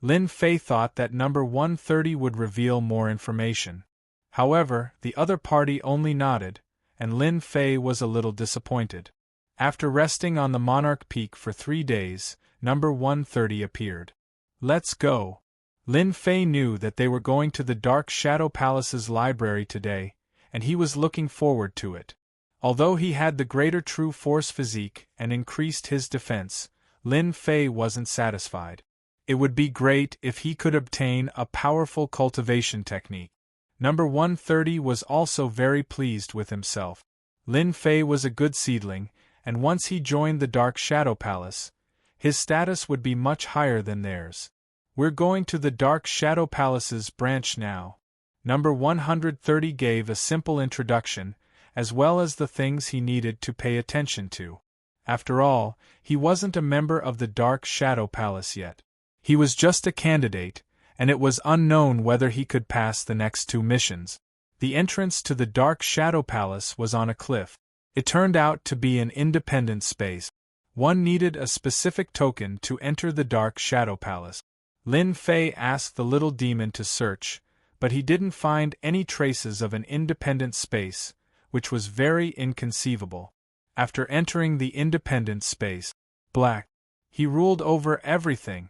Lin Fei thought that number 130 would reveal more information. However, the other party only nodded, and Lin Fei was a little disappointed. After resting on the Monarch Peak for 3 days, number 130 appeared. "Let's go." Lin Fei knew that they were going to the Dark Shadow Palace's library today, and he was looking forward to it. Although he had the greater true force physique and increased his defense, Lin Fei wasn't satisfied. It would be great if he could obtain a powerful cultivation technique. Number 130 was also very pleased with himself. Lin Fei was a good seedling, and once he joined the Dark Shadow Palace, his status would be much higher than theirs. "We're going to the Dark Shadow Palace's branch now." Number 130 gave a simple introduction, as well as the things he needed to pay attention to. After all, he wasn't a member of the Dark Shadow Palace yet. He was just a candidate, and it was unknown whether he could pass the next 2 missions. The entrance to the Dark Shadow Palace was on a cliff. It turned out to be an independent space. One needed a specific token to enter the Dark Shadow Palace. Lin Fei asked the little demon to search, but he didn't find any traces of an independent space, which was very inconceivable. After entering the independent space, black, he ruled over everything.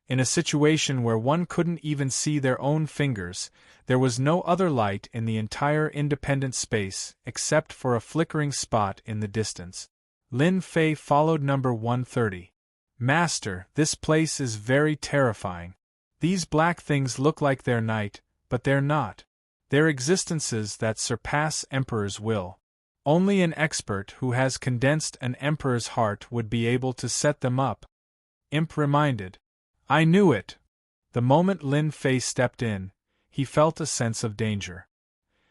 In a situation where one couldn't even see their own fingers, there was no other light in the entire independent space except for a flickering spot in the distance. Lin Fei followed number 130. "Master, this place is very terrifying. These black things look like they're night, but they're not. They're existences that surpass Emperor's will. Only an expert who has condensed an emperor's heart would be able to set them up. Imp reminded. I knew it. The moment Lin Fei stepped in, he felt a sense of danger.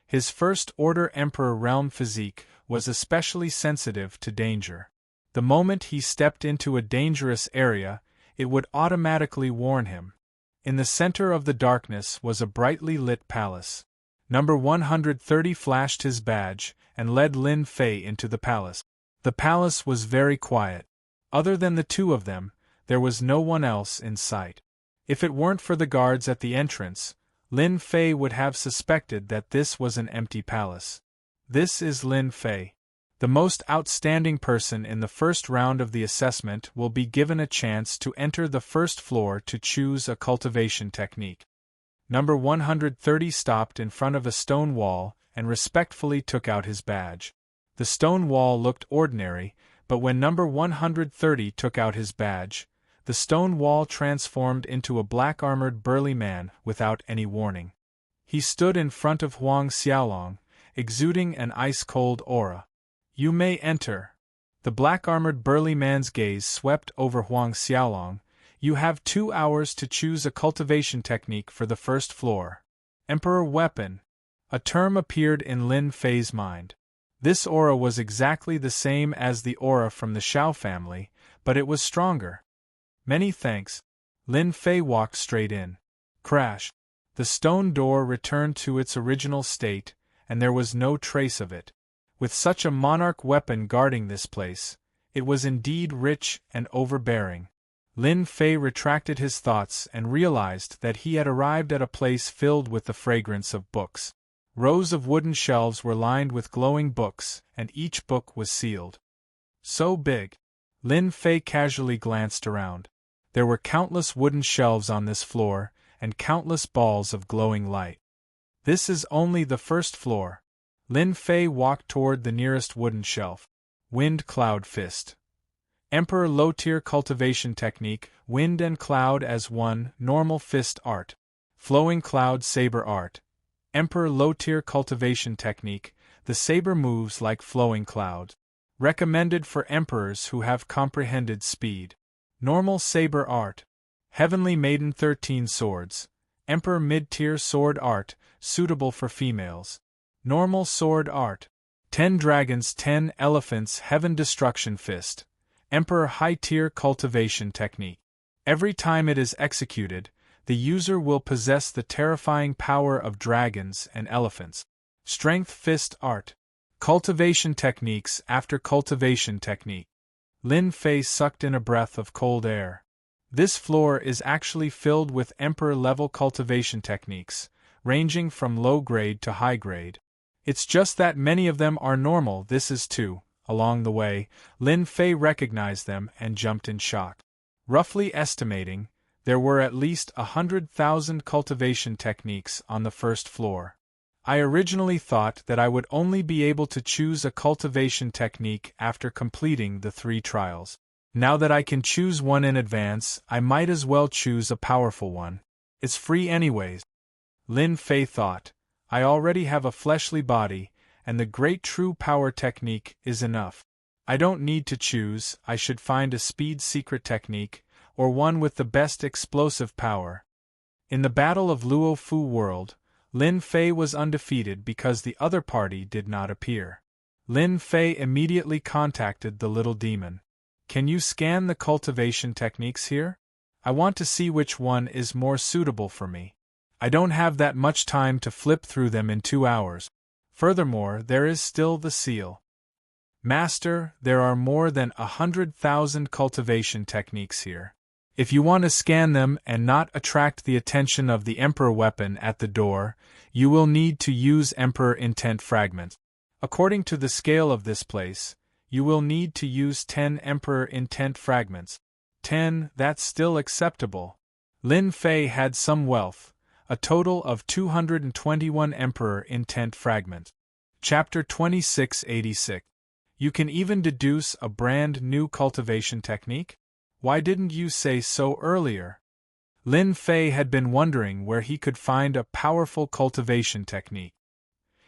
His first-order Emperor realm physique was especially sensitive to danger. The moment he stepped into a dangerous area, it would automatically warn him. In the center of the darkness was a brightly lit palace. Number 130 flashed his badge and led Lin Fei into the palace. The palace was very quiet. Other than the two of them, there was no one else in sight. If it weren't for the guards at the entrance, Lin Fei would have suspected that this was an empty palace. This is Lin Fei. The most outstanding person in the first round of the assessment will be given a chance to enter the first floor to choose a cultivation technique. Number 130 stopped in front of a stone wall and respectfully took out his badge. The stone wall looked ordinary, but when number 130 took out his badge, the stone wall transformed into a black-armored burly man without any warning. He stood in front of Huang Xiaolong, exuding an ice-cold aura. You may enter. The black-armored burly man's gaze swept over Huang Xiaolong. You have 2 hours to choose a cultivation technique for the first floor. Emperor Weapon. A term appeared in Lin Fei's mind. This aura was exactly the same as the aura from the Xiao family, but it was stronger. Many thanks. Lin Fei walked straight in. Crash. The stone door returned to its original state, and there was no trace of it. With such a monarch weapon guarding this place, it was indeed rich and overbearing. Lin Fei retracted his thoughts and realized that he had arrived at a place filled with the fragrance of books. Rows of wooden shelves were lined with glowing books, and each book was sealed. So big. Lin Fei casually glanced around. There were countless wooden shelves on this floor, and countless balls of glowing light. This is only the first floor. Lin Fei walked toward the nearest wooden shelf. Wind Cloud Fist. Emperor Low-Tier Cultivation Technique, Wind and Cloud as one, Normal Fist Art. Flowing Cloud Saber Art. Emperor Low-Tier Cultivation Technique, the saber moves like flowing clouds. Recommended for emperors who have comprehended speed. Normal Saber Art. Heavenly Maiden 13 Swords. Emperor Mid-Tier Sword Art, suitable for females. Normal Sword Art. 10 Dragons 10 Elephants Heaven Destruction Fist. Emperor High-Tier Cultivation Technique. Every time it is executed, the user will possess the terrifying power of dragons and elephants. Strength Fist Art. Cultivation Techniques after Cultivation Technique. Lin Fei sucked in a breath of cold air. This floor is actually filled with Emperor-level cultivation techniques, ranging from low-grade to high-grade. It's just that many of them are normal. This is too. Along the way, Lin Fei recognized them and jumped in shock. Roughly estimating, there were at least 100,000 cultivation techniques on the first floor. I originally thought that I would only be able to choose a cultivation technique after completing the 3 trials. Now that I can choose one in advance, I might as well choose a powerful one. It's free anyways. Lin Fei thought, I already have a fleshly body, and the Great True Power technique is enough. I don't need to choose. I should find a speed secret technique, or one with the best explosive power. In the Battle of Luo Fu World, Lin Fei was undefeated because the other party did not appear. Lin Fei immediately contacted the little demon. Can you scan the cultivation techniques here? I want to see which one is more suitable for me. I don't have that much time to flip through them in 2 hours. Furthermore, there is still the seal. Master, there are more than 100,000 cultivation techniques here. If you want to scan them and not attract the attention of the Emperor weapon at the door, you will need to use Emperor Intent Fragments. According to the scale of this place, you will need to use 10 Emperor Intent Fragments. 10, that's still acceptable. Lin Fei had some wealth, a total of 221 Emperor Intent Fragments. Chapter 2686. You can even deduce a brand new cultivation technique? Why didn't you say so earlier? Lin Fei had been wondering where he could find a powerful cultivation technique.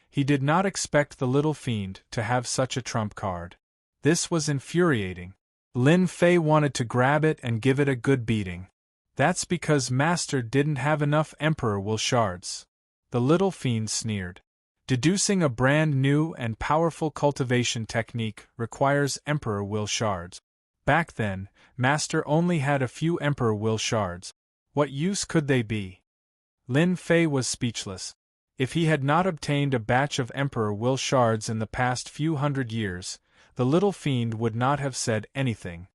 He did not expect the little fiend to have such a trump card. This was infuriating. Lin Fei wanted to grab it and give it a good beating. That's because Master didn't have enough Emperor Will shards. The little fiend sneered. Deducing a brand new and powerful cultivation technique requires Emperor Will shards. Back then, Master only had a few Emperor Will shards. What use could they be? Lin Fei was speechless. If he had not obtained a batch of Emperor Will shards in the past few hundred years, the little fiend would not have said anything.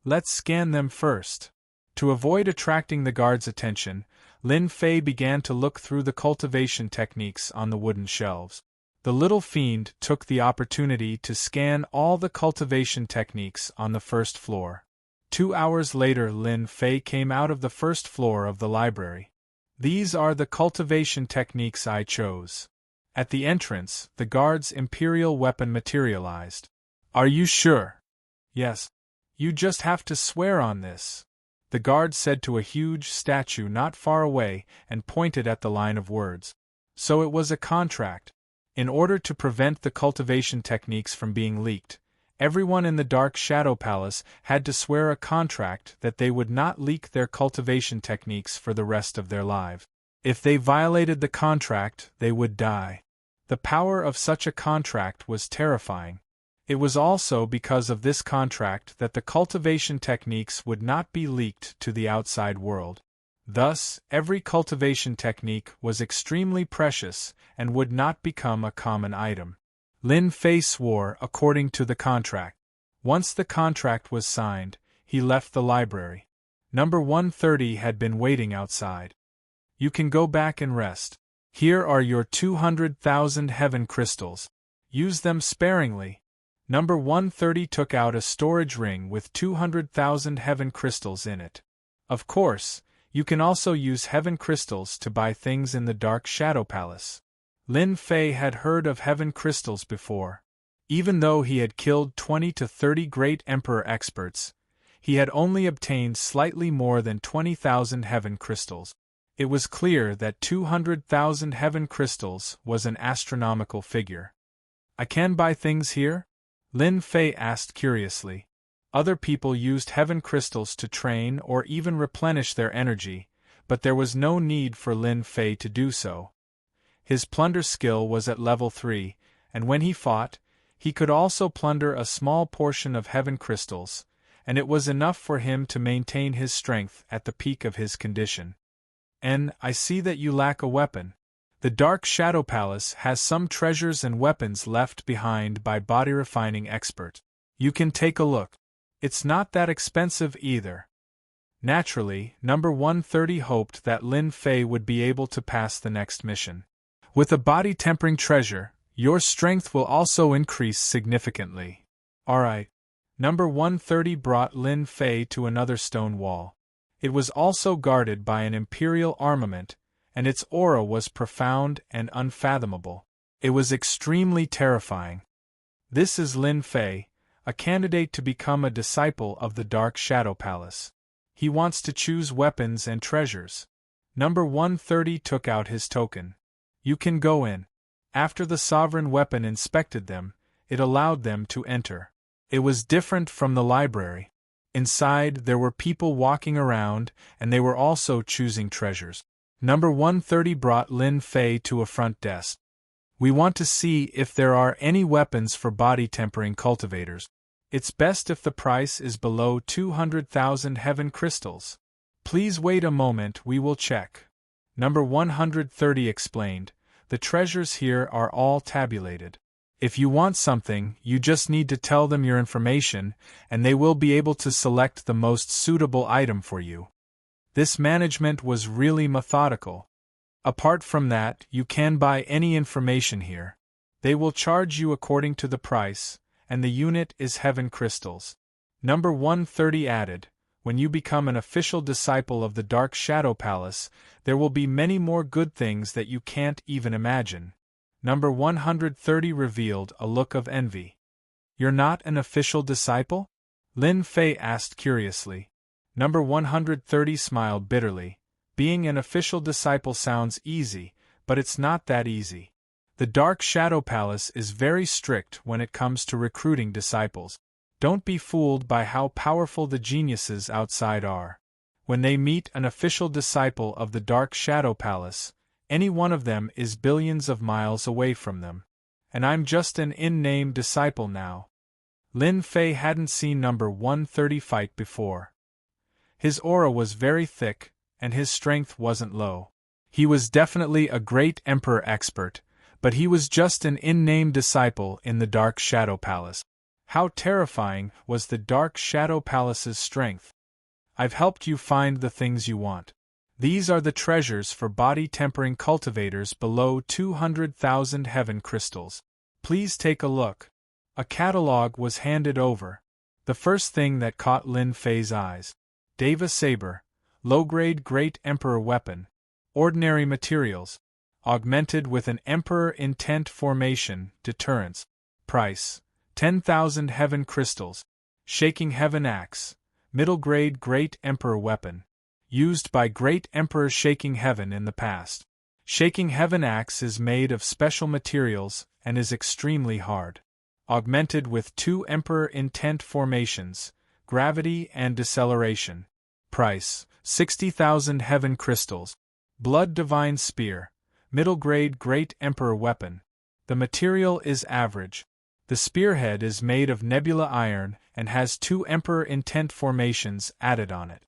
Let's scan them first. To avoid attracting the guard's attention, Lin Fei began to look through the cultivation techniques on the wooden shelves. The little fiend took the opportunity to scan all the cultivation techniques on the first floor. 2 hours later, Lin Fei came out of the first floor of the library. These are the cultivation techniques I chose. At the entrance, the guard's imperial weapon materialized. Are you sure? Yes. You just have to swear on this, the guard said to a huge statue not far away and pointed at the line of words. So it was a contract. In order to prevent the cultivation techniques from being leaked, everyone in the Dark Shadow Palace had to swear a contract that they would not leak their cultivation techniques for the rest of their lives. If they violated the contract, they would die. The power of such a contract was terrifying. It was also because of this contract that the cultivation techniques would not be leaked to the outside world. Thus, every cultivation technique was extremely precious and would not become a common item. Lin Fei swore according to the contract. Once the contract was signed, he left the library. Number 130 had been waiting outside. You can go back and rest. Here are your 200,000 heaven crystals. Use them sparingly. Number 130 took out a storage ring with 200,000 heaven crystals in it. Of course, you can also use heaven crystals to buy things in the Dark Shadow Palace. Lin Fei had heard of heaven crystals before. Even though he had killed 20 to 30 great emperor experts, he had only obtained slightly more than 20,000 heaven crystals. It was clear that 200,000 heaven crystals was an astronomical figure. I can buy things here? Lin Fei asked curiously. Other people used heaven crystals to train or even replenish their energy, but there was no need for Lin Fei to do so. His plunder skill was at level 3, and when he fought, he could also plunder a small portion of heaven crystals, and it was enough for him to maintain his strength at the peak of his condition. And I see that you lack a weapon. The Dark Shadow Palace has some treasures and weapons left behind by body refining expert. You can take a look. It's not that expensive either. Naturally, number 130 hoped that Lin Fei would be able to pass the next mission. With a body tempering treasure, your strength will also increase significantly. Alright. Number 130 brought Lin Fei to another stone wall. It was also guarded by an imperial armament, and its aura was profound and unfathomable. It was extremely terrifying. This is Lin Fei, a candidate to become a disciple of the Dark Shadow Palace. He wants to choose weapons and treasures. Number 130 took out his token. You can go in. After the sovereign weapon inspected them, it allowed them to enter. It was different from the library. Inside, there were people walking around, and they were also choosing treasures. Number 130 brought Lin Fei to a front desk. We want to see if there are any weapons for body tempering cultivators. It's best if the price is below 200,000 heaven crystals. Please wait a moment, we will check. Number 130 explained, the treasures here are all tabulated. If you want something, you just need to tell them your information, and they will be able to select the most suitable item for you. This management was really methodical. Apart from that, you can buy any information here. They will charge you according to the price, and the unit is heaven crystals. Number 130 added, when you become an official disciple of the Dark Shadow Palace, there will be many more good things that you can't even imagine. Number 130 revealed a look of envy. You're not an official disciple? Lin Fei asked curiously. Number 130 smiled bitterly. Being an official disciple sounds easy, but it's not that easy. The Dark Shadow Palace is very strict when it comes to recruiting disciples. Don't be fooled by how powerful the geniuses outside are. When they meet an official disciple of the Dark Shadow Palace, any one of them is billions of miles away from them. And I'm just an in-name disciple now. Lin Fei hadn't seen number 130 fight before. His aura was very thick, and his strength wasn't low. He was definitely a great emperor expert, but he was just an in-name disciple in the Dark Shadow Palace. How terrifying was the Dark Shadow Palace's strength! I've helped you find the things you want. These are the treasures for body-tempering cultivators below 200,000 heaven crystals. Please take a look. A catalog was handed over. The first thing that caught Lin Fei's eyes. Deva Saber, low-grade Great Emperor weapon. Ordinary materials. Augmented with an Emperor Intent formation, deterrence. Price, 10,000 heaven crystals. Shaking Heaven Axe, middle-grade Great Emperor weapon. Used by Great Emperor Shaking Heaven in the past. Shaking Heaven Axe is made of special materials and is extremely hard. Augmented with 2 Emperor Intent formations, gravity and deceleration. Price, 60,000 heaven crystals. Blood Divine Spear, middle-grade Great Emperor weapon. The material is average. The spearhead is made of nebula iron and has 2 Emperor Intent formations added on it.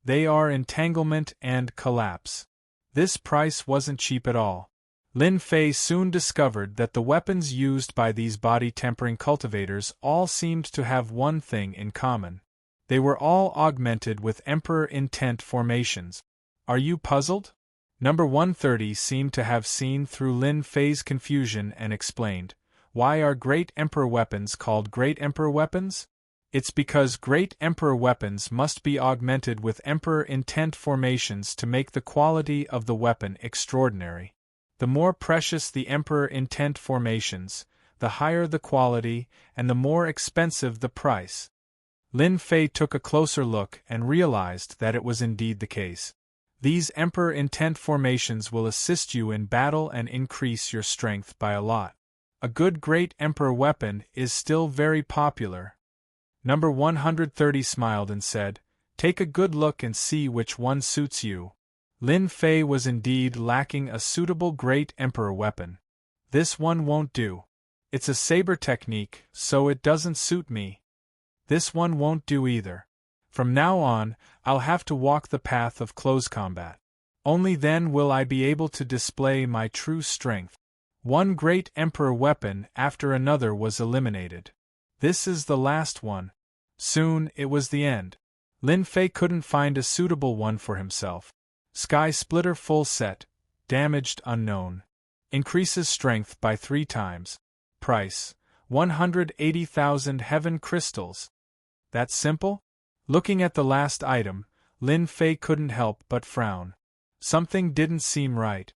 They are entanglement and collapse. This price wasn't cheap at all. Lin Fei soon discovered that the weapons used by these body-tempering cultivators all seemed to have one thing in common. They were all augmented with Emperor Intent formations. Are you puzzled? Number 130 seemed to have seen through Lin Fei's confusion and explained, "Why are Great Emperor weapons called Great Emperor weapons? It's because Great Emperor weapons must be augmented with Emperor Intent formations to make the quality of the weapon extraordinary. The more precious the Emperor Intent formations, the higher the quality and the more expensive the price." Lin Fei took a closer look and realized that it was indeed the case. These Emperor Intent formations will assist you in battle and increase your strength by a lot. A good Great Emperor weapon is still very popular. Number 130 smiled and said, "Take a good look and see which one suits you." Lin Fei was indeed lacking a suitable Great Emperor weapon. "This one won't do. It's a saber technique, so it doesn't suit me. This one won't do either. From now on, I'll have to walk the path of close combat. Only then will I be able to display my true strength." One Great Emperor weapon after another was eliminated. This is the last one. Soon, it was the end. Lin Fei couldn't find a suitable one for himself. Sky Splitter Full Set, damaged unknown. Increases strength by 3 times. Price, 180,000 heaven crystals. That simple? Looking at the last item, Lin Fei couldn't help but frown. Something didn't seem right.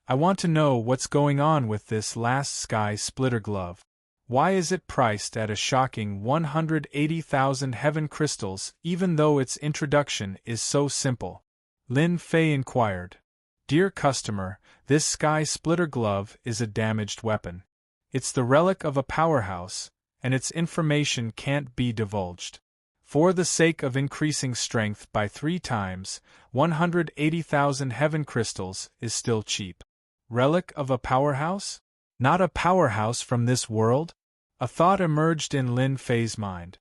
I want to know what's going on with this last Sky Splitter glove. Why is it priced at a shocking 180,000 heaven crystals even though its introduction is so simple? Lin Fei inquired. "Dear customer, this Sky Splitter glove is a damaged weapon. It's the relic of a powerhouse, and its information can't be divulged. For the sake of increasing strength by 3 times, 180,000 heaven crystals is still cheap." Relic of a powerhouse? Not a powerhouse from this world? A thought emerged in Lin Fei's mind.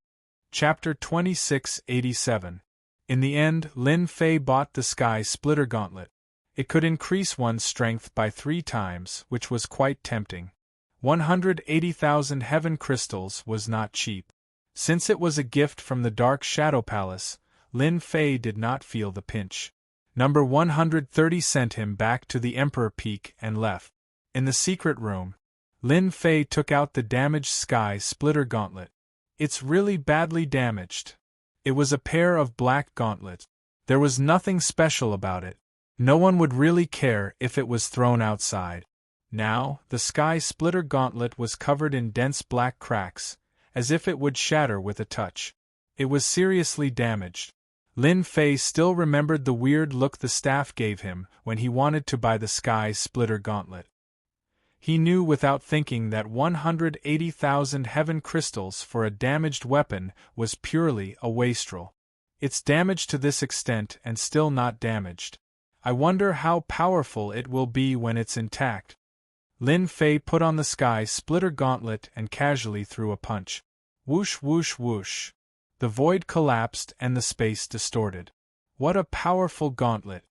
Chapter 2687. In the end, Lin Fei bought the Sky Splitter Gauntlet. It could increase one's strength by 3 times, which was quite tempting. 180,000 heaven crystals was not cheap. Since it was a gift from the Dark Shadow Palace, Lin Fei did not feel the pinch. Number 130 sent him back to the Emperor Peak and left. In the secret room, Lin Fei took out the damaged Sky Splitter Gauntlet. It's really badly damaged. It was a pair of black gauntlets. There was nothing special about it. No one would really care if it was thrown outside. Now, the Sky Splitter Gauntlet was covered in dense black cracks, as if it would shatter with a touch. It was seriously damaged. Lin Fei still remembered the weird look the staff gave him when he wanted to buy the Sky Splitter Gauntlet. He knew without thinking that 180,000 heaven crystals for a damaged weapon was purely a wastrel. It's damaged to this extent and still not damaged. I wonder how powerful it will be when it's intact. Lin Fei put on the sky splitter gauntlet and casually threw a punch. Whoosh whoosh whoosh. The void collapsed and the space distorted. What a powerful gauntlet.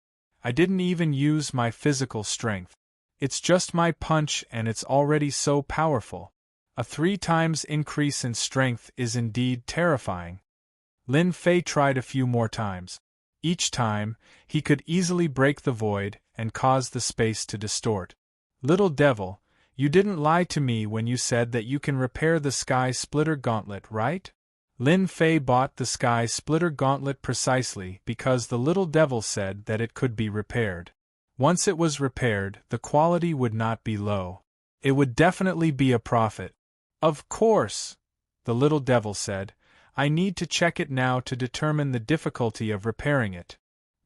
I didn't even use my physical strength. It's just my punch and it's already so powerful. A 3 times increase in strength is indeed terrifying. Lin Fei tried a few more times. Each time, he could easily break the void and cause the space to distort. Little devil, you didn't lie to me when you said that you can repair the Sky Splitter Gauntlet, right? Lin Fei bought the Sky Splitter Gauntlet precisely because the little devil said that it could be repaired. Once it was repaired, the quality would not be low. It would definitely be a profit. Of course, the little devil said. I need to check it now to determine the difficulty of repairing it.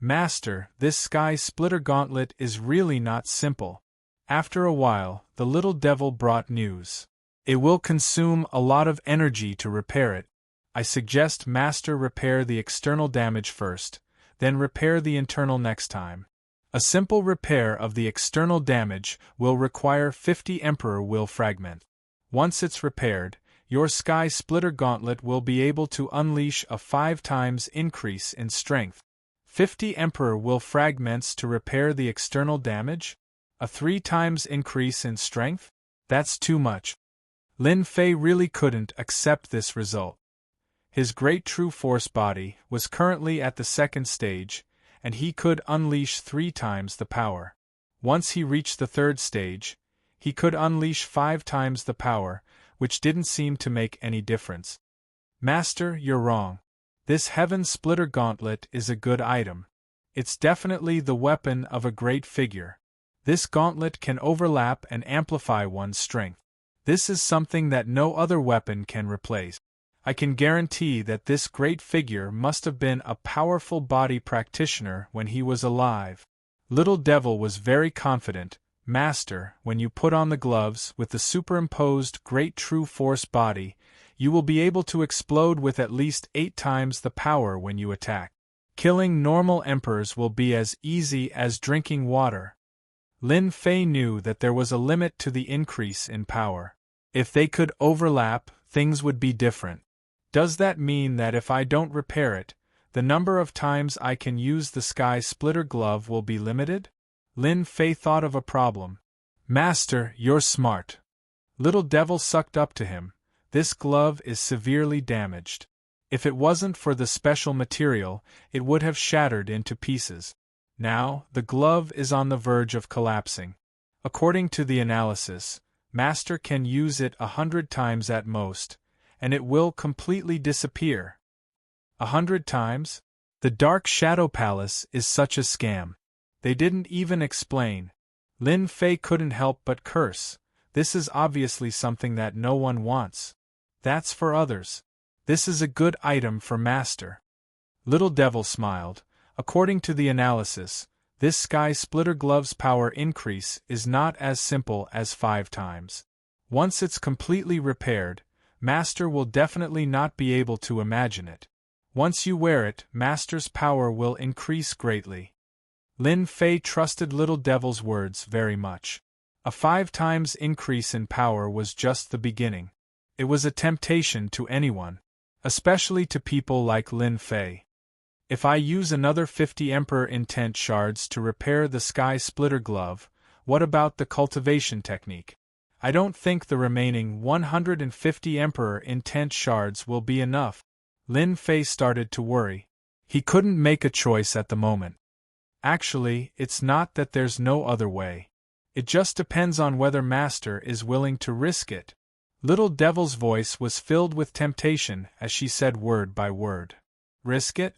Master, this Sky Splitter Gauntlet is really not simple. After a while, the little devil brought news. It will consume a lot of energy to repair it. I suggest Master repair the external damage first, then repair the internal next time. A simple repair of the external damage will require 50 Emperor Will fragments. Once it's repaired, your Sky Splitter Gauntlet will be able to unleash a 5 times increase in strength. 50 Emperor Will fragments to repair the external damage? A 3 times increase in strength? That's too much. Lin Fei really couldn't accept this result. His great true force body was currently at the 2nd stage, and he could unleash 3 times the power. Once he reached the 3rd stage, he could unleash 5 times the power, which didn't seem to make any difference. Master, you're wrong. This Heaven Splitter Gauntlet is a good item. It's definitely the weapon of a great figure. This gauntlet can overlap and amplify one's strength. This is something that no other weapon can replace. I can guarantee that this great figure must have been a powerful body practitioner when he was alive. Little Devil was very confident. Master, when you put on the gloves with the superimposed great true force body, you will be able to explode with at least 8 times the power when you attack. Killing normal emperors will be as easy as drinking water. Lin Fei knew that there was a limit to the increase in power. If they could overlap, things would be different. Does that mean that if I don't repair it, the number of times I can use the Sky Splitter glove will be limited? Lin Fei thought of a problem. Master, you're smart. Little Devil sucked up to him. This glove is severely damaged. If it wasn't for the special material, it would have shattered into pieces. Now, the glove is on the verge of collapsing. According to the analysis, Master can use it 100 times at most, and it will completely disappear. 100 times? The Dark Shadow Palace is such a scam. They didn't even explain. Lin Fei couldn't help but curse. This is obviously something that no one wants. That's for others. This is a good item for Master. Little Devil smiled. According to the analysis, this Sky Splitter glove's power increase is not as simple as 5 times. Once it's completely repaired, Master will definitely not be able to imagine it. Once you wear it, Master's power will increase greatly. Lin Fei trusted Little Devil's words very much. A 5 times increase in power was just the beginning. It was a temptation to anyone, especially to people like Lin Fei. If I use another 50 Emperor Intent shards to repair the Sky Splitter glove, what about the cultivation technique? I don't think the remaining 150 Emperor Intent shards will be enough. Lin Fei started to worry. He couldn't make a choice at the moment. Actually, it's not that there's no other way. It just depends on whether Master is willing to risk it. Little Devil's voice was filled with temptation as she said word by word. Risk it?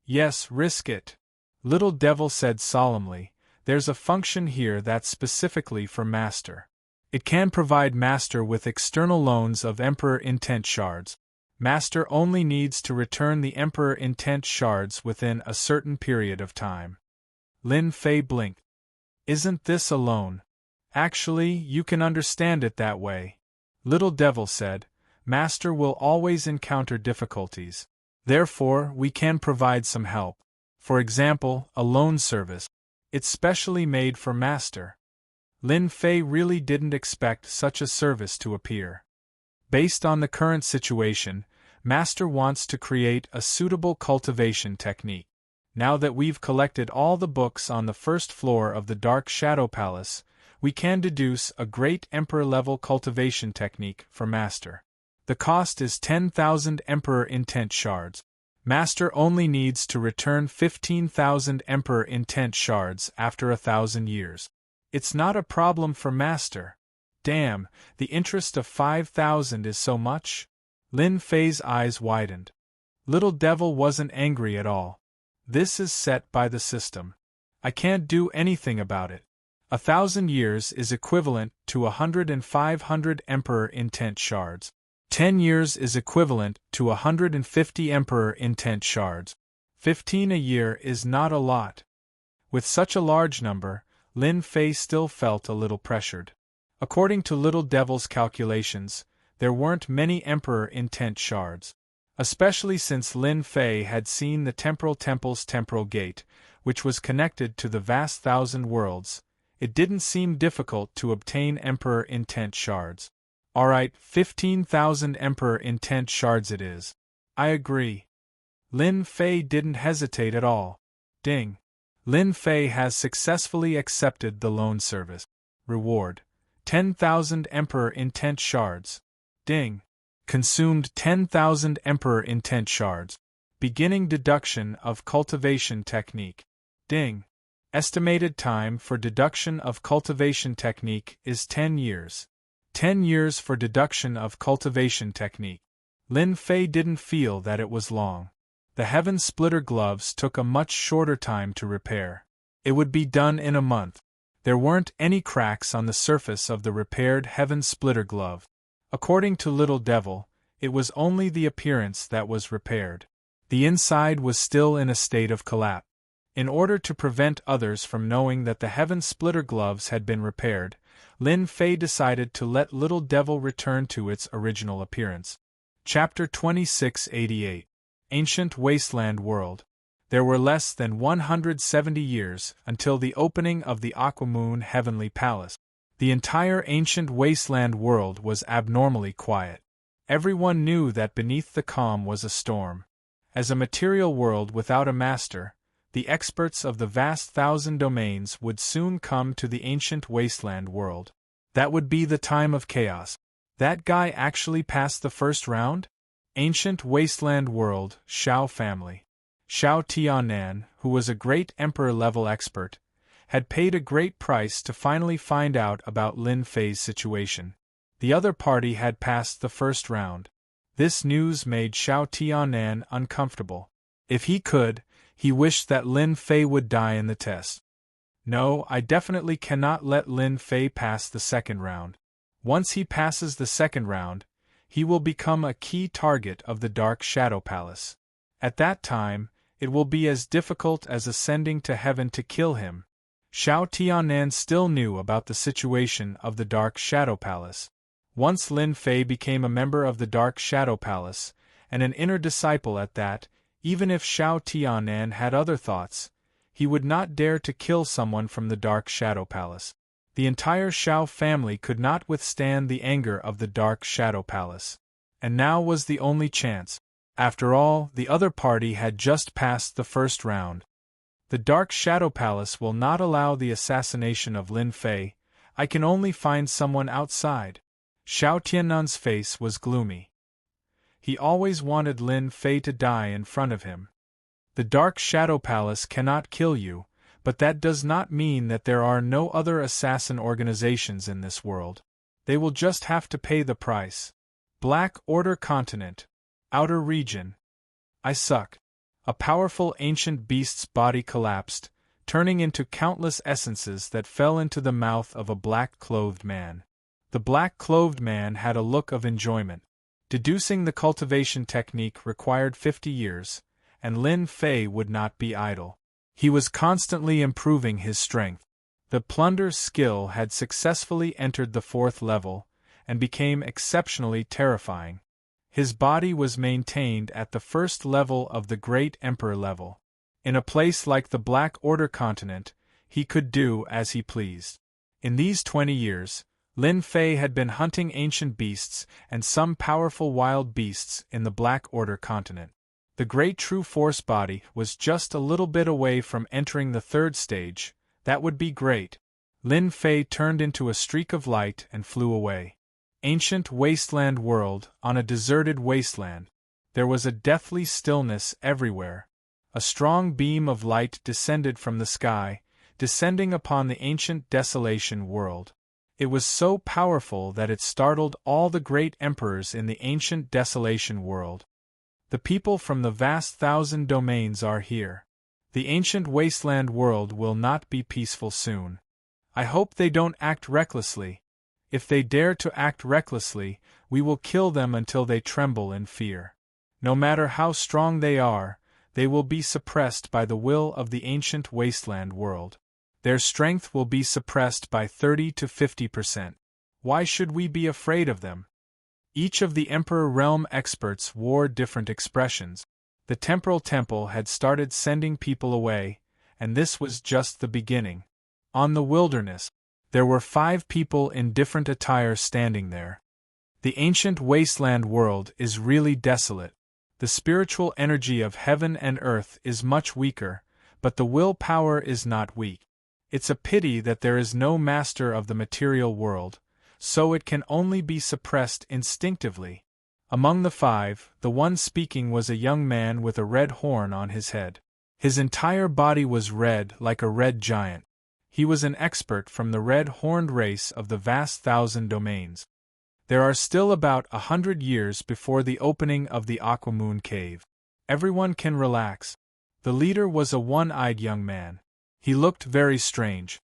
Yes, risk it. Little Devil said solemnly, there's a function here that's specifically for Master. It can provide Master with external loans of Emperor Intent shards. Master only needs to return the Emperor Intent shards within a certain period of time. Lin Fei blinked. Isn't this a loan? Actually, you can understand it that way. Little Devil said, Master will always encounter difficulties. Therefore, we can provide some help. For example, a loan service. It's specially made for Master. Lin Fei really didn't expect such a service to appear. Based on the current situation, Master wants to create a suitable cultivation technique. Now that we've collected all the books on the first floor of the Dark Shadow Palace, we can deduce a great Emperor-level cultivation technique for Master. The cost is 10,000 Emperor Intent Shards. Master only needs to return 15,000 Emperor Intent Shards after 1,000 years. It's not a problem for Master. Damn, the interest of 5,000 is so much? Lin Fei's eyes widened. Little Devil wasn't angry at all. This is set by the system. I can't do anything about it. 1,000 years is equivalent to 100 and 500 Emperor Intent Shards. 10 years is equivalent to 150 Emperor Intent Shards. 15 a year is not a lot. With such a large number, Lin Fei still felt a little pressured. According to Little Devil's calculations, there weren't many Emperor Intent Shards. Especially since Lin Fei had seen the Temporal Temple's temporal gate, which was connected to the vast thousand worlds, it didn't seem difficult to obtain Emperor Intent Shards. Alright, 15,000 Emperor Intent Shards it is. I agree. Lin Fei didn't hesitate at all. Ding. Lin Fei has successfully accepted the loan service. Reward: 10,000 Emperor Intent Shards. Ding. Consumed 10,000 Emperor Intent Shards. Beginning deduction of cultivation technique. Ding. Estimated time for deduction of cultivation technique is 10 years. 10 years for deduction of cultivation technique. Lin Fei didn't feel that it was long. The Heaven Splitter gloves took a much shorter time to repair. It would be done in a month. There weren't any cracks on the surface of the repaired Heaven Splitter glove. According to Little Devil, it was only the appearance that was repaired. The inside was still in a state of collapse. In order to prevent others from knowing that the Heaven Splitter gloves had been repaired, Lin Fei decided to let Little Devil return to its original appearance. Chapter 2688. Ancient Wasteland World. There were less than 170 years until the opening of the Aquamoon Heavenly Palace. The entire ancient wasteland world was abnormally quiet. Everyone knew that beneath the calm was a storm. As a material world without a master, the experts of the vast thousand domains would soon come to the ancient wasteland world. That would be the time of chaos. That guy actually passed the first round? Ancient wasteland world, Shao family. Shao Tianan, who was a great emperor-level expert, had paid a great price to finally find out about Lin Fei's situation. The other party had passed the first round. This news made Shao Tianan uncomfortable. If he could, he wished that Lin Fei would die in the test. No, I definitely cannot let Lin Fei pass the second round. Once he passes the second round, he will become a key target of the Dark Shadow Palace. At that time, it will be as difficult as ascending to heaven to kill him. Shao Tianan still knew about the situation of the Dark Shadow Palace. Once Lin Fei became a member of the Dark Shadow Palace, and an inner disciple at that, even if Shao Tianan had other thoughts, he would not dare to kill someone from the Dark Shadow Palace. The entire Shao family could not withstand the anger of the Dark Shadow Palace. And now was the only chance. After all, the other party had just passed the first round. The Dark Shadow Palace will not allow the assassination of Lin Fei. I can only find someone outside. Shao Tianan's face was gloomy. He always wanted Lin Fei to die in front of him. The Dark Shadow Palace cannot kill you, but that does not mean that there are no other assassin organizations in this world. They will just have to pay the price. Black Order Continent. Outer Region. I suck. A powerful ancient beast's body collapsed, turning into countless essences that fell into the mouth of a black-clothed man. The black-clothed man had a look of enjoyment. Deducing the cultivation technique required 50 years, and Lin Fei would not be idle. He was constantly improving his strength. The plunder's skill had successfully entered the 4th level, and became exceptionally terrifying. His body was maintained at the 1st level of the Great Emperor level. In a place like the Black Order continent, he could do as he pleased. In these 20 years, Lin Fei had been hunting ancient beasts and some powerful wild beasts in the Black Order continent. The Great True Force body was just a little bit away from entering the 3rd stage. That would be great. Lin Fei turned into a streak of light and flew away. Ancient wasteland world, on a deserted wasteland. There was a deathly stillness everywhere. A strong beam of light descended from the sky, descending upon the ancient desolation world. It was so powerful that it startled all the great emperors in the ancient desolation world. The people from the vast 1,000 domains are here. The ancient wasteland world will not be peaceful soon. I hope they don't act recklessly. If they dare to act recklessly, we will kill them until they tremble in fear. No matter how strong they are, they will be suppressed by the will of the ancient wasteland world. Their strength will be suppressed by 30 to 50%. Why should we be afraid of them? Each of the Emperor Realm experts wore different expressions. The Temporal Temple had started sending people away, and this was just the beginning. On the wilderness, there were 5 people in different attire standing there. The ancient wasteland world is really desolate. The spiritual energy of heaven and earth is much weaker, but the willpower is not weak. It's a pity that there is no master of the material world, so it can only be suppressed instinctively. Among the 5, the one speaking was a young man with a red horn on his head. His entire body was red like a red giant. He was an expert from the red-horned race of the vast 1,000 domains. There are still about 100 years before the opening of the Aquamoon Cave. Everyone can relax. The leader was a one-eyed young man. He looked very strange.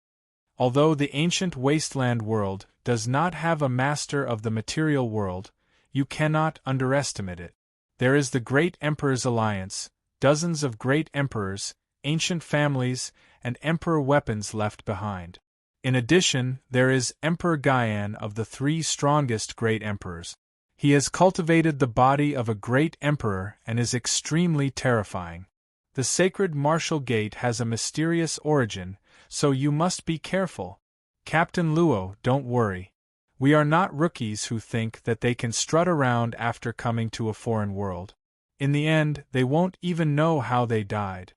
Although the ancient wasteland world does not have a master of the material world, you cannot underestimate it. There is the Great Emperor's Alliance, dozens of great emperors, ancient families, and emperor weapons left behind. In addition, there is Emperor Gaian of the 3 strongest great emperors. He has cultivated the body of a great emperor and is extremely terrifying. The sacred martial gate has a mysterious origin, so you must be careful. Captain Luo, don't worry. We are not rookies who think that they can strut around after coming to a foreign world. In the end, they won't even know how they died.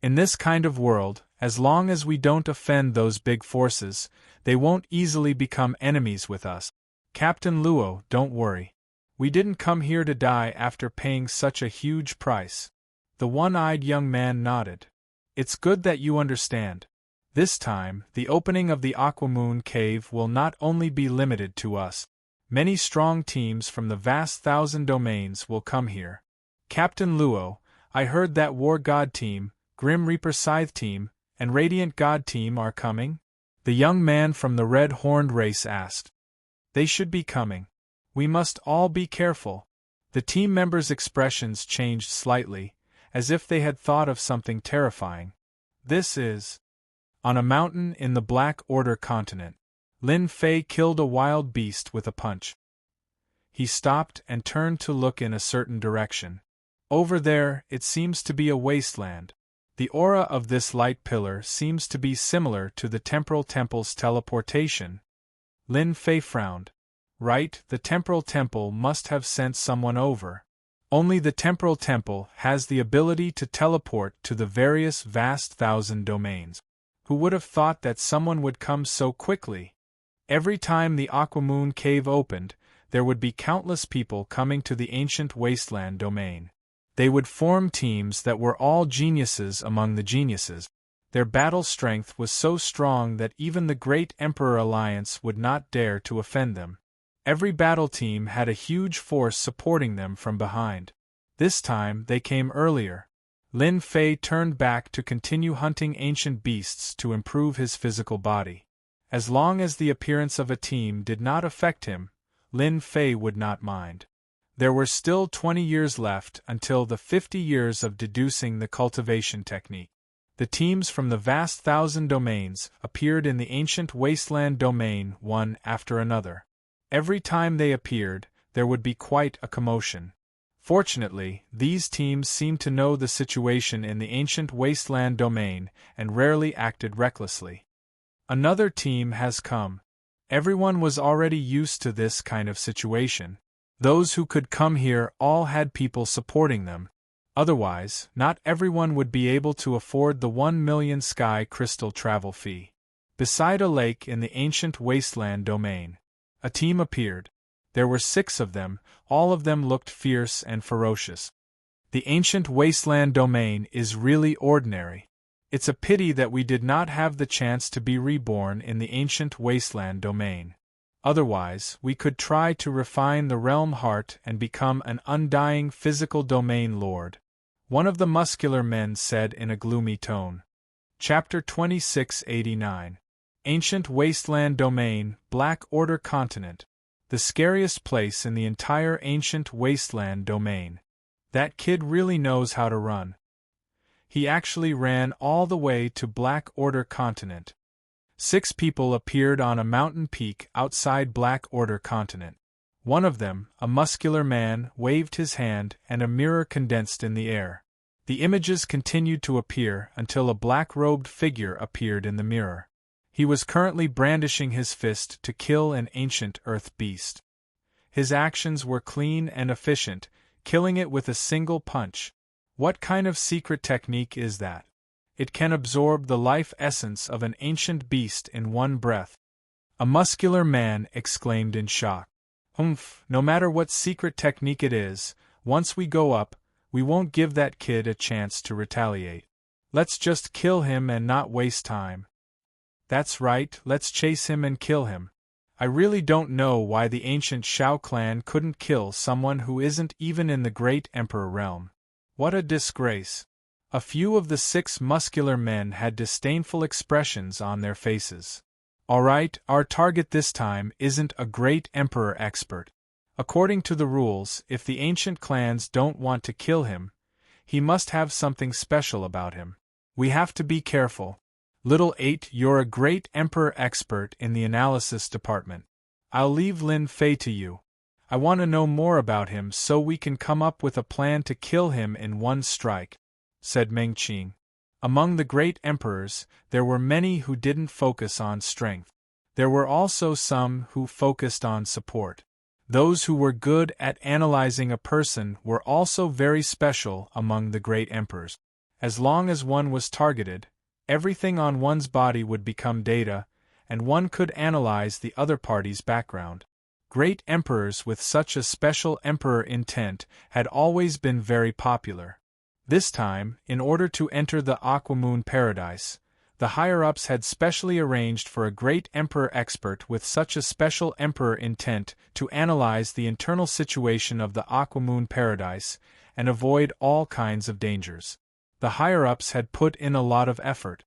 In this kind of world, as long as we don't offend those big forces, they won't easily become enemies with us. Captain Luo, don't worry. We didn't come here to die after paying such a huge price. The one-eyed young man nodded. It's good that you understand. This time, the opening of the Aquamoon Cave will not only be limited to us. Many strong teams from the vast 1,000 domains will come here. Captain Luo, I heard that War God Team, Grim Reaper Scythe Team, and Radiant God Team are coming? The young man from the red-horned race asked. They should be coming. We must all be careful. The team members' expressions changed slightly, as if they had thought of something terrifying. This is... On a mountain in the Black Order continent, Lin Fei killed a wild beast with a punch. He stopped and turned to look in a certain direction. Over there, it seems to be a wasteland. The aura of this light pillar seems to be similar to the Temporal Temple's teleportation. Lin Fei frowned. Right, the Temporal Temple must have sent someone over. Only the Temporal Temple has the ability to teleport to the various vast 1,000 domains. Who would have thought that someone would come so quickly? Every time the Aquamoon Cave opened, there would be countless people coming to the ancient wasteland domain. They would form teams that were all geniuses among the geniuses. Their battle strength was so strong that even the Great Emperor Alliance would not dare to offend them. Every battle team had a huge force supporting them from behind. This time they came earlier. Lin Fei turned back to continue hunting ancient beasts to improve his physical body. As long as the appearance of a team did not affect him, Lin Fei would not mind. There were still 20 years left until the 50 years of deducing the cultivation technique. The teams from the vast thousand domains appeared in the ancient wasteland domain one after another. Every time they appeared, there would be quite a commotion. Fortunately, these teams seemed to know the situation in the ancient wasteland domain and rarely acted recklessly. Another team has come. Everyone was already used to this kind of situation. Those who could come here all had people supporting them. Otherwise, not everyone would be able to afford the 1 million sky crystal travel fee. Beside a lake in the ancient wasteland domain, a team appeared. There were 6 of them, all of them looked fierce and ferocious. The ancient wasteland domain is really ordinary. It's a pity that we did not have the chance to be reborn in the ancient wasteland domain. Otherwise, we could try to refine the realm heart and become an undying physical domain lord. One of the muscular men said in a gloomy tone. Chapter 2689. Ancient Wasteland Domain, Black Order Continent. The scariest place in the entire ancient wasteland domain. That kid really knows how to run. He actually ran all the way to Black Order Continent. 6 people appeared on a mountain peak outside Black Order Continent. One of them, a muscular man, waved his hand and a mirror condensed in the air. The images continued to appear until a black-robed figure appeared in the mirror. He was currently brandishing his fist to kill an ancient earth beast. His actions were clean and efficient, killing it with a single punch. What kind of secret technique is that? It can absorb the life essence of an ancient beast in one breath. A muscular man exclaimed in shock. No matter what secret technique it is, once we go up, we won't give that kid a chance to retaliate. Let's just kill him and not waste time. That's right, let's chase him and kill him. I really don't know why the ancient Shao clan couldn't kill someone who isn't even in the Great Emperor realm. What a disgrace. A few of the 6 muscular men had disdainful expressions on their faces. Alright, our target this time isn't a Great Emperor expert. According to the rules, if the ancient clans don't want to kill him, he must have something special about him. We have to be careful. Little 8, you're a Great Emperor expert in the analysis department. I'll leave Lin Fei to you. I want to know more about him so we can come up with a plan to kill him in one strike, said Meng Qing. Among the great emperors, there were many who didn't focus on strength. There were also some who focused on support. Those who were good at analyzing a person were also very special among the great emperors. As long as one was targeted, everything on one's body would become data, and one could analyze the other party's background. Great emperors with such a special emperor intent had always been very popular. This time, in order to enter the Aquamoon Paradise, the higher-ups had specially arranged for a great emperor expert with such a special emperor intent to analyze the internal situation of the Aquamoon Paradise and avoid all kinds of dangers. The higher-ups had put in a lot of effort.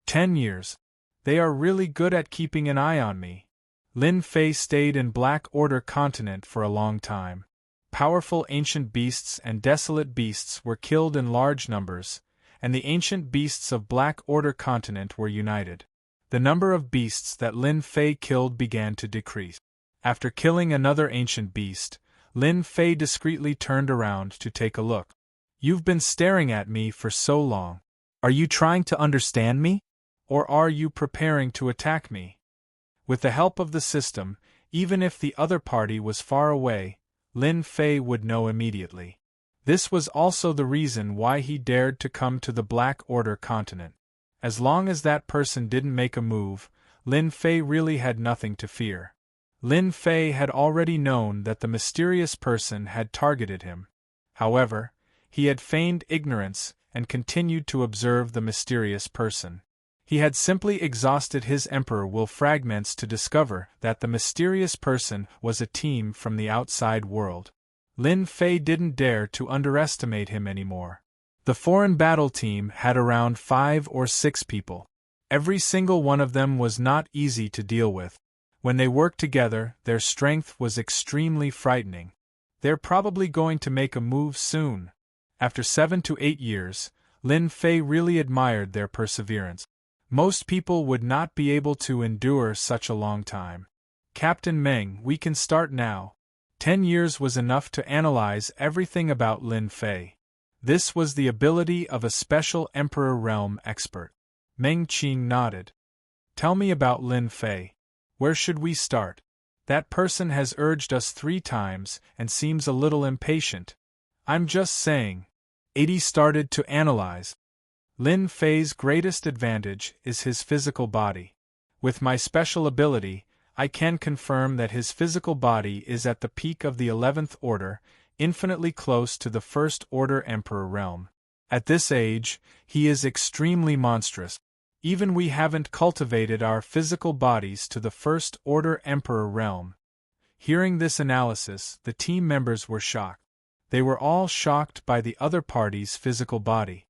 10 years. They are really good at keeping an eye on me. Lin Fei stayed in Black Order Continent for a long time. Powerful ancient beasts and desolate beasts were killed in large numbers, and the ancient beasts of Black Order Continent were united. The number of beasts that Lin Fei killed began to decrease. After killing another ancient beast, Lin Fei discreetly turned around to take a look. You've been staring at me for so long. Are you trying to understand me? Or are you preparing to attack me? With the help of the system, even if the other party was far away, Lin Fei would know immediately. This was also the reason why he dared to come to the Black Order Continent. As long as that person didn't make a move, Lin Fei really had nothing to fear. Lin Fei had already known that the mysterious person had targeted him. However, he had feigned ignorance and continued to observe the mysterious person. He had simply exhausted his Emperor Will fragments to discover that the mysterious person was a team from the outside world. Lin Fei didn't dare to underestimate him anymore. The foreign battle team had around 5 or 6 people. Every single one of them was not easy to deal with. When they worked together, their strength was extremely frightening. They're probably going to make a move soon. After 7 to 8 years, Lin Fei really admired their perseverance. Most people would not be able to endure such a long time. Captain Meng, we can start now. 10 years was enough to analyze everything about Lin Fei. This was the ability of a special Emperor Realm expert. Meng Qing nodded. Tell me about Lin Fei. Where should we start? That person has urged us 3 times and seems a little impatient. I'm just saying. 80 started to analyze. Lin Fei's greatest advantage is his physical body. With my special ability, I can confirm that his physical body is at the peak of the 11th order, infinitely close to the First Order Emperor realm. At this age, he is extremely monstrous. Even we haven't cultivated our physical bodies to the First Order Emperor realm. Hearing this analysis, the team members were shocked. They were all shocked by the other party's physical body.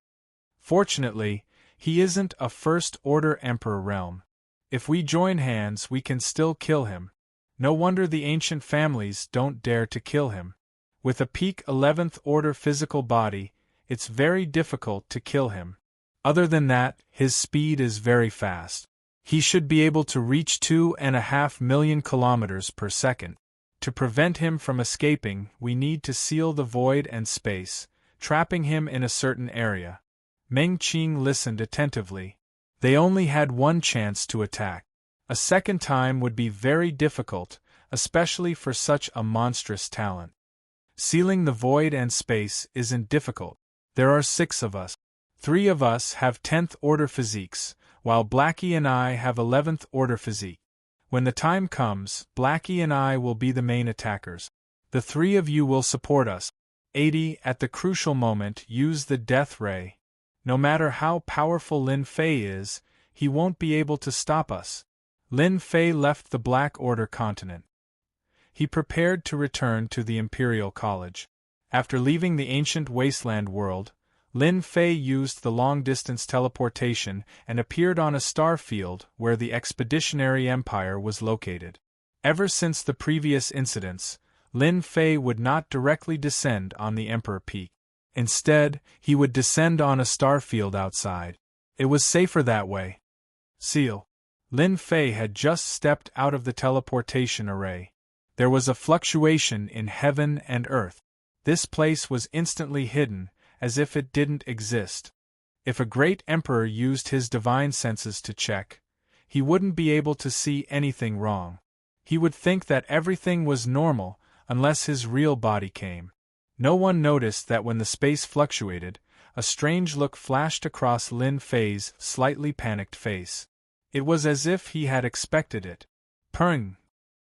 Fortunately, he isn't a First Order Emperor realm. If we join hands, we can still kill him. No wonder the ancient families don't dare to kill him. With a peak 11th Order physical body, it's very difficult to kill him. Other than that, his speed is very fast. He should be able to reach 2.5 million kilometers per second. To prevent him from escaping, we need to seal the void and space, trapping him in a certain area. Meng Qing listened attentively. They only had one chance to attack. A second time would be very difficult, especially for such a monstrous talent. Sealing the void and space isn't difficult. There are 6 of us. 3 of us have 10th order physiques, while Blackie and I have 11th order physique. When the time comes, Blackie and I will be the main attackers. The 3 of you will support us. 80 at the crucial moment use the death ray. No matter how powerful Lin Fei is, he won't be able to stop us. Lin Fei left the Black Order continent. He prepared to return to the Imperial College. After leaving the ancient wasteland world, Lin Fei used the long-distance teleportation and appeared on a star field where the Expeditionary Empire was located. Ever since the previous incidents, Lin Fei would not directly descend on the Emperor Peak. Instead, he would descend on a star field outside. It was safer that way. Seal. Lin Fei had just stepped out of the teleportation array. There was a fluctuation in heaven and earth. This place was instantly hidden, as if it didn't exist. If a great emperor used his divine senses to check, he wouldn't be able to see anything wrong. He would think that everything was normal unless his real body came. No one noticed that when the space fluctuated, a strange look flashed across Lin Fei's slightly panicked face. It was as if he had expected it. Purring!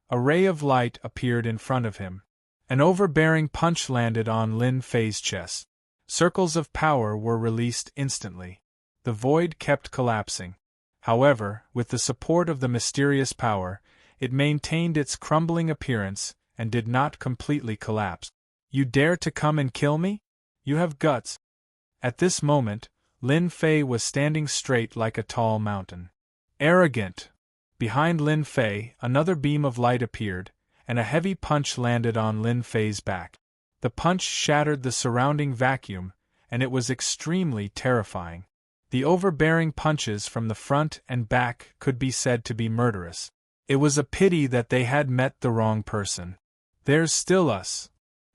A ray of light appeared in front of him. An overbearing punch landed on Lin Fei's chest. Circles of power were released instantly. The void kept collapsing. However, with the support of the mysterious power, it maintained its crumbling appearance and did not completely collapse. You dare to come and kill me? You have guts. At this moment, Lin Fei was standing straight like a tall mountain. Arrogant! Behind Lin Fei, another beam of light appeared, and a heavy punch landed on Lin Fei's back. The punch shattered the surrounding vacuum, and it was extremely terrifying. The overbearing punches from the front and back could be said to be murderous. It was a pity that they had met the wrong person. There's still us.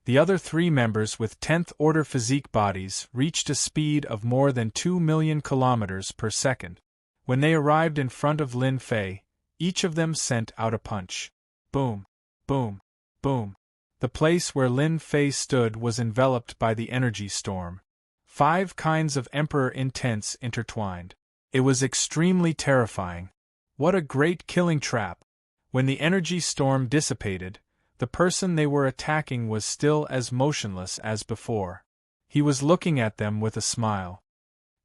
The other 3 members with 10th order physique bodies reached a speed of more than 2 million kilometers per second. When they arrived in front of Lin Fei, each of them sent out a punch. Boom, boom, boom. The place where Lin Fei stood was enveloped by the energy storm. 5 kinds of Emperor intense intertwined. It was extremely terrifying. What a great killing trap! When the energy storm dissipated, the person they were attacking was still as motionless as before. He was looking at them with a smile.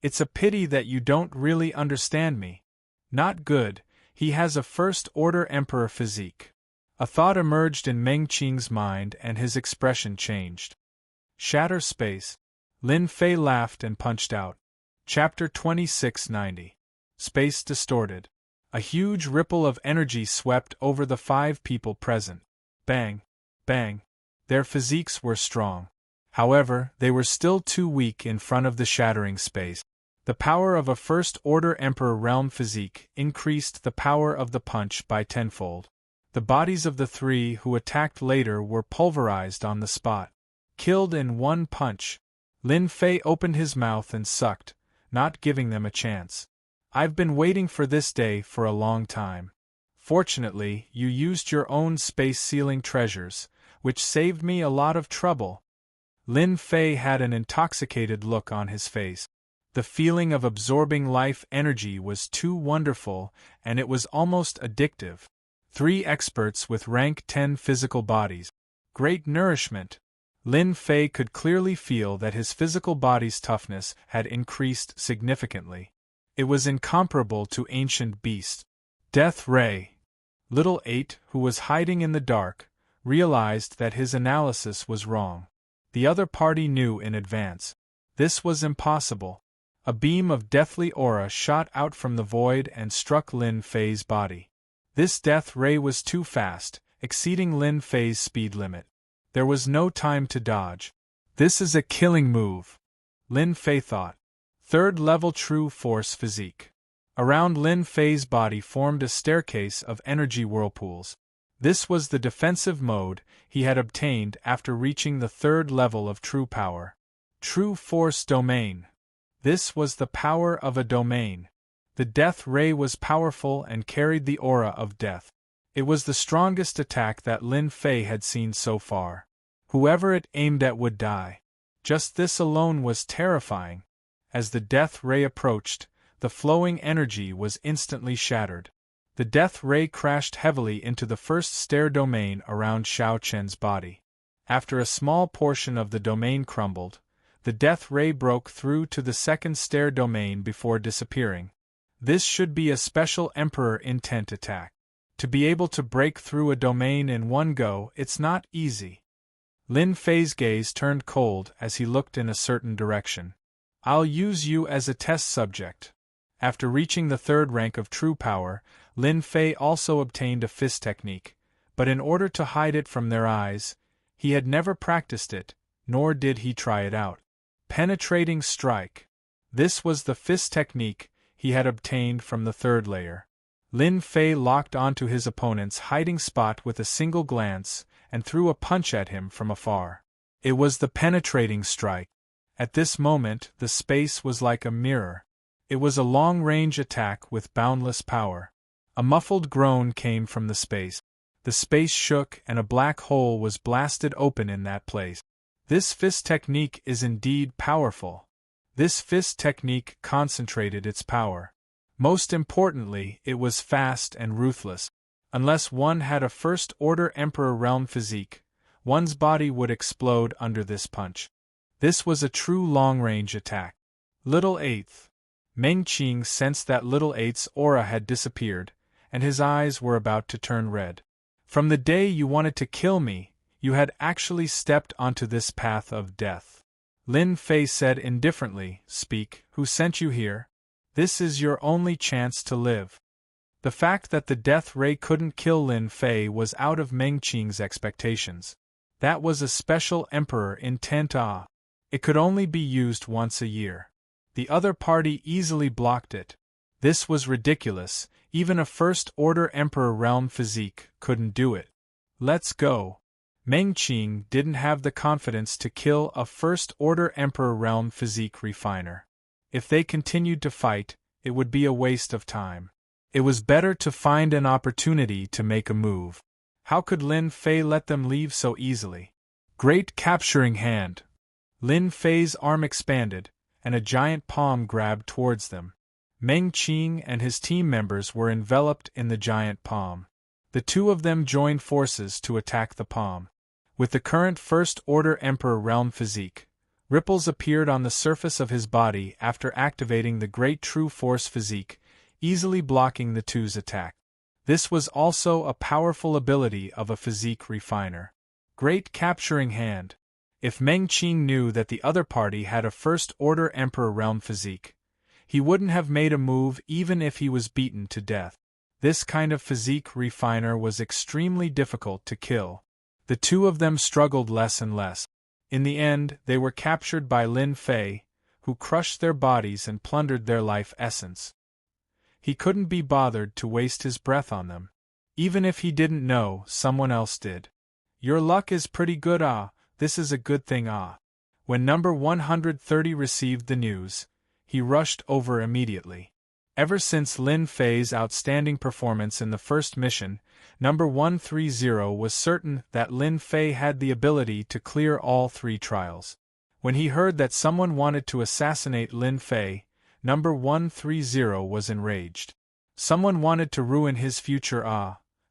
It's a pity that you don't really understand me. Not good, he has a first-order emperor physique. A thought emerged in Meng Qing's mind and his expression changed. Shatter space. Lin Fei laughed and punched out. Chapter 2690. Space distorted. A huge ripple of energy swept over the 5 people present. Bang! Bang! Their physiques were strong. However, they were still too weak in front of the shattering space. The power of a First-Order Emperor realm physique increased the power of the punch by tenfold. The bodies of the three who attacked later were pulverized on the spot. Killed in one punch. Lin Fei opened his mouth and sucked, not giving them a chance. I've been waiting for this day for a long time. Fortunately, you used your own space-sealing treasures, which saved me a lot of trouble. Lin Fei had an intoxicated look on his face. The feeling of absorbing life energy was too wonderful, and it was almost addictive. 3 experts with rank 10 physical bodies. Great nourishment. Lin Fei could clearly feel that his physical body's toughness had increased significantly. It was incomparable to ancient beasts. Death Ray. Little 8, who was hiding in the dark, realized that his analysis was wrong. The other party knew in advance. This was impossible. A beam of deathly aura shot out from the void and struck Lin Fei's body. This death ray was too fast, exceeding Lin Fei's speed limit. There was no time to dodge. This is a killing move, Lin Fei thought. 3rd level true force physique. Around Lin Fei's body formed a staircase of energy whirlpools. This was the defensive mode he had obtained after reaching the 3rd level of true power. True force domain. This was the power of a domain. The death ray was powerful and carried the aura of death. It was the strongest attack that Lin Fei had seen so far. Whoever it aimed at would die. Just this alone was terrifying. As the death ray approached, the flowing energy was instantly shattered. The death ray crashed heavily into the first stair domain around Xiao Chen's body. After a small portion of the domain crumbled, the death ray broke through to the 2nd stair domain before disappearing. This should be a special Emperor intent attack. To be able to break through a domain in one go, it's not easy. Lin Fei's gaze turned cold as he looked in a certain direction. I'll use you as a test subject. After reaching the 3rd rank of true power, Lin Fei also obtained a fist technique, but in order to hide it from their eyes, he had never practiced it, nor did he try it out. Penetrating strike. This was the fist technique he had obtained from the 3rd layer. Lin Fei locked onto his opponent's hiding spot with a single glance and threw a punch at him from afar. It was the penetrating strike. At this moment, the space was like a mirror. It was a long-range attack with boundless power. A muffled groan came from the space. The space shook and a black hole was blasted open in that place. This fist technique is indeed powerful. This fist technique concentrated its power. Most importantly, it was fast and ruthless. Unless one had a First-Order Emperor realm physique, one's body would explode under this punch. This was a true long-range attack. Little 8th. Meng Qing sensed that Little 8's aura had disappeared, and his eyes were about to turn red. From the day you wanted to kill me, you had actually stepped onto this path of death. Lin Fei said indifferently, Speak, who sent you here? This is your only chance to live. The fact that the death ray couldn't kill Lin Fei was out of Meng Qing's expectations. That was a special Emperor intent. It could only be used once a year. The other party easily blocked it. This was ridiculous, even a First-Order Emperor realm physique couldn't do it. Let's go. Meng Qing didn't have the confidence to kill a First-Order Emperor realm physique refiner. If they continued to fight, it would be a waste of time. It was better to find an opportunity to make a move. How could Lin Fei let them leave so easily? Great capturing hand. Lin Fei's arm expanded, and a giant palm grabbed towards them. Meng Qing and his team members were enveloped in the giant palm. The two of them joined forces to attack the palm. With the current First-Order Emperor realm physique, ripples appeared on the surface of his body after activating the Great True Force physique, easily blocking the two's attack. This was also a powerful ability of a physique refiner. Great capturing hand. If Meng Qing knew that the other party had a First-Order Emperor realm physique, he wouldn't have made a move even if he was beaten to death. This kind of physique refiner was extremely difficult to kill. The two of them struggled less and less. In the end, they were captured by Lin Fei, who crushed their bodies and plundered their life essence. He couldn't be bothered to waste his breath on them. Even if he didn't know, someone else did. Your luck is pretty good, this is a good thing, When number 130 received the news, he rushed over immediately. Ever since Lin Fei's outstanding performance in the first mission, number 130 was certain that Lin Fei had the ability to clear all 3 trials. When he heard that someone wanted to assassinate Lin Fei, number 130 was enraged. Someone wanted to ruin his future,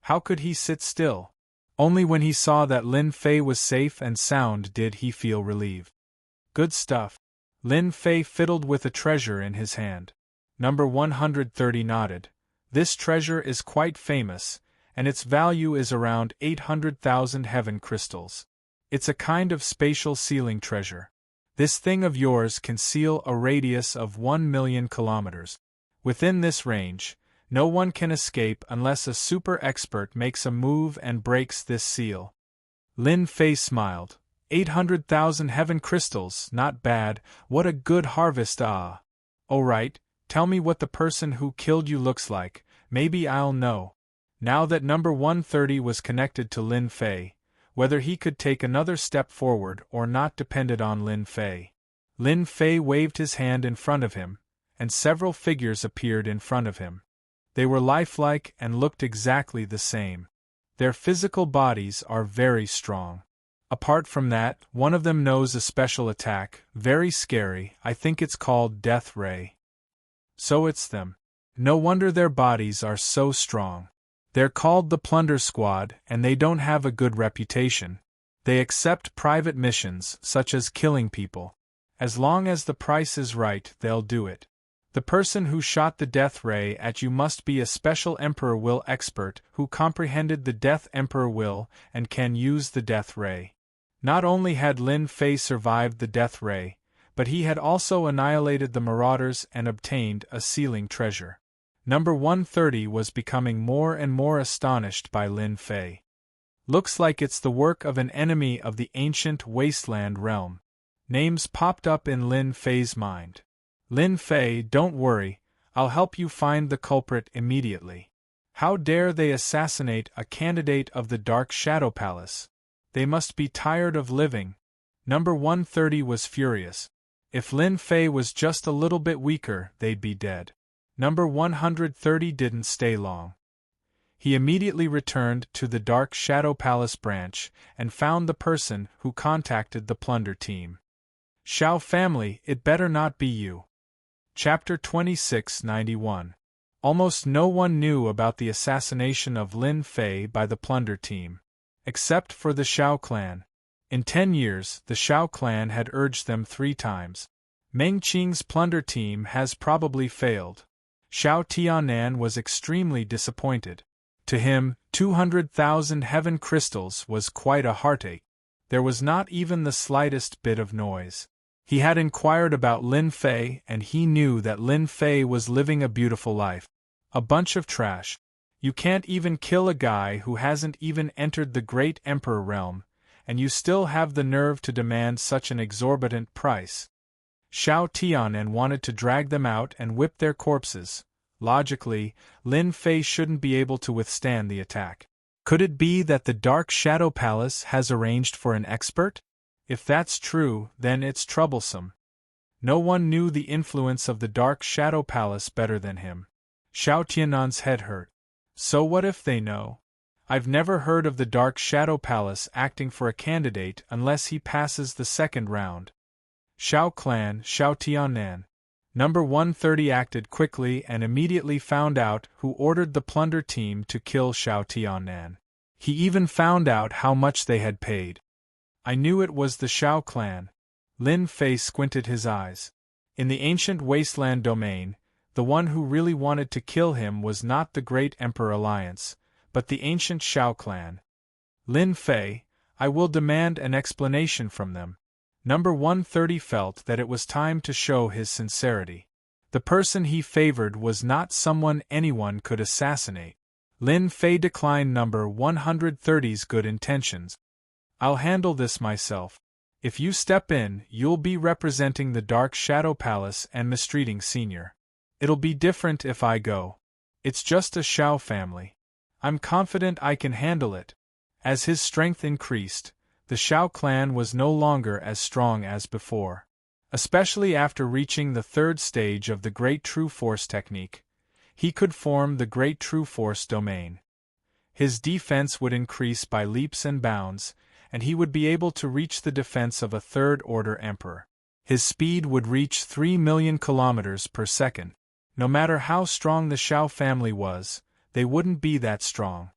how could he sit still? Only when he saw that Lin Fei was safe and sound did he feel relieved. Good stuff. Lin Fei fiddled with a treasure in his hand. Number 130 nodded. This treasure is quite famous, and its value is around 800,000 heaven crystals. It's a kind of spatial sealing treasure. This thing of yours can seal a radius of 1 million kilometers. Within this range, no one can escape unless a super expert makes a move and breaks this seal. Lin Fei smiled. 800,000 heaven crystals, not bad, what a good harvest, Alright, tell me what the person who killed you looks like, maybe I'll know. Now that number 130 was connected to Lin Fei, whether he could take another step forward or not depended on Lin Fei. Lin Fei waved his hand in front of him, and several figures appeared in front of him. They were lifelike and looked exactly the same. Their physical bodies are very strong. Apart from that, one of them knows a special attack, very scary, I think it's called Death Ray. So it's them. No wonder their bodies are so strong. They're called the Plunder Squad, and they don't have a good reputation. They accept private missions, such as killing people. As long as the price is right, they'll do it. The person who shot the Death Ray at you must be a special Emperor Will expert who comprehended the Death Emperor Will and can use the Death Ray. Not only had Lin Fei survived the Death Ray, but he had also annihilated the Marauders and obtained a sealing treasure. Number 130 was becoming more and more astonished by Lin Fei. Looks like it's the work of an enemy of the ancient wasteland realm. Names popped up in Lin Fei's mind. Lin Fei, don't worry, I'll help you find the culprit immediately. How dare they assassinate a candidate of the Dark Shadow Palace? They must be tired of living. Number 130 was furious. If Lin Fei was just a little bit weaker, they'd be dead. Number 130 didn't stay long. He immediately returned to the Dark Shadow Palace branch and found the person who contacted the plunder team. Shao family, it better not be you. Chapter 2691. Almost no one knew about the assassination of Lin Fei by the plunder team. Except for the Shao clan. In 10 years, the Shao clan had urged them 3 times. Meng Qing's plunder team has probably failed. Shao Tianan was extremely disappointed. To him, 200,000 heaven crystals was quite a heartache. There was not even the slightest bit of noise. He had inquired about Lin Fei and he knew that Lin Fei was living a beautiful life. A bunch of trash. You can't even kill a guy who hasn't even entered the Great Emperor realm, and you still have the nerve to demand such an exorbitant price. Shao Tianan wanted to drag them out and whip their corpses. Logically, Lin Fei shouldn't be able to withstand the attack. Could it be that the Dark Shadow Palace has arranged for an expert? If that's true, then it's troublesome. No one knew the influence of the Dark Shadow Palace better than him. Shao Tianan's head hurt. So what if they know? I've never heard of the Dark Shadow Palace acting for a candidate unless he passes the second round. Shao Clan, Shao Tianan. Number 130 acted quickly and immediately found out who ordered the plunder team to kill Shao Tianan. He even found out how much they had paid. I knew it was the Shao clan. Lin Fei squinted his eyes. In the ancient wasteland domain, the one who really wanted to kill him was not the Great Emperor Alliance, but the ancient Shao clan. Lin Fei, I will demand an explanation from them. Number 130 felt that it was time to show his sincerity. The person he favored was not someone anyone could assassinate. Lin Fei declined number 130's good intentions. I'll handle this myself. If you step in, you'll be representing the Dark Shadow Palace and mistreating Senior. It'll be different if I go. It's just a Shao family. I'm confident I can handle it. As his strength increased, the Shao clan was no longer as strong as before. Especially after reaching the third stage of the Great True Force technique, he could form the Great True Force domain. His defense would increase by leaps and bounds, and he would be able to reach the defense of a third-order emperor. His speed would reach 3 million kilometers per second. No matter how strong the Shao family was, they wouldn't be that strong.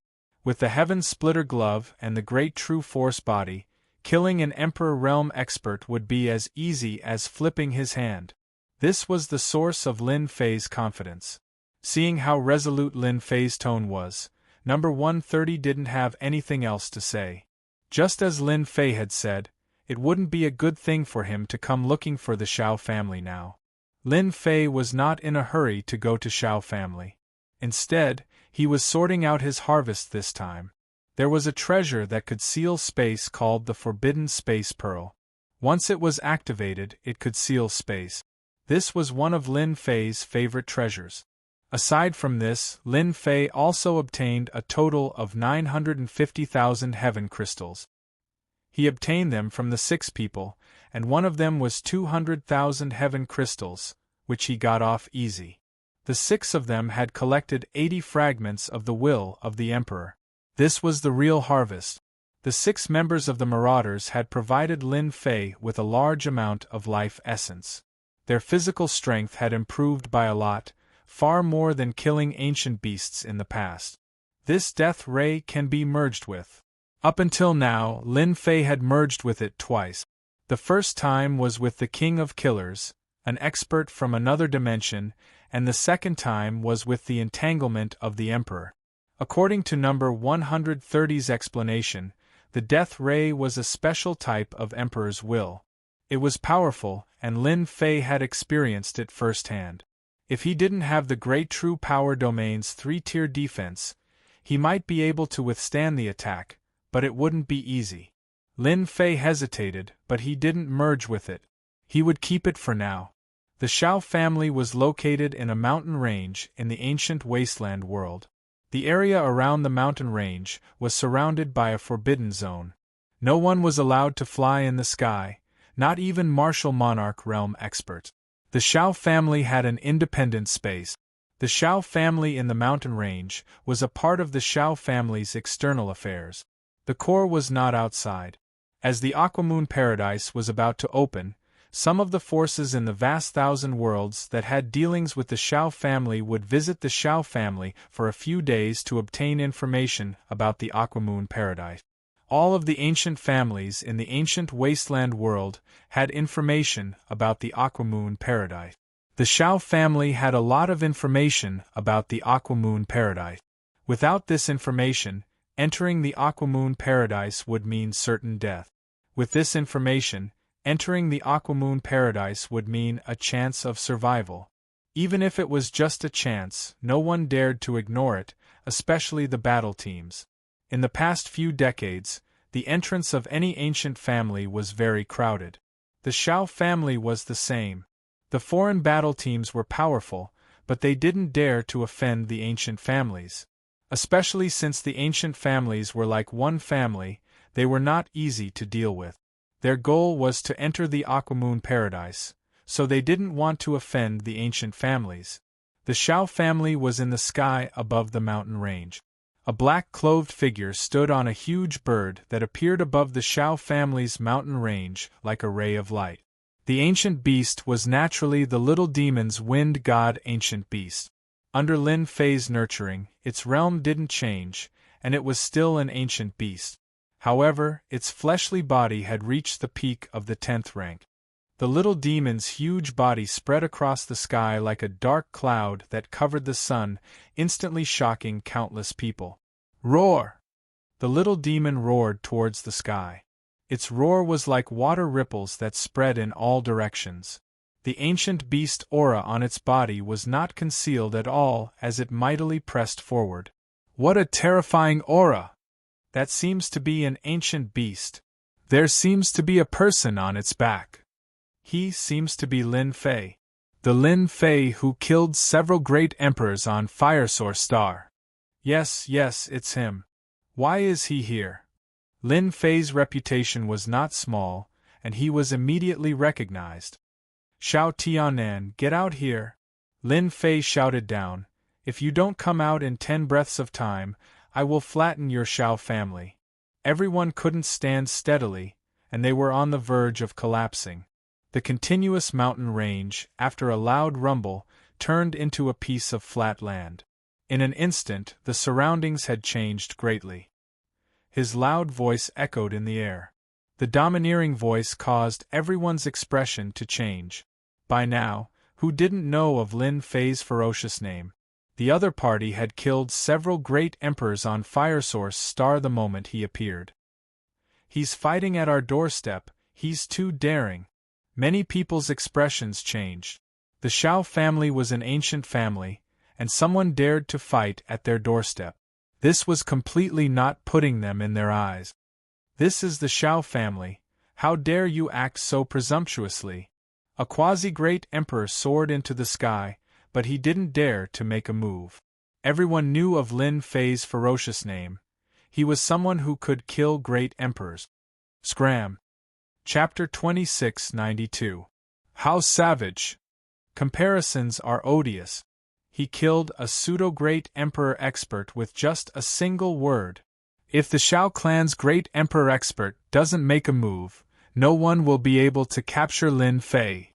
With the Heaven Splitter Glove and the Great True Force body, killing an Emperor Realm expert would be as easy as flipping his hand. This was the source of Lin Fei's confidence. Seeing how resolute Lin Fei's tone was, Number 130 didn't have anything else to say. Just as Lin Fei had said, it wouldn't be a good thing for him to come looking for the Shao family now. Lin Fei was not in a hurry to go to Shao family. Instead, he was sorting out his harvest this time. There was a treasure that could seal space called the Forbidden Space Pearl. Once it was activated, it could seal space. This was one of Lin Fei's favorite treasures. Aside from this, Lin Fei also obtained a total of 950,000 heaven crystals. He obtained them from the 6 people, and one of them was 200,000 heaven crystals, which he got off easy. The 6 of them had collected 80 fragments of the will of the Emperor. This was the real harvest. The 6 members of the Marauders had provided Lin Fei with a large amount of life essence. Their physical strength had improved by a lot, far more than killing ancient beasts in the past. This death ray can be merged with. Up until now, Lin Fei had merged with it twice. The first time was with the King of Killers, an expert from another dimension, and the second time was with the entanglement of the Emperor. According to number 130's explanation, the death ray was a special type of Emperor's will. It was powerful, and Lin Fei had experienced it firsthand. If he didn't have the Great True Power Domain's 3-tier defense, he might be able to withstand the attack, but it wouldn't be easy. Lin Fei hesitated, but he didn't merge with it. He would keep it for now. The Shao family was located in a mountain range in the ancient wasteland world. The area around the mountain range was surrounded by a forbidden zone. No one was allowed to fly in the sky, not even martial monarch realm experts. The Shao family had an independent space. The Shao family in the mountain range was a part of the Shao family's external affairs. The core was not outside. As the Aquamoon Paradise was about to open, some of the forces in the vast thousand worlds that had dealings with the Shao family would visit the Shao family for a few days to obtain information about the Aquamoon Paradise. All of the ancient families in the ancient wasteland world had information about the Aquamoon Paradise. The Shao family had a lot of information about the Aquamoon Paradise. Without this information, entering the Aquamoon Paradise would mean certain death. With this information, entering the Aquamoon Paradise would mean a chance of survival. Even if it was just a chance, no one dared to ignore it, especially the battle teams. In the past few decades, the entrance of any ancient family was very crowded. The Shao family was the same. The foreign battle teams were powerful, but they didn't dare to offend the ancient families. Especially since the ancient families were like one family, they were not easy to deal with. Their goal was to enter the Aquamoon Paradise, so they didn't want to offend the ancient families. The Shao family was in the sky above the mountain range. A black clothed figure stood on a huge bird that appeared above the Shao family's mountain range like a ray of light. The ancient beast was naturally the little demon's wind god ancient beast. Under Lin Fei's nurturing, its realm didn't change, and it was still an ancient beast. However, its fleshly body had reached the peak of the 10th rank. The little demon's huge body spread across the sky like a dark cloud that covered the sun, instantly shocking countless people. Roar! The little demon roared towards the sky. Its roar was like water ripples that spread in all directions. The ancient beast aura on its body was not concealed at all as it mightily pressed forward. What a terrifying aura! That seems to be an ancient beast. There seems to be a person on its back. He seems to be Lin Fei. The Lin Fei who killed several great emperors on Fire Source Star. Yes, it's him. Why is he here? Lin Fei's reputation was not small, and he was immediately recognized. Xiao Tianan, get out here! Lin Fei shouted down. If you don't come out in 10 breaths of time, I will flatten your Xiao family. Everyone couldn't stand steadily, and they were on the verge of collapsing. The continuous mountain range, after a loud rumble, turned into a piece of flat land. In an instant, the surroundings had changed greatly. His loud voice echoed in the air. The domineering voice caused everyone's expression to change. By now, who didn't know of Lin Fei's ferocious name? The other party had killed several great emperors on Fire Source Star the moment he appeared. He's fighting at our doorstep, he's too daring. Many people's expressions changed. The Xiao family was an ancient family, and someone dared to fight at their doorstep. This was completely not putting them in their eyes. This is the Xiao family, how dare you act so presumptuously? A quasi-great emperor soared into the sky, but he didn't dare to make a move. Everyone knew of Lin Fei's ferocious name. He was someone who could kill great emperors. Scram. Chapter 2692. How savage! Comparisons are odious. He killed a pseudo-great emperor expert with just a single word. If the Xiao clan's great emperor expert doesn't make a move, no one will be able to capture Lin Fei.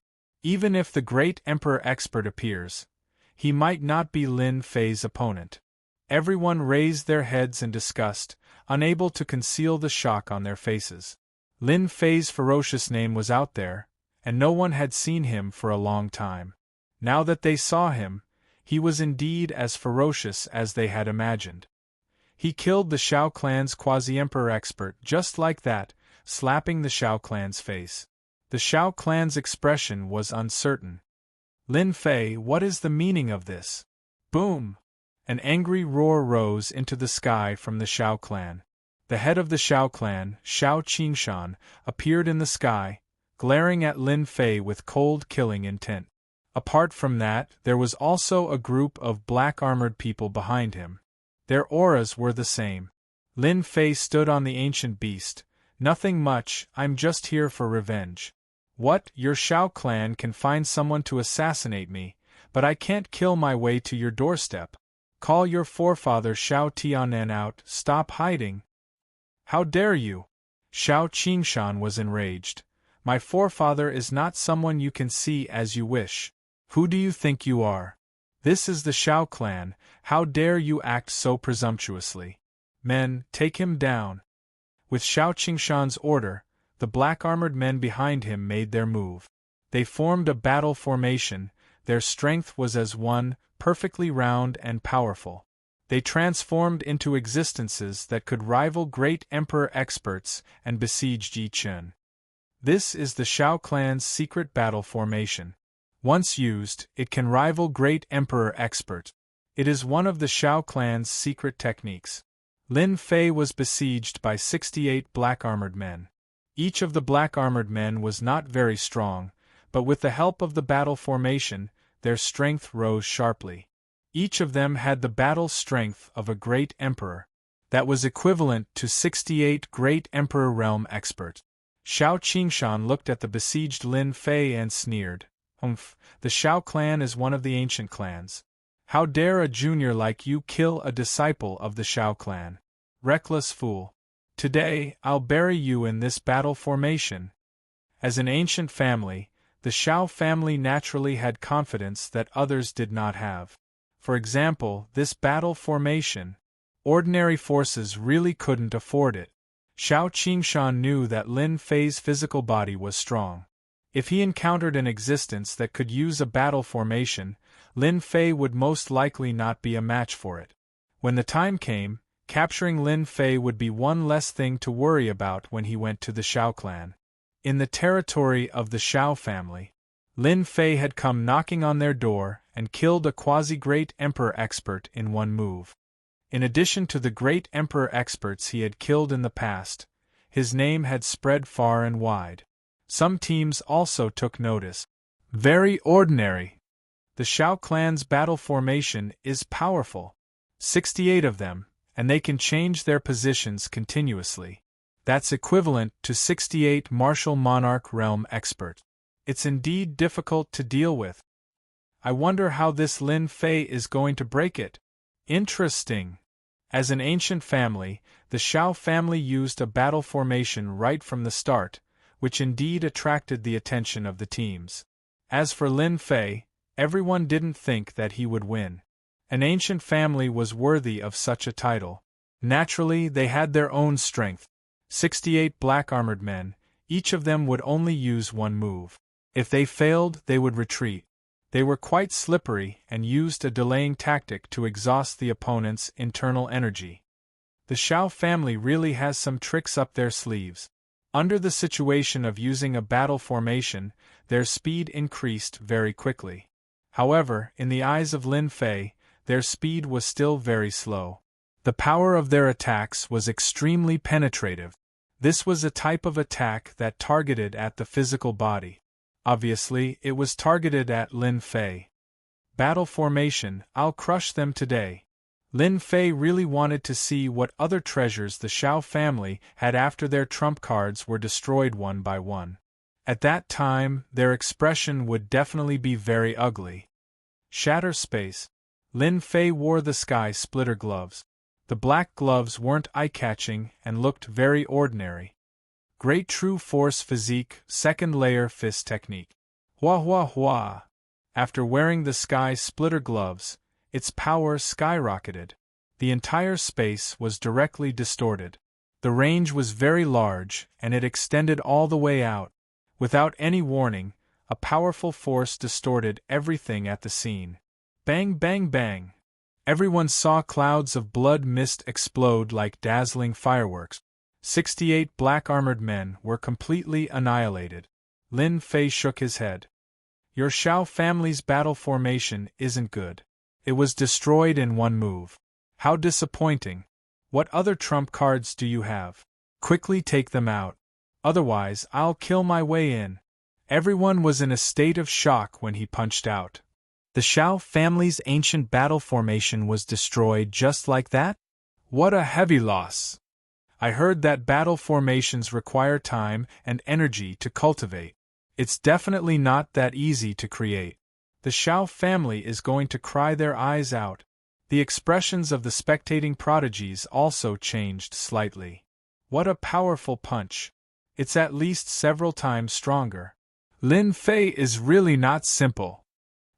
Even if the great emperor expert appears, he might not be Lin Fei's opponent. Everyone raised their heads in disgust, unable to conceal the shock on their faces. Lin Fei's ferocious name was out there, and no one had seen him for a long time. Now that they saw him, he was indeed as ferocious as they had imagined. He killed the Xiao clan's quasi-emperor expert just like that, slapping the Xiao clan's face. The Xiao clan's expression was uncertain. Lin Fei, what is the meaning of this? Boom! An angry roar rose into the sky from the Xiao clan. The head of the Xiao clan, Xiao Qingshan, appeared in the sky, glaring at Lin Fei with cold killing intent. Apart from that, there was also a group of black-armored people behind him. Their auras were the same. Lin Fei stood on the ancient beast. Nothing much, I'm just here for revenge. What, your Xiao clan can find someone to assassinate me, but I can't kill my way to your doorstep. Call your forefather Xiao Tianan out, stop hiding. How dare you? Xiao Qingshan was enraged. My forefather is not someone you can see as you wish. Who do you think you are? This is the Xiao clan, how dare you act so presumptuously? Men, take him down. With Xiao Qingshan's order, the black-armored men behind him made their move. They formed a battle formation, their strength was as one, perfectly round and powerful. They transformed into existences that could rival great emperor experts and besiege Ji Chen. This is the Xiao clan's secret battle formation. Once used, it can rival great emperor expert. It is one of the Xiao clan's secret techniques. Lin Fei was besieged by 68 black-armored men. Each of the black-armored men was not very strong, but with the help of the battle formation, their strength rose sharply. Each of them had the battle strength of a great emperor. That was equivalent to 68 great emperor realm experts. Xiao Qingshan looked at the besieged Lin Fei and sneered. The Xiao clan is one of the ancient clans. How dare a junior like you kill a disciple of the Xiao clan? Reckless fool. Today, I'll bury you in this battle formation. As an ancient family, the Xiao family naturally had confidence that others did not have. For example, this battle formation. Ordinary forces really couldn't afford it. Xiao Qingshan knew that Lin Fei's physical body was strong. If he encountered an existence that could use a battle formation, Lin Fei would most likely not be a match for it. When the time came, capturing Lin Fei would be one less thing to worry about when he went to the Xiao clan. In the territory of the Xiao family, Lin Fei had come knocking on their door and killed a quasi-great emperor expert in one move. In addition to the great emperor experts he had killed in the past, His name had spread far and wide. Some teams also took notice. Very ordinary. The Shao clan's battle formation is powerful. 68 of them, and they can change their positions continuously. That's equivalent to 68 martial monarch realm expert. It's indeed difficult to deal with. I wonder how this Lin Fei is going to break it. Interesting. As an ancient family, the Shao family used a battle formation right from the start, which indeed attracted the attention of the teams. As for Lin Fei, everyone didn't think that he would win. An ancient family was worthy of such a title. Naturally, they had their own strength. 68 black-armored men, each of them would only use one move. If they failed, they would retreat. They were quite slippery and used a delaying tactic to exhaust the opponent's internal energy. The Shao family really has some tricks up their sleeves. Under the situation of using a battle formation, their speed increased very quickly. However, in the eyes of Lin Fei, their speed was still very slow. The power of their attacks was extremely penetrative. This was a type of attack that targeted at the physical body. Obviously, it was targeted at Lin Fei. Battle formation, I'll crush them today. Lin Fei really wanted to see what other treasures the Shao family had after their trump cards were destroyed one by one. At that time, their expression would definitely be very ugly. Shatter space. Lin Fei wore the sky splitter gloves. The black gloves weren't eye-catching and looked very ordinary. Great true force physique, second layer fist technique. Hua hua hua. After wearing the sky splitter gloves, its power skyrocketed. The entire space was directly distorted. The range was very large, and it extended all the way out. Without any warning, a powerful force distorted everything at the scene. Bang bang bang. Everyone saw clouds of blood mist explode like dazzling fireworks. 68 black-armored men were completely annihilated. Lin Fei shook his head. Your Shao family's battle formation isn't good. It was destroyed in one move. How disappointing. What other trump cards do you have? Quickly take them out. Otherwise, I'll kill my way in. Everyone was in a state of shock when he punched out. The Shao family's ancient battle formation was destroyed just like that? What a heavy loss. I heard that battle formations require time and energy to cultivate. It's definitely not that easy to create. The Shao family is going to cry their eyes out. The expressions of the spectating prodigies also changed slightly. What a powerful punch. It's at least several times stronger. Lin Fei is really not simple.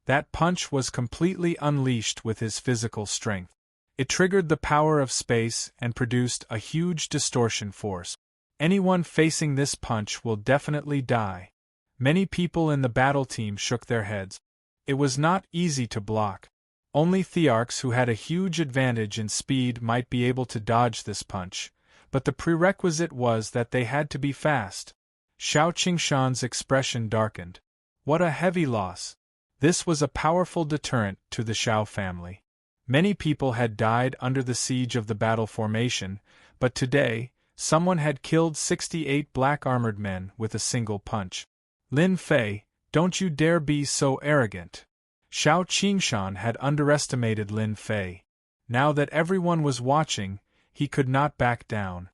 That punch was completely unleashed with his physical strength. It triggered the power of space and produced a huge distortion force. Anyone facing this punch will definitely die. Many people in the battle team shook their heads. It was not easy to block. Only Thearchs who had a huge advantage in speed might be able to dodge this punch, but the prerequisite was that they had to be fast. Shao Qingshan's expression darkened. What a heavy loss. This was a powerful deterrent to the Shao family. Many people had died under the siege of the battle formation, but today, someone had killed 68 black-armored men with a single punch. Lin Fei, don't you dare be so arrogant. Shao Qingshan had underestimated Lin Fei. Now that everyone was watching, he could not back down.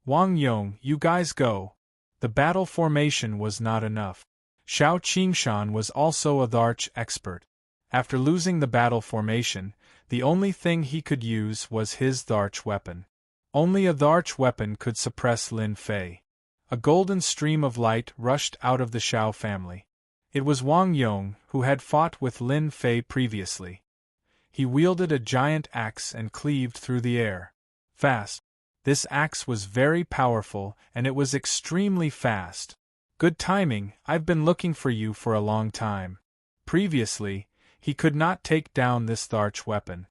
Wang Yong, you guys go. The battle formation was not enough. Shao Qingshan was also a Tharch expert. After losing the battle formation, the only thing he could use was his Tharch weapon. Only a Tharch weapon could suppress Lin Fei. A golden stream of light rushed out of the Shao family. It was Wang Yong, who had fought with Lin Fei previously. He wielded a giant axe and cleaved through the air. Fast. This axe was very powerful, and it was extremely fast. Good timing, I've been looking for you for a long time. Previously, he could not take down this Tharch weapon.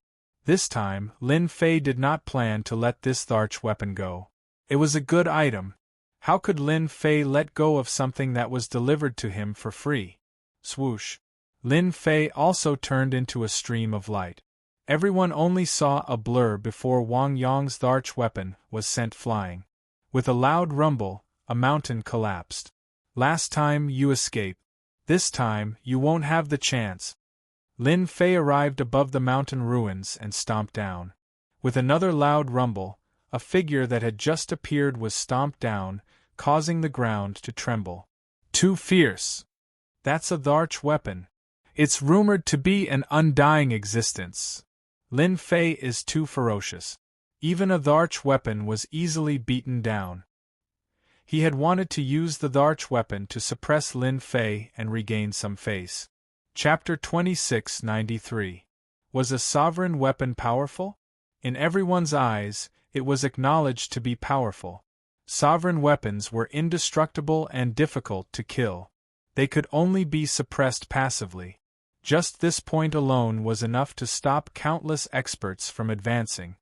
This time, Lin Fei did not plan to let this Tharch weapon go. It was a good item. How could Lin Fei let go of something that was delivered to him for free? Swoosh. Lin Fei also turned into a stream of light. Everyone only saw a blur before Wang Yong's Tharch weapon was sent flying. With a loud rumble, a mountain collapsed. Last time you escape. This time you won't have the chance. Lin Fei arrived above the mountain ruins and stomped down. With another loud rumble, a figure that had just appeared was stomped down, causing the ground to tremble. Too fierce. That's a Dharch weapon. It's rumored to be an undying existence. Lin Fei is too ferocious. Even a Dharch weapon was easily beaten down. He had wanted to use the Dharch weapon to suppress Lin Fei and regain some face. Chapter 2693. Was a sovereign weapon powerful? In everyone's eyes, it was acknowledged to be powerful. Sovereign weapons were indestructible and difficult to kill. They could only be suppressed passively. Just this point alone was enough to stop countless experts from advancing.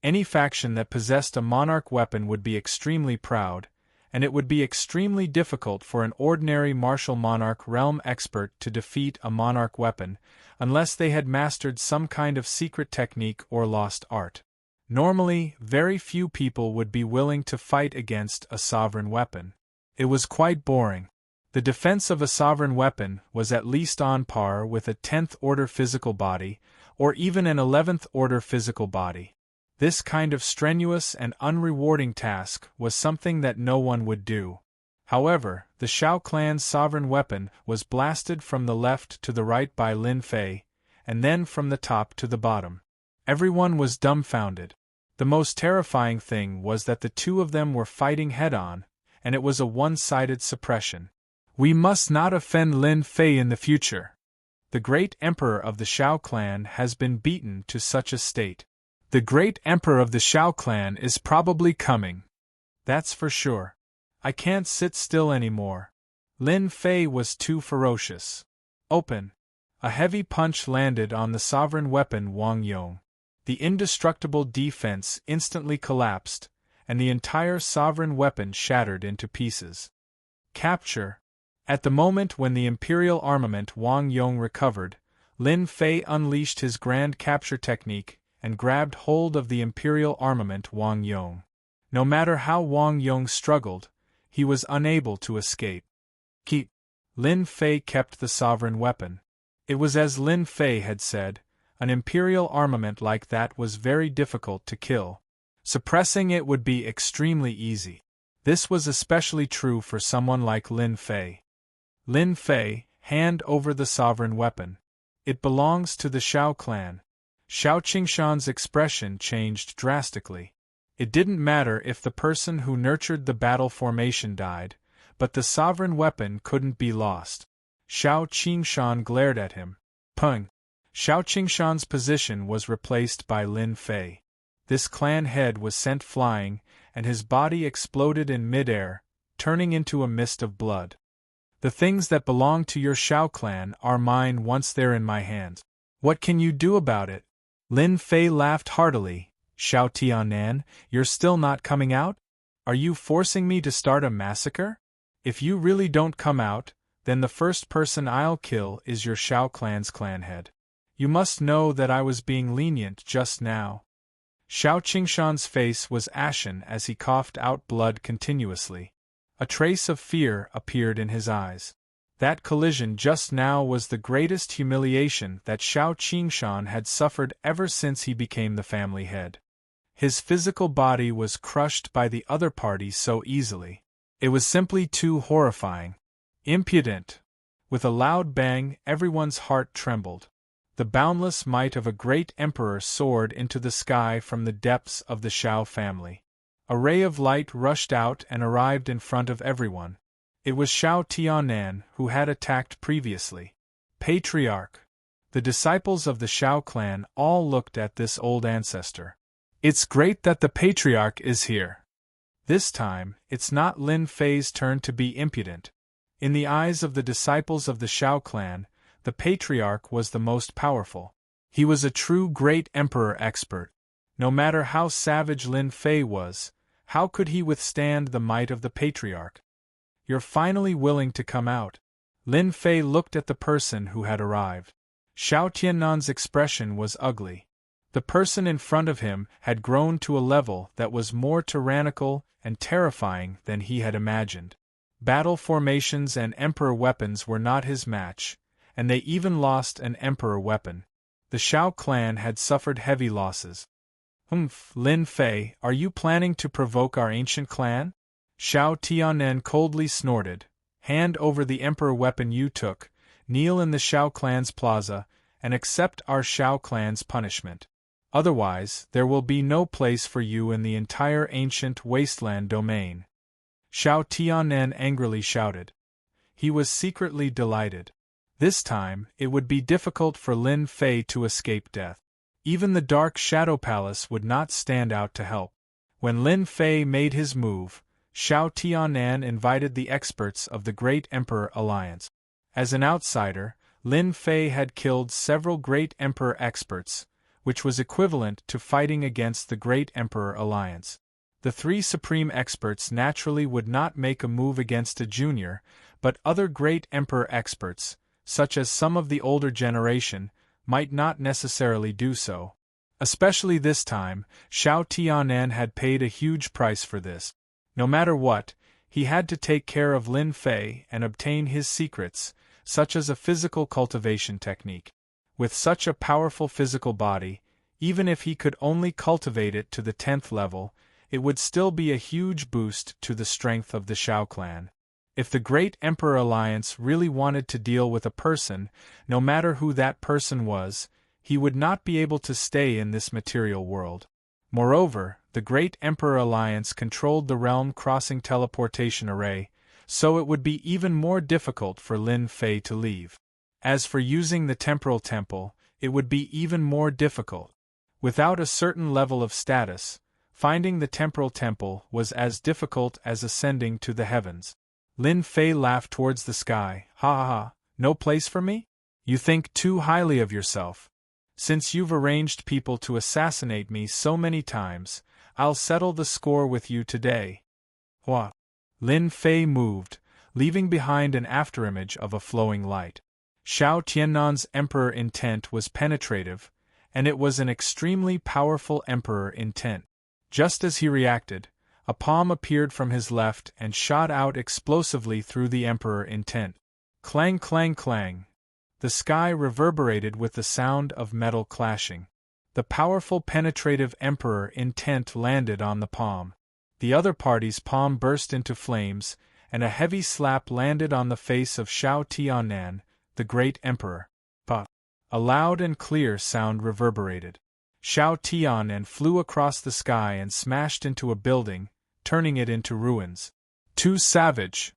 Any faction that possessed a monarch weapon would be extremely proud, and it would be extremely difficult for an ordinary martial monarch realm expert to defeat a monarch weapon, unless they had mastered some kind of secret technique or lost art. Normally, very few people would be willing to fight against a sovereign weapon. It was quite boring. The defense of a sovereign weapon was at least on par with a 10th-order physical body, or even an 11th-order physical body. This kind of strenuous and unrewarding task was something that no one would do. However, the Shao clan's sovereign weapon was blasted from the left to the right by Lin Fei, and then from the top to the bottom. Everyone was dumbfounded. The most terrifying thing was that the two of them were fighting head-on, and it was a one-sided suppression. We must not offend Lin Fei in the future. The great emperor of the Shao clan has been beaten to such a state. The great emperor of the Shao clan is probably coming. That's for sure. I can't sit still anymore. Lin Fei was too ferocious. Open. A heavy punch landed on the sovereign weapon Wang Yong. The indestructible defense instantly collapsed, and the entire sovereign weapon shattered into pieces. Capture. At the moment when the imperial armament Wang Yong recovered, Lin Fei unleashed his grand capture technique and grabbed hold of the imperial armament Wang Yong. No matter how Wang Yong struggled, he was unable to escape. Keep. Lin Fei kept the sovereign weapon. It was as Lin Fei had said, an imperial armament like that was very difficult to kill. Suppressing it would be extremely easy. This was especially true for someone like Lin Fei. Lin Fei, hand over the sovereign weapon. It belongs to the Shao clan. Shao Qingshan's expression changed drastically. It didn't matter if the person who nurtured the battle formation died, but the sovereign weapon couldn't be lost. Shao Qingshan glared at him. Pung! Shao Qingshan's position was replaced by Lin Fei. This clan head was sent flying, and his body exploded in midair, turning into a mist of blood. The things that belong to your Shao clan are mine once they're in my hands. What can you do about it? Lin Fei laughed heartily. Shao Tianan, you're still not coming out? Are you forcing me to start a massacre? If you really don't come out, then the first person I'll kill is your Shao clan's clan head. You must know that I was being lenient just now. Shao Qingshan's face was ashen as he coughed out blood continuously. A trace of fear appeared in his eyes. That collision just now was the greatest humiliation that Shao Qingshan had suffered ever since he became the family head. His physical body was crushed by the other party so easily. It was simply too horrifying. Impudent! With a loud bang, everyone's heart trembled. The boundless might of a great emperor soared into the sky from the depths of the Shao family. A ray of light rushed out and arrived in front of everyone. It was Shao Tianan who had attacked previously. Patriarch! The disciples of the Shao clan all looked at this old ancestor. It's great that the Patriarch is here. This time, it's not Lin Fei's turn to be impudent. In the eyes of the disciples of the Shao clan, the Patriarch was the most powerful. He was a true great emperor expert. No matter how savage Lin Fei was, how could he withstand the might of the Patriarch? You're finally willing to come out. Lin Fei looked at the person who had arrived. Shao Tiannan's expression was ugly. The person in front of him had grown to a level that was more tyrannical and terrifying than he had imagined. Battle formations and emperor weapons were not his match, and they even lost an emperor weapon. The Shao clan had suffered heavy losses. Lin Fei, are you planning to provoke our ancient clan? Shao Tianen coldly snorted. Hand over the emperor weapon you took, kneel in the Shao clan's plaza, and accept our Shao clan's punishment. Otherwise, there will be no place for you in the entire ancient wasteland domain. Shao Tianen angrily shouted. He was secretly delighted. This time, it would be difficult for Lin Fei to escape death. Even the Dark Shadow Palace would not stand out to help. When Lin Fei made his move, Shao Tianen invited the experts of the Great Emperor Alliance. As an outsider, Lin Fei had killed several Great Emperor experts, which was equivalent to fighting against the Great Emperor Alliance. The three supreme experts naturally would not make a move against a junior, but other Great Emperor experts, such as some of the older generation, might not necessarily do so. Especially this time, Shao Tianen had paid a huge price for this. No matter what, he had to take care of Lin Fei and obtain his secrets, such as a physical cultivation technique. With such a powerful physical body, even if he could only cultivate it to the 10th level, it would still be a huge boost to the strength of the Shao clan. If the Great Emperor Alliance really wanted to deal with a person, no matter who that person was, he would not be able to stay in this material world. Moreover, the Great Emperor Alliance controlled the realm-crossing teleportation array, so it would be even more difficult for Lin Fei to leave. As for using the temporal temple, it would be even more difficult. Without a certain level of status, finding the temporal temple was as difficult as ascending to the heavens. Lin Fei laughed towards the sky. Ha ha ha, no place for me? You think too highly of yourself. Since you've arranged people to assassinate me so many times, I'll settle the score with you today. Hua. Lin Fei moved, leaving behind an afterimage of a flowing light. Shao Tiannan's emperor intent was penetrative, and it was an extremely powerful emperor intent. Just as he reacted, a palm appeared from his left and shot out explosively through the emperor intent. Clang clang clang. The sky reverberated with the sound of metal clashing. The powerful penetrative emperor intent landed on the palm. The other party's palm burst into flames, and a heavy slap landed on the face of Shao Tianan, the great emperor. Pa! A loud and clear sound reverberated. Shao Tianan flew across the sky and smashed into a building, turning it into ruins. Too savage.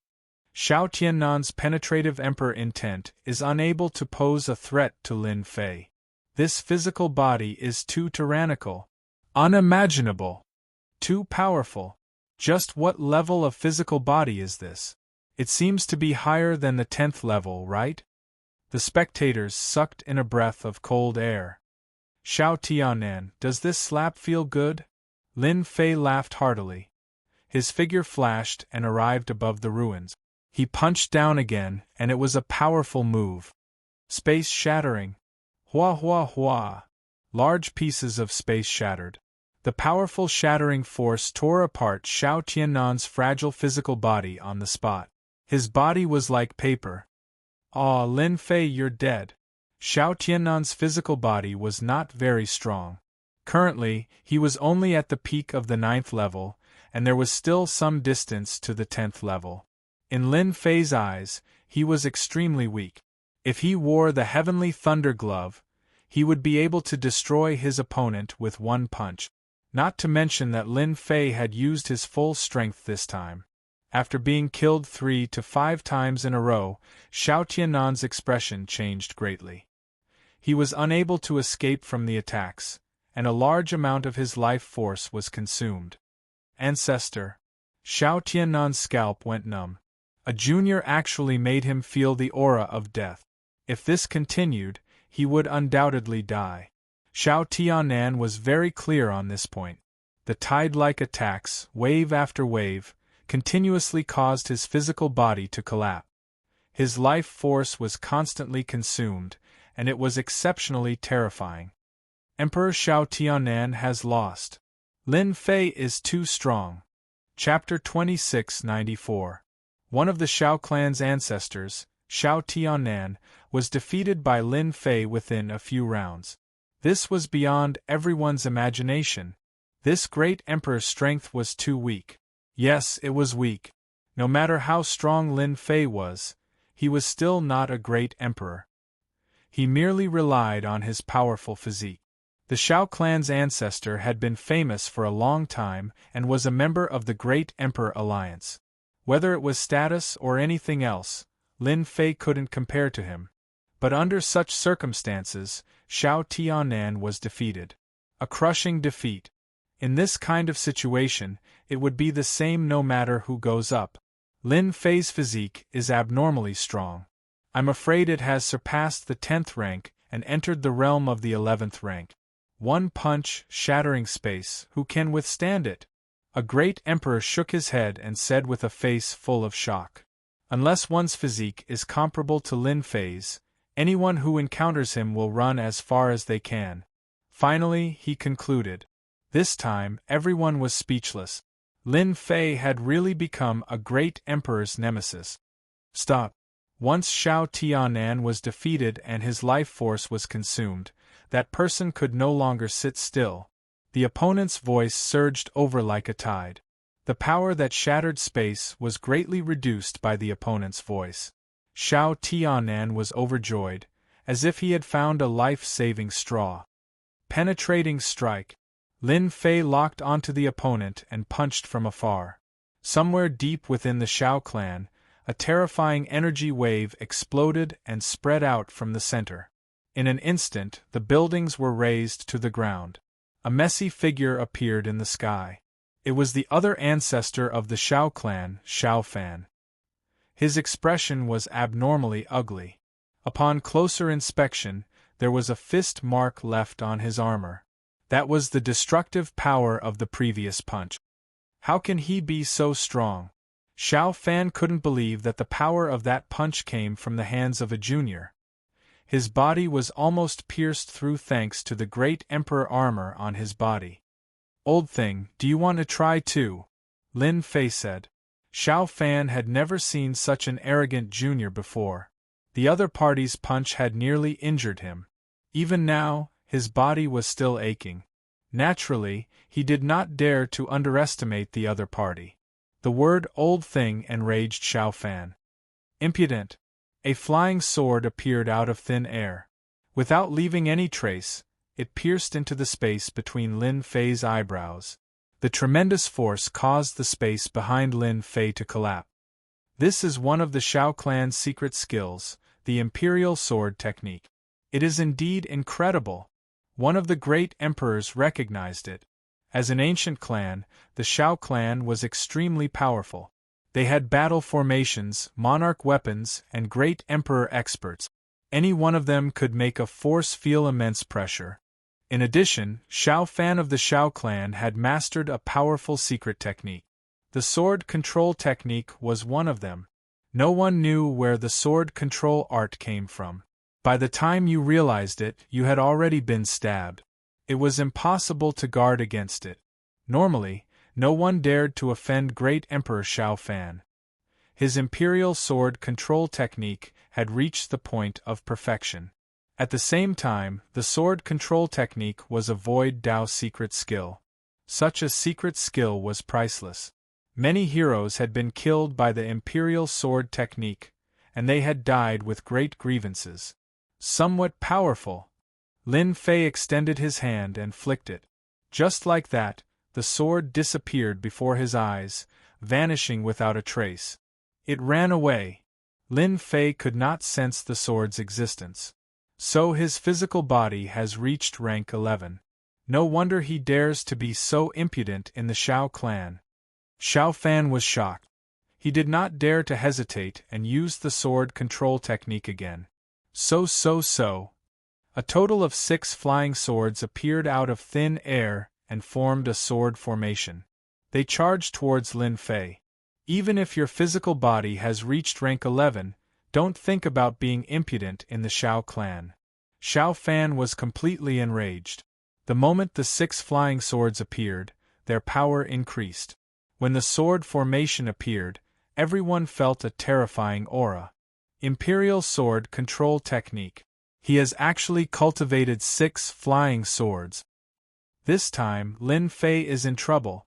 Shao Tiannan's penetrative emperor intent is unable to pose a threat to Lin Fei. This physical body is too tyrannical. Unimaginable. Too powerful. Just what level of physical body is this? It seems to be higher than the 10th level, right? The spectators sucked in a breath of cold air. Shao Tianan, does this slap feel good? Lin Fei laughed heartily. His figure flashed and arrived above the ruins. He punched down again, and it was a powerful move. Space shattering. Hua hua hua. Large pieces of space shattered. The powerful shattering force tore apart Shao Tiannan's fragile physical body on the spot. His body was like paper. "Aw, Lin Fei, you're dead." Shao Tiannan's physical body was not very strong. Currently, he was only at the peak of the 9th level, and there was still some distance to the 10th level. In Lin Fei's eyes, he was extremely weak. If he wore the Heavenly Thunder Glove, he would be able to destroy his opponent with one punch. Not to mention that Lin Fei had used his full strength this time. After being killed 3 to 5 times in a row, Shao Tiannan's expression changed greatly. He was unable to escape from the attacks, and a large amount of his life force was consumed. Ancestor. Shao Tiannan's scalp went numb. A junior actually made him feel the aura of death. If this continued, he would undoubtedly die. Shao Tianan was very clear on this point. The tide-like attacks, wave after wave, continuously caused his physical body to collapse. His life force was constantly consumed, and it was exceptionally terrifying. Emperor Shao Tianan has lost. Lin Fei is too strong. Chapter 2694. One of the Shao clan's ancestors, Shao Tianan, was defeated by Lin Fei within a few rounds. This was beyond everyone's imagination. This great emperor's strength was too weak. Yes, it was weak. No matter how strong Lin Fei was, he was still not a great emperor. He merely relied on his powerful physique. The Shao clan's ancestor had been famous for a long time and was a member of the Great Emperor Alliance. Whether it was status or anything else, Lin Fei couldn't compare to him. But under such circumstances, Shao Tianan was defeated. A crushing defeat. In this kind of situation, it would be the same no matter who goes up. Lin Fei's physique is abnormally strong. I'm afraid it has surpassed the 10th rank and entered the realm of the 11th rank. One punch, shattering space, who can withstand it? A great emperor shook his head and said with a face full of shock. Unless one's physique is comparable to Lin Fei's, anyone who encounters him will run as far as they can. Finally, he concluded. This time, everyone was speechless. Lin Fei had really become a great emperor's nemesis. Stop. Once Shao Tianan was defeated and his life force was consumed, that person could no longer sit still. The opponent's voice surged over like a tide. The power that shattered space was greatly reduced by the opponent's voice. Shao Tianan was overjoyed, as if he had found a life-saving straw. Penetrating strike. Lin Fei locked onto the opponent and punched from afar. Somewhere deep within the Shao clan, a terrifying energy wave exploded and spread out from the center. In an instant, the buildings were razed to the ground. A messy figure appeared in the sky. It was the other ancestor of the Shao clan, Shao Fan. His expression was abnormally ugly. Upon closer inspection, there was a fist mark left on his armor. That was the destructive power of the previous punch. How can he be so strong? Shao Fan couldn't believe that the power of that punch came from the hands of a junior. His body was almost pierced through thanks to the great emperor armor on his body. Old thing, do you want to try too? Lin Fei said. Shao Fan had never seen such an arrogant junior before. The other party's punch had nearly injured him. Even now, his body was still aching. Naturally, he did not dare to underestimate the other party. The word old thing enraged Shao Fan. Impudent! A flying sword appeared out of thin air. Without leaving any trace, it pierced into the space between Lin Fei's eyebrows. The tremendous force caused the space behind Lin Fei to collapse. This is one of the Shao clan's secret skills, the Imperial Sword Technique. It is indeed incredible. One of the great emperors recognized it. As an ancient clan, the Shao clan was extremely powerful. They had battle formations, monarch weapons, and great emperor experts. Any one of them could make a force feel immense pressure. In addition, Shao Fan of the Shao clan had mastered a powerful secret technique. The sword control technique was one of them. No one knew where the sword control art came from. By the time you realized it, you had already been stabbed. It was impossible to guard against it. Normally, no one dared to offend Great Emperor Shao Fan. His imperial sword control technique had reached the point of perfection. At the same time, the sword control technique was a Void Dao secret skill. Such a secret skill was priceless. Many heroes had been killed by the imperial sword technique, and they had died with great grievances. Somewhat powerful. Lin Fei extended his hand and flicked it. Just like that, the sword disappeared before his eyes, vanishing without a trace. It ran away. Lin Fei could not sense the sword's existence. So his physical body has reached rank 11. No wonder he dares to be so impudent in the Shao clan. Shao Fan was shocked. He did not dare to hesitate and used the sword control technique again. So. A total of 6 flying swords appeared out of thin air and formed a sword formation. They charged towards Lin Fei. Even if your physical body has reached rank 11, don't think about being impudent in the Shao clan. Shao Fan was completely enraged. The moment the 6 flying swords appeared, their power increased. When the sword formation appeared, everyone felt a terrifying aura. Imperial Sword Control Technique. He has actually cultivated 6 flying swords. This time, Lin Fei is in trouble.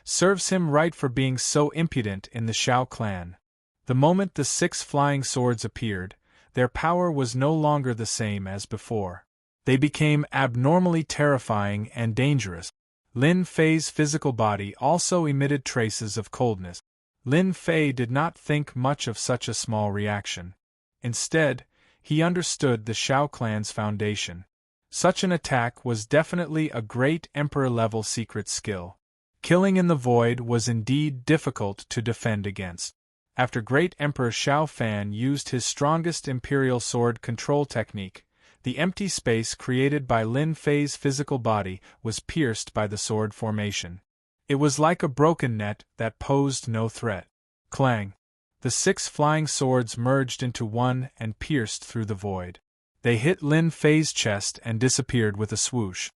Serves him right for being so impudent in the Shao clan. The moment the 6 flying swords appeared, their power was no longer the same as before. They became abnormally terrifying and dangerous. Lin Fei's physical body also emitted traces of coldness. Lin Fei did not think much of such a small reaction. Instead, he understood the Shao clan's foundation. Such an attack was definitely a great Emperor-level secret skill. Killing in the void was indeed difficult to defend against. After Great Emperor Shao Fan used his strongest Imperial Sword Control technique, the empty space created by Lin Fei's physical body was pierced by the sword formation. It was like a broken net that posed no threat. Clang! The 6 flying swords merged into one and pierced through the void. They hit Lin Fei's chest and disappeared with a swoosh.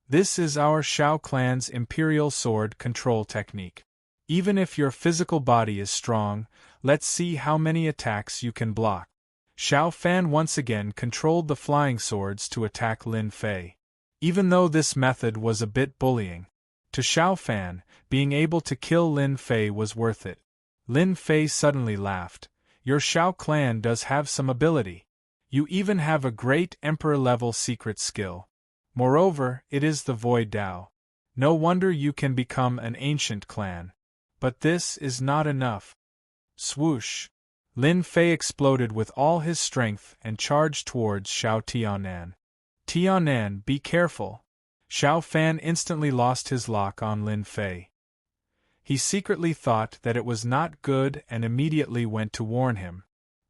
This is our Shao clan's Imperial Sword Control technique. Even if your physical body is strong, let's see how many attacks you can block. Shao Fan once again controlled the flying swords to attack Lin Fei. Even though this method was a bit bullying, to Shao Fan, being able to kill Lin Fei was worth it. Lin Fei suddenly laughed. Your Shao clan does have some ability. You even have a great Emperor-level secret skill. Moreover, it is the Void Dao. No wonder you can become an ancient clan. But this is not enough. Swoosh! Lin Fei exploded with all his strength and charged towards Shao Tianan. Tianan, be careful! Shao Fan instantly lost his lock on Lin Fei. He secretly thought that it was not good and immediately went to warn him.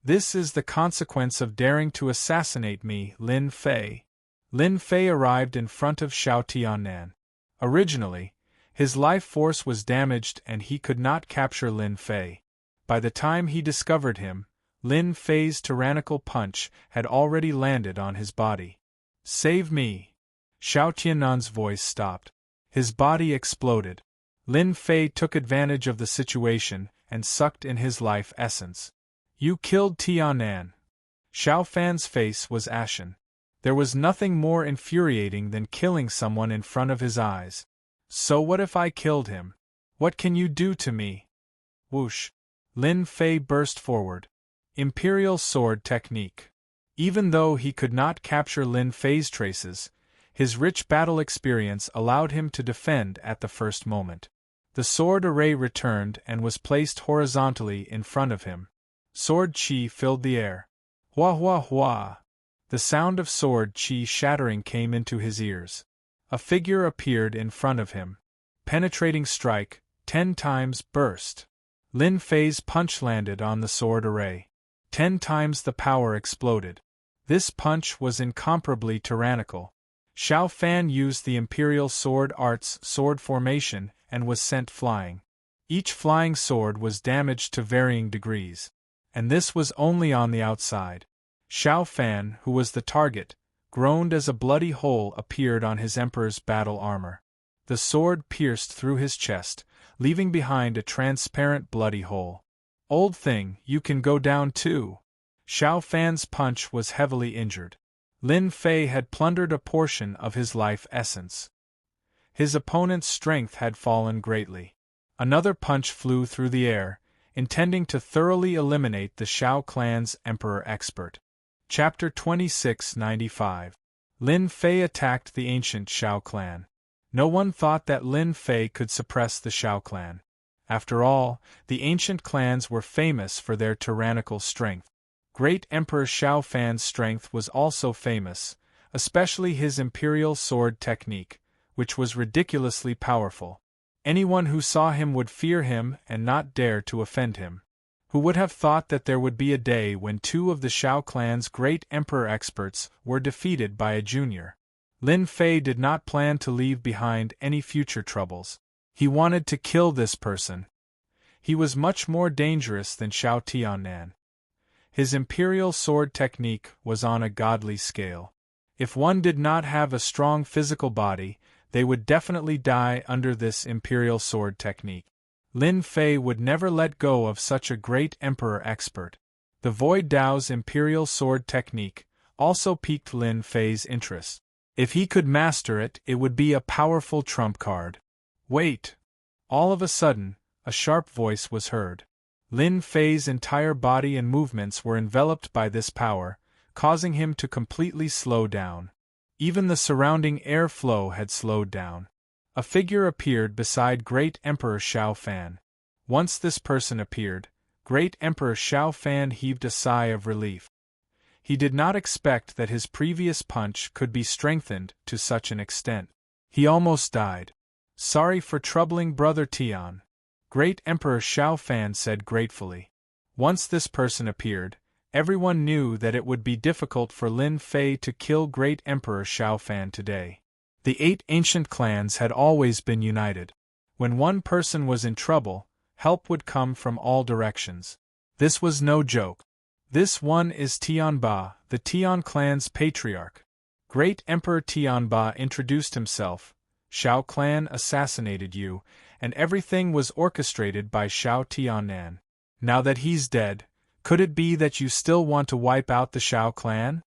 This is the consequence of daring to assassinate me, Lin Fei. Lin Fei arrived in front of Shao Tianan. Originally, his life force was damaged and he could not capture Lin Fei. By the time he discovered him, Lin Fei's tyrannical punch had already landed on his body. Save me! Shao Tianan's voice stopped. His body exploded. Lin Fei took advantage of the situation and sucked in his life essence. You killed Tianan. Shao Fan's face was ashen. There was nothing more infuriating than killing someone in front of his eyes. So what if I killed him? What can you do to me? Whoosh! Lin Fei burst forward. Imperial Sword Technique. Even though he could not capture Lin Fei's traces, his rich battle experience allowed him to defend at the first moment. The sword array returned and was placed horizontally in front of him. Sword chi filled the air. Hua hua hua! The sound of sword chi shattering came into his ears. A figure appeared in front of him. Penetrating strike, 10 times burst. Lin Fei's punch landed on the sword array. 10 times the power exploded. This punch was incomparably tyrannical. Shao Fan used the Imperial Sword Art's sword formation and was sent flying. Each flying sword was damaged to varying degrees. And this was only on the outside. Shao Fan, who was the target, groaned as a bloody hole appeared on his emperor's battle armor. The sword pierced through his chest, leaving behind a transparent bloody hole. Old thing, you can go down too. Shao Fan's punch was heavily injured. Lin Fei had plundered a portion of his life essence. His opponent's strength had fallen greatly. Another punch flew through the air, intending to thoroughly eliminate the Shao clan's emperor expert. Chapter 2695. Lin Fei attacked the ancient Shao clan. No one thought that Lin Fei could suppress the Shao clan. After all, the ancient clans were famous for their tyrannical strength. Great Emperor Shao Fan's strength was also famous, especially his imperial sword technique, which was ridiculously powerful. Anyone who saw him would fear him and not dare to offend him. Who would have thought that there would be a day when 2 of the Shao clan's great emperor experts were defeated by a junior? Lin Fei did not plan to leave behind any future troubles. He wanted to kill this person. He was much more dangerous than Shao Tianan. His imperial sword technique was on a godly scale. If one did not have a strong physical body, they would definitely die under this imperial sword technique. Lin Fei would never let go of such a great emperor expert. The Void Dao's imperial sword technique also piqued Lin Fei's interest. If he could master it, it would be a powerful trump card. Wait! All of a sudden, a sharp voice was heard. Lin Fei's entire body and movements were enveloped by this power, causing him to completely slow down. Even the surrounding air flow had slowed down. A figure appeared beside Great Emperor Xiao Fan. Once this person appeared, Great Emperor Xiao Fan heaved a sigh of relief. He did not expect that his previous punch could be strengthened to such an extent. He almost died. Sorry for troubling Brother Tian, Great Emperor Xiao Fan said gratefully. Once this person appeared, everyone knew that it would be difficult for Lin Fei to kill Great Emperor Xiao Fan today. The 8 ancient clans had always been united. When one person was in trouble, help would come from all directions. This was no joke. This one is Tianba, the Tian clan's patriarch. Great Emperor Tianba introduced himself. Xiao clan assassinated you, and everything was orchestrated by Xiao Tiannan. Now that he's dead, could it be that you still want to wipe out the Xiao clan?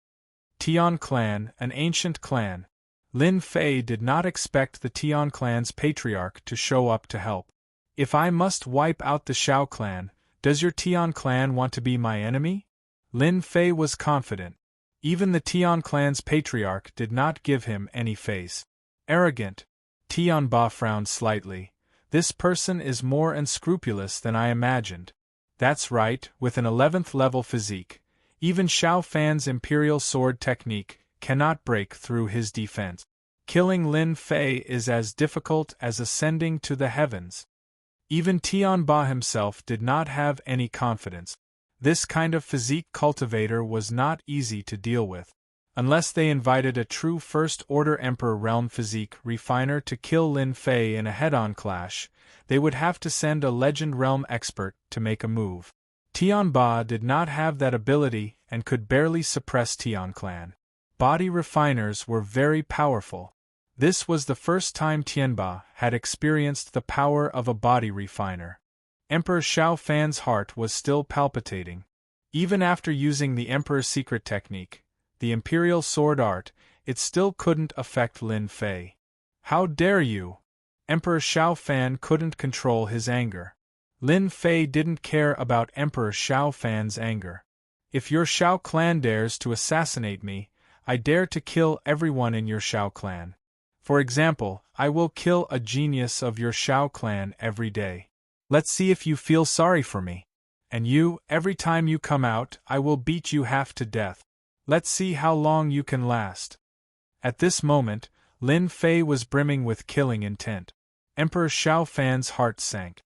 Tian clan, an ancient clan. Lin Fei did not expect the Tian clan's patriarch to show up to help. If I must wipe out the Xiao clan, does your Tian clan want to be my enemy? Lin Fei was confident. Even the Tian clan's patriarch did not give him any face. Arrogant. Tianba frowned slightly. This person is more unscrupulous than I imagined. That's right, with an 11th level physique, even Xiao Fan's imperial sword technique cannot break through his defense. Killing Lin Fei is as difficult as ascending to the heavens. Even Tianba himself did not have any confidence. This kind of physique cultivator was not easy to deal with. Unless they invited a true First-Order Emperor Realm physique refiner to kill Lin Fei in a head-on clash, they would have to send a Legend Realm expert to make a move. Tianba did not have that ability and could barely suppress Tian clan. Body refiners were very powerful. This was the first time Tianba had experienced the power of a body refiner. Emperor Xiao Fan's heart was still palpitating. Even after using the Emperor's secret technique, the Imperial Sword Art, it still couldn't affect Lin Fei. How dare you! Emperor Xiao Fan couldn't control his anger. Lin Fei didn't care about Emperor Xiao Fan's anger. If your Xiao clan dares to assassinate me, I dare to kill everyone in your Xiao clan. For example, I will kill a genius of your Xiao clan every day. Let's see if you feel sorry for me. And you, every time you come out, I will beat you half to death. Let's see how long you can last. At this moment, Lin Fei was brimming with killing intent. Emperor Xiao Fan's heart sank.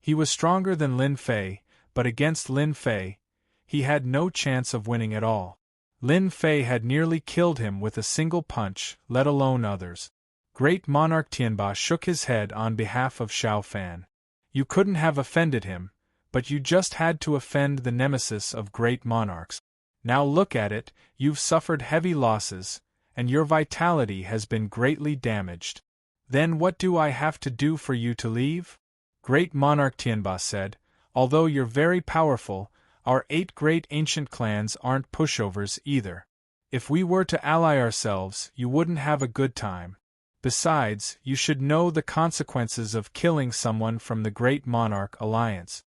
He was stronger than Lin Fei, but against Lin Fei, he had no chance of winning at all. Lin Fei had nearly killed him with a single punch, let alone others. Great Monarch Tianba shook his head on behalf of Xiao Fan. You couldn't have offended him, but you just had to offend the nemesis of great monarchs. Now look at it, you've suffered heavy losses, and your vitality has been greatly damaged. Then what do I have to do for you to leave? Great Monarch Tianba said, although you're very powerful, our 8 great ancient clans aren't pushovers either. If we were to ally ourselves, you wouldn't have a good time. Besides, you should know the consequences of killing someone from the Great Monarch Alliance.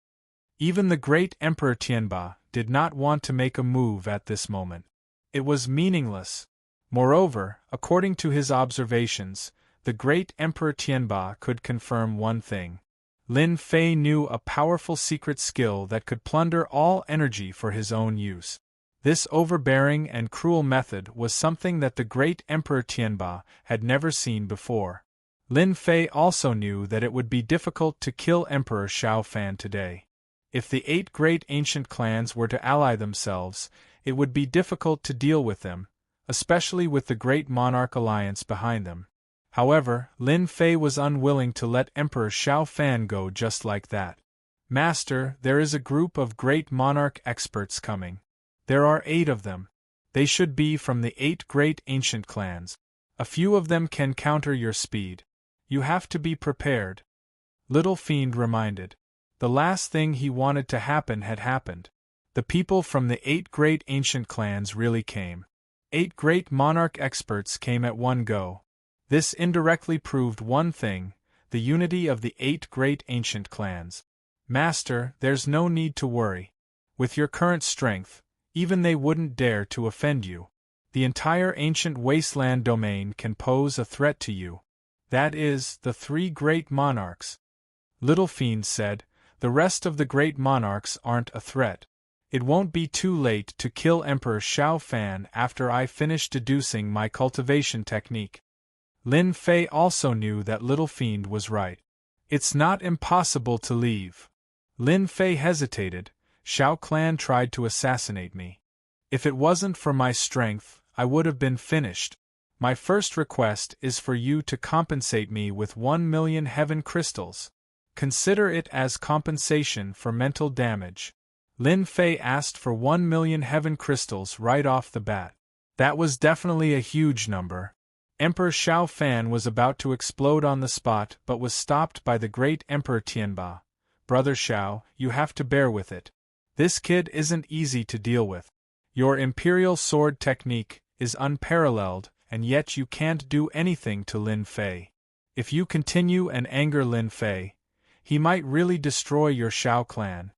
Even the great Emperor Tianba did not want to make a move at this moment. It was meaningless. Moreover, according to his observations, the great Emperor Tianba could confirm one thing. Lin Fei knew a powerful secret skill that could plunder all energy for his own use. This overbearing and cruel method was something that the great Emperor Tianba had never seen before. Lin Fei also knew that it would be difficult to kill Emperor Xiao Fan today. If the 8 great ancient clans were to ally themselves, it would be difficult to deal with them, especially with the Great Monarch Alliance behind them. However, Lin Fei was unwilling to let Emperor Xiao Fan go just like that. Master, there is a group of great monarch experts coming. There are 8 of them. They should be from the 8 great ancient clans. A few of them can counter your speed. You have to be prepared. Little Fiend reminded. The last thing he wanted to happen had happened. The people from the 8 great ancient clans really came. 8 great monarch experts came at one go. This indirectly proved one thing: the unity of the 8 great ancient clans. Master, there's no need to worry. With your current strength, even they wouldn't dare to offend you. The entire ancient wasteland domain can pose a threat to you. That is, the 3 great monarchs. Little Fiend said, the rest of the great monarchs aren't a threat. It won't be too late to kill Emperor Xiao Fan after I finish deducing my cultivation technique. Lin Fei also knew that Little Fiend was right. It's not impossible to leave. Lin Fei hesitated. Xiao Clan tried to assassinate me. If it wasn't for my strength, I would have been finished. My first request is for you to compensate me with 1 million heaven crystals. Consider it as compensation for mental damage. Lin Fei asked for 1 million heaven crystals right off the bat. That was definitely a huge number. Emperor Xiao Fan was about to explode on the spot but was stopped by the great Emperor Tianba. Brother Xiao, you have to bear with it. This kid isn't easy to deal with. Your imperial sword technique is unparalleled, and yet you can't do anything to Lin Fei. If you continue and anger Lin Fei, he might really destroy your Xiao clan.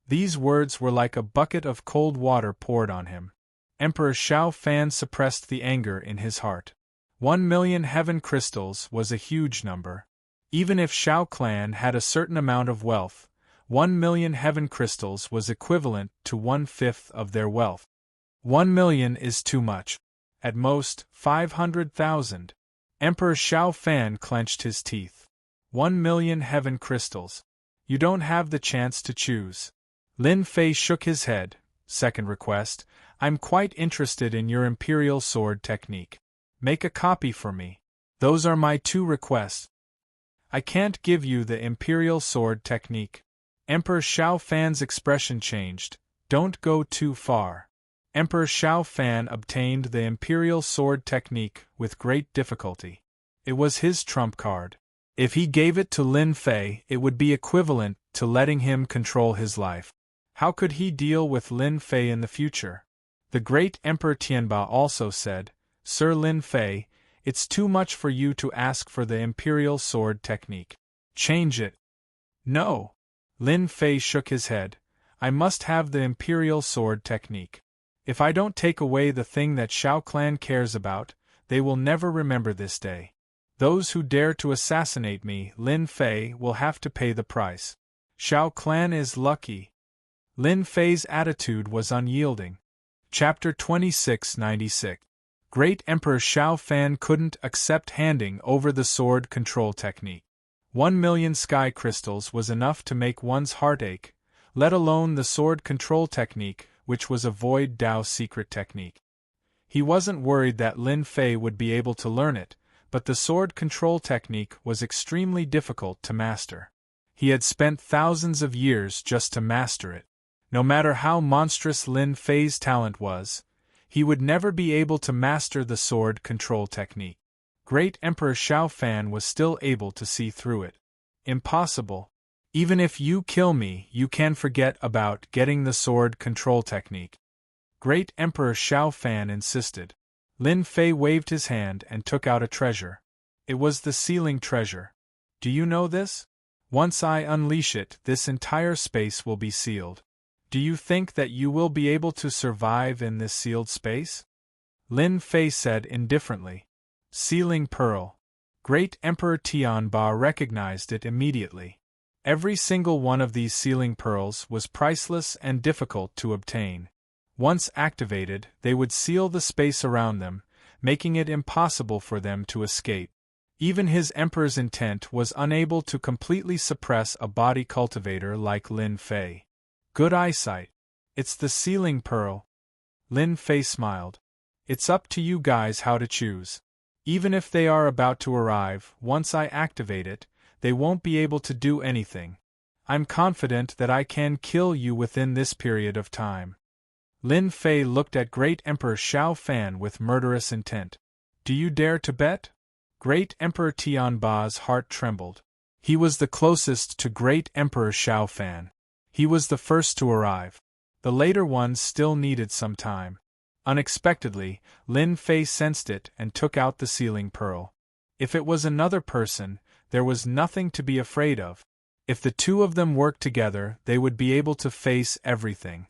These words were like a bucket of cold water poured on him. Emperor Xiao Fan suppressed the anger in his heart. 1 million heaven crystals was a huge number. Even if Xiao clan had a certain amount of wealth, 1 million heaven crystals was equivalent to 1/5 of their wealth. 1 million is too much. At most, 500,000. Emperor Xiao Fan clenched his teeth. 1 million heaven crystals. You don't have the chance to choose. Lin Fei shook his head. Second request, I'm quite interested in your imperial sword technique. Make a copy for me. Those are my 2 requests. I can't give you the imperial sword technique. Emperor Xiao Fan's expression changed. Don't go too far. Emperor Xiao Fan obtained the imperial sword technique with great difficulty. It was his trump card. If he gave it to Lin Fei, it would be equivalent to letting him control his life. How could he deal with Lin Fei in the future? The great Emperor Tianba also said, Sir Lin Fei, it's too much for you to ask for the imperial sword technique. Change it. No. Lin Fei shook his head. I must have the imperial sword technique. If I don't take away the thing that Xiao clan cares about, they will never remember this day. Those who dare to assassinate me, Lin Fei, will have to pay the price. Xiao clan is lucky. Lin Fei's attitude was unyielding. Chapter 2696. Great Emperor Xiao Fan couldn't accept handing over the sword control technique. 1 million sky crystals was enough to make one's heart ache, let alone the sword control technique, which was a Void Dao secret technique. He wasn't worried that Lin Fei would be able to learn it, but the sword control technique was extremely difficult to master. He had spent thousands of years just to master it. No matter how monstrous Lin Fei's talent was, he would never be able to master the sword control technique. Great Emperor Xiao Fan was still able to see through it. Impossible. Even if you kill me, you can forget about getting the sword control technique. Great Emperor Xiao Fan insisted. Lin Fei waved his hand and took out a treasure. It was the sealing treasure. Do you know this? Once I unleash it, this entire space will be sealed. Do you think that you will be able to survive in this sealed space? Lin Fei said indifferently. Sealing pearl. Great Emperor Tianba recognized it immediately. Every single one of these sealing pearls was priceless and difficult to obtain. Once activated, they would seal the space around them, making it impossible for them to escape. Even his emperor's intent was unable to completely suppress a body cultivator like Lin Fei. Good eyesight. It's the sealing pearl. Lin Fei smiled. It's up to you guys how to choose. Even if they are about to arrive, once I activate it, they won't be able to do anything. I'm confident that I can kill you within this period of time. Lin Fei looked at Great Emperor Xiao Fan with murderous intent. Do you dare to bet? Great Emperor Tianba's heart trembled. He was the closest to Great Emperor Xiao Fan. He was the first to arrive. The later ones still needed some time. Unexpectedly, Lin Fei sensed it and took out the sealing pearl. If it was another person, there was nothing to be afraid of. If the two of them worked together, they would be able to face everything.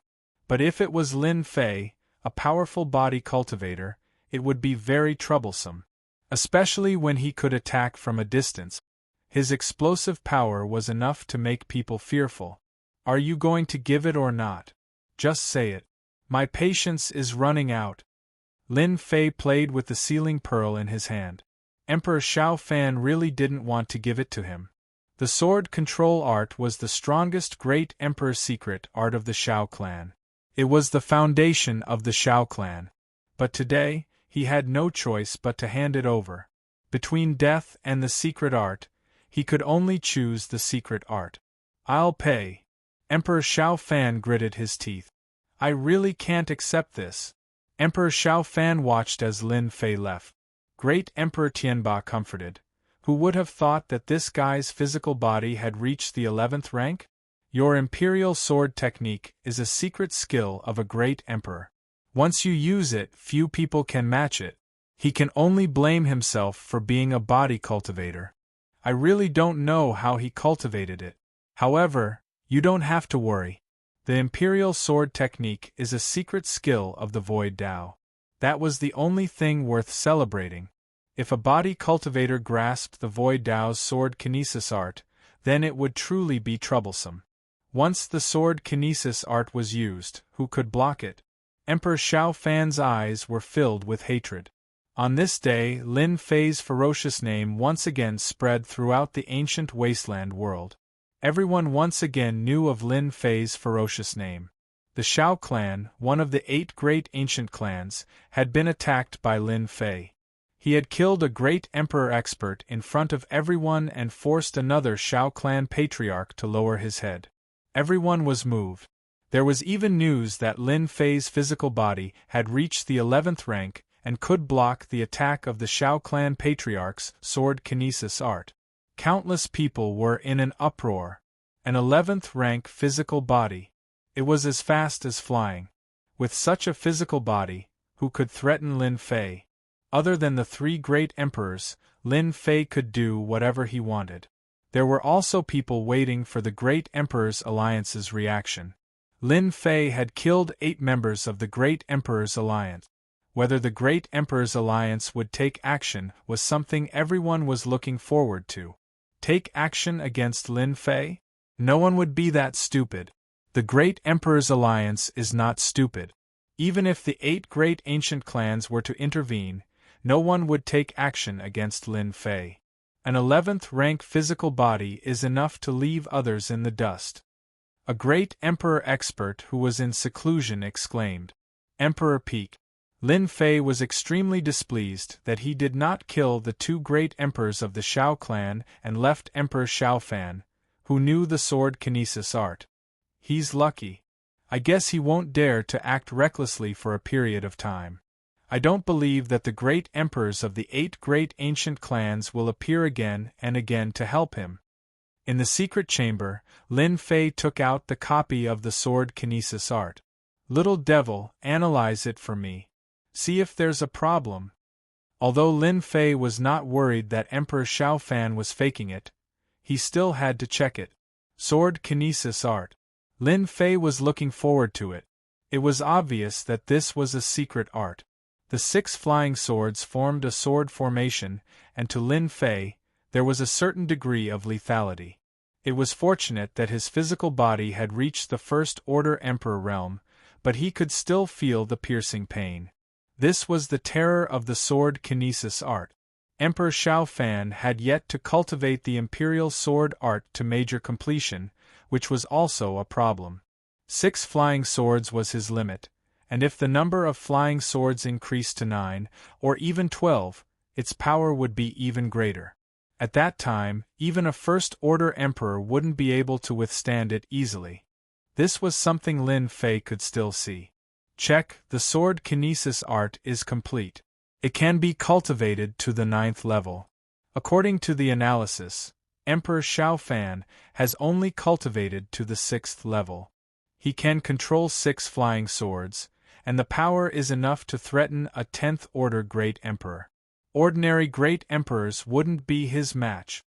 But if it was Lin Fei, a powerful body cultivator, it would be very troublesome. Especially when he could attack from a distance. His explosive power was enough to make people fearful. Are you going to give it or not? Just say it. My patience is running out. Lin Fei played with the sealing pearl in his hand. Emperor Xiao Fan really didn't want to give it to him. The sword control art was the strongest Great Emperor secret art of the Xiao clan. It was the foundation of the Xiao clan. But today, he had no choice but to hand it over. Between death and the secret art, he could only choose the secret art. I'll pay. Emperor Xiao Fan gritted his teeth. I really can't accept this. Emperor Xiao Fan watched as Lin Fei left. Great Emperor Tianba comforted. Who would have thought that this guy's physical body had reached the 11th rank? Your imperial sword technique is a secret skill of a great emperor. Once you use it, few people can match it. He can only blame himself for being a body cultivator. I really don't know how he cultivated it. However, you don't have to worry. The imperial sword technique is a secret skill of the Void Dao. That was the only thing worth celebrating. If a body cultivator grasped the Void Dao's sword kinesis art, then it would truly be troublesome. Once the sword kinesis art was used, who could block it? Emperor Xiao Fan's eyes were filled with hatred. On this day, Lin Fei's ferocious name once again spread throughout the ancient wasteland world. Everyone once again knew of Lin Fei's ferocious name. The Xiao clan, one of the 8 great ancient clans, had been attacked by Lin Fei. He had killed a great emperor expert in front of everyone and forced another Xiao clan patriarch to lower his head. Everyone was moved. There was even news that Lin Fei's physical body had reached the 11th rank and could block the attack of the Xiao clan patriarch's sword kinesis art. Countless people were in an uproar. An 11th rank physical body. It was as fast as flying. With such a physical body, who could threaten Lin Fei? Other than the 3 great emperors, Lin Fei could do whatever he wanted. There were also people waiting for the Great Emperor's Alliance's reaction. Lin Fei had killed 8 members of the Great Emperor's Alliance. Whether the Great Emperor's Alliance would take action was something everyone was looking forward to. Take action against Lin Fei? No one would be that stupid. The Great Emperor's Alliance is not stupid. Even if the 8 great ancient clans were to intervene, no one would take action against Lin Fei. An 11th rank physical body is enough to leave others in the dust. A great emperor expert who was in seclusion exclaimed. Emperor Peak. Lin Fei was extremely displeased that he did not kill the 2 great emperors of the Xiao clan and left Emperor Xiao Fan, who knew the sword kinesis art. He's lucky. I guess he won't dare to act recklessly for a period of time. I don't believe that the great emperors of the 8 great ancient clans will appear again and again to help him. In the secret chamber, Lin Fei took out the copy of the sword kinesis art. Little devil, analyze it for me. See if there's a problem. Although Lin Fei was not worried that Emperor Xiao Fan was faking it, he still had to check it. Sword kinesis art. Lin Fei was looking forward to it. It was obvious that this was a secret art. The 6 flying swords formed a sword formation, and to Lin Fei, there was a certain degree of lethality. It was fortunate that his physical body had reached the First Order Emperor realm, but he could still feel the piercing pain. This was the terror of the sword kinesis art. Emperor Xiao Fan had yet to cultivate the imperial sword art to major completion, which was also a problem. 6 flying swords was his limit, and if the number of flying swords increased to 9, or even 12, its power would be even greater. At that time, even a First-Order Emperor wouldn't be able to withstand it easily. This was something Lin Fei could still see. Check, the sword kinesis art is complete. It can be cultivated to the 9th level. According to the analysis, Emperor Xiao Fan has only cultivated to the 6th level. He can control 6 flying swords, and the power is enough to threaten a 10th order Great Emperor. Ordinary Great Emperors wouldn't be his match.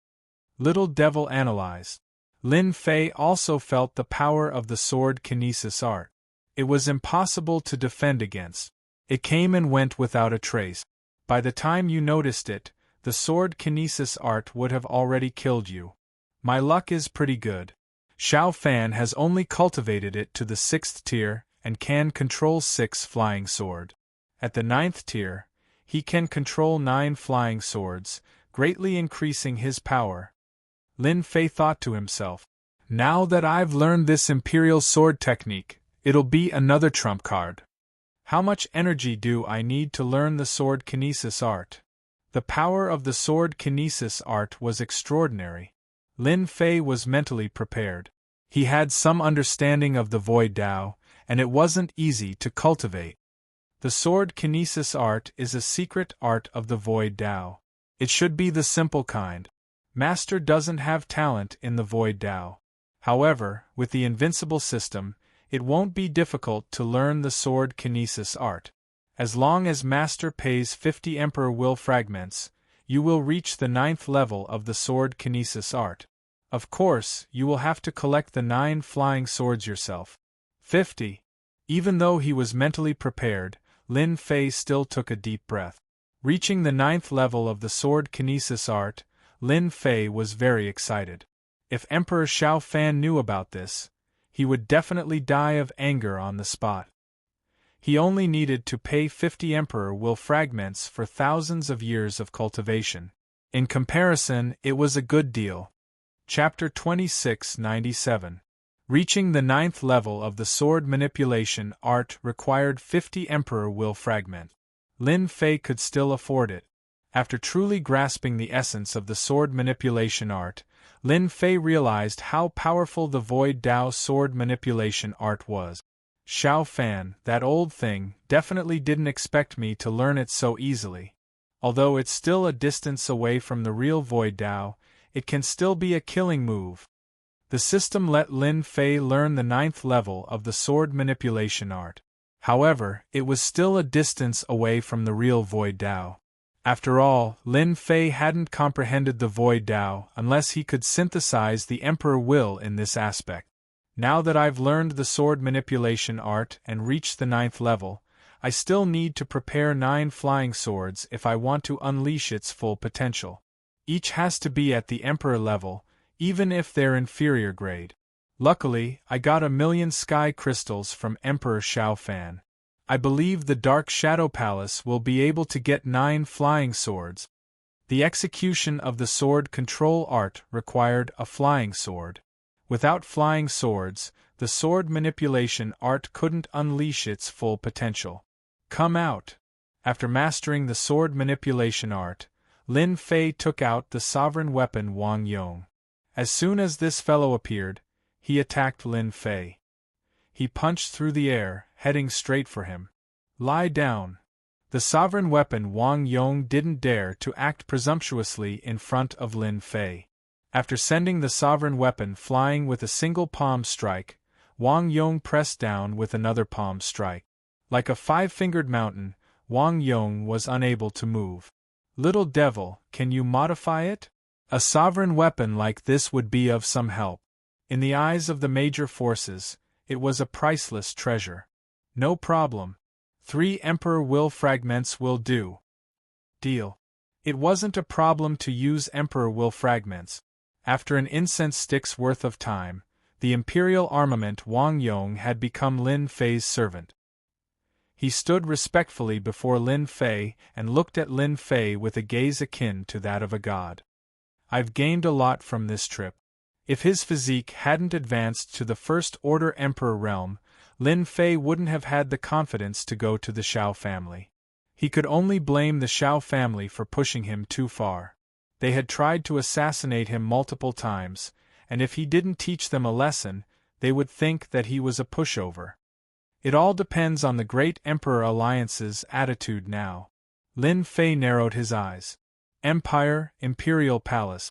Little Devil analyzed. Lin Fei also felt the power of the sword kinesis art. It was impossible to defend against. It came and went without a trace. By the time you noticed it, the sword kinesis art would have already killed you. My luck is pretty good. Xiao Fan has only cultivated it to the 6th tier and can control 6 flying sword. At the 9th tier, he can control 9 flying swords, greatly increasing his power. Lin Fei thought to himself, now that I've learned this imperial sword technique, it'll be another trump card. How much energy do I need to learn the sword kinesis art? The power of the sword kinesis art was extraordinary. Lin Fei was mentally prepared. He had some understanding of the Void Dao, and it wasn't easy to cultivate. The sword kinesis art is a secret art of the Void Dao. It should be the simple kind. Master doesn't have talent in the Void Dao. However, with the invincible system, it won't be difficult to learn the sword kinesis art. As long as Master pays 50 Emperor Will fragments, you will reach the 9th level of the sword kinesis art. Of course, you will have to collect the 9 flying swords yourself. 50. Even though he was mentally prepared, Lin Fei still took a deep breath. Reaching the 9th level of the sword kinesis art, Lin Fei was very excited. If Emperor Xiao Fan knew about this, he would definitely die of anger on the spot. He only needed to pay 50 Emperor Will fragments for thousands of years of cultivation. In comparison, it was a good deal. Chapter 2697. Reaching the 9th level of the sword manipulation art required 50 Emperor Will fragments. Lin Fei could still afford it. After truly grasping the essence of the sword manipulation art, Lin Fei realized how powerful the Void Dao sword manipulation art was. Xiao Fan, that old thing, definitely didn't expect me to learn it so easily. Although it's still a distance away from the real Void Dao, it can still be a killing move. The system let Lin Fei learn the 9th level of the sword manipulation art. However, it was still a distance away from the real Void Dao. After all, Lin Fei hadn't comprehended the Void Dao unless he could synthesize the Emperor Will in this aspect. Now that I've learned the sword manipulation art and reached the 9th level, I still need to prepare 9 flying swords if I want to unleash its full potential. Each has to be at the Emperor level, even if they're inferior grade. Luckily, I got 1,000,000 sky crystals from Emperor Xiao Fan. I believe the Dark Shadow Palace will be able to get 9 flying swords. The execution of the sword control art required a flying sword. Without flying swords, the sword manipulation art couldn't unleash its full potential. Come out! After mastering the sword manipulation art, Lin Fei took out the sovereign weapon Wang Yong. As soon as this fellow appeared, he attacked Lin Fei. He punched through the air, heading straight for him. Lie down! The sovereign weapon Wang Yong didn't dare to act presumptuously in front of Lin Fei. After sending the sovereign weapon flying with a single palm strike, Wang Yong pressed down with another palm strike. Like a 5-fingered mountain, Wang Yong was unable to move. Little devil, can you modify it? A sovereign weapon like this would be of some help. In the eyes of the major forces, it was a priceless treasure. No problem. 3 Emperor Will fragments will do. Deal. It wasn't a problem to use Emperor Will fragments. After an incense stick's worth of time, the imperial armament Wang Yong had become Lin Fei's servant. He stood respectfully before Lin Fei and looked at Lin Fei with a gaze akin to that of a god. I've gained a lot from this trip. If his physique hadn't advanced to the First Order Emperor realm, Lin Fei wouldn't have had the confidence to go to the Xiao family. He could only blame the Xiao family for pushing him too far. They had tried to assassinate him multiple times, and if he didn't teach them a lesson, they would think that he was a pushover. It all depends on the Great Emperor Alliance's attitude now. Lin Fei narrowed his eyes. Empire, Imperial Palace.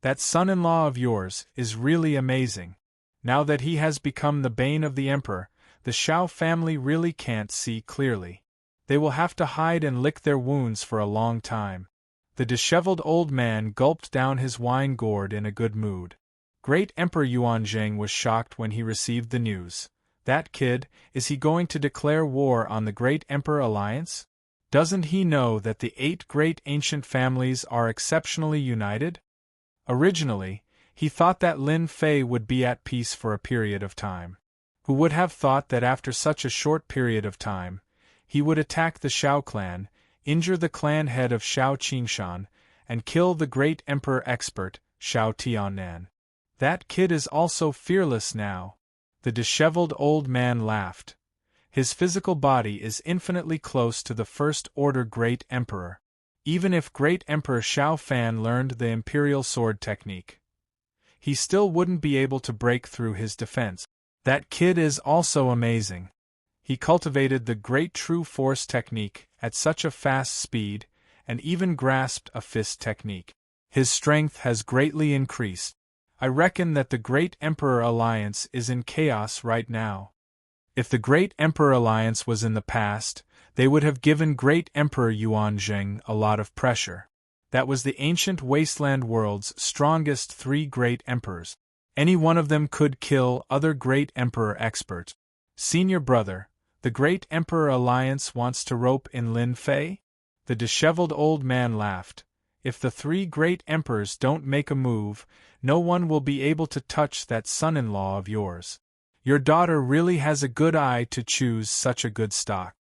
That son-in-law of yours is really amazing. Now that he has become the bane of the Emperor, the Shao family really can't see clearly. They will have to hide and lick their wounds for a long time. The disheveled old man gulped down his wine gourd in a good mood. Great Emperor Yuanzhang was shocked when he received the news. That kid, is he going to declare war on the Great Emperor Alliance? Doesn't he know that the 8 great ancient families are exceptionally united? Originally, he thought that Lin Fei would be at peace for a period of time. Who would have thought that after such a short period of time, he would attack the Shao clan, injure the clan head of Shao Qingshan, and kill the great emperor expert, Shao Tiannan. That kid is also fearless now. The disheveled old man laughed. His physical body is infinitely close to the First Order Great Emperor. Even if Great Emperor Shao Fan learned the Imperial Sword technique, he still wouldn't be able to break through his defense. That kid is also amazing. He cultivated the Great True Force technique at such a fast speed, and even grasped a fist technique. His strength has greatly increased. I reckon that the Great Emperor Alliance is in chaos right now. If the Great Emperor Alliance was in the past, they would have given Great Emperor Yuanzhang a lot of pressure. That was the ancient wasteland world's strongest 3 great emperors. Any one of them could kill other great emperor experts. Senior brother, the Great Emperor Alliance wants to rope in Lin Fei? The disheveled old man laughed. If the 3 great emperors don't make a move, no one will be able to touch that son-in-law of yours. Your daughter really has a good eye to choose such a good stock.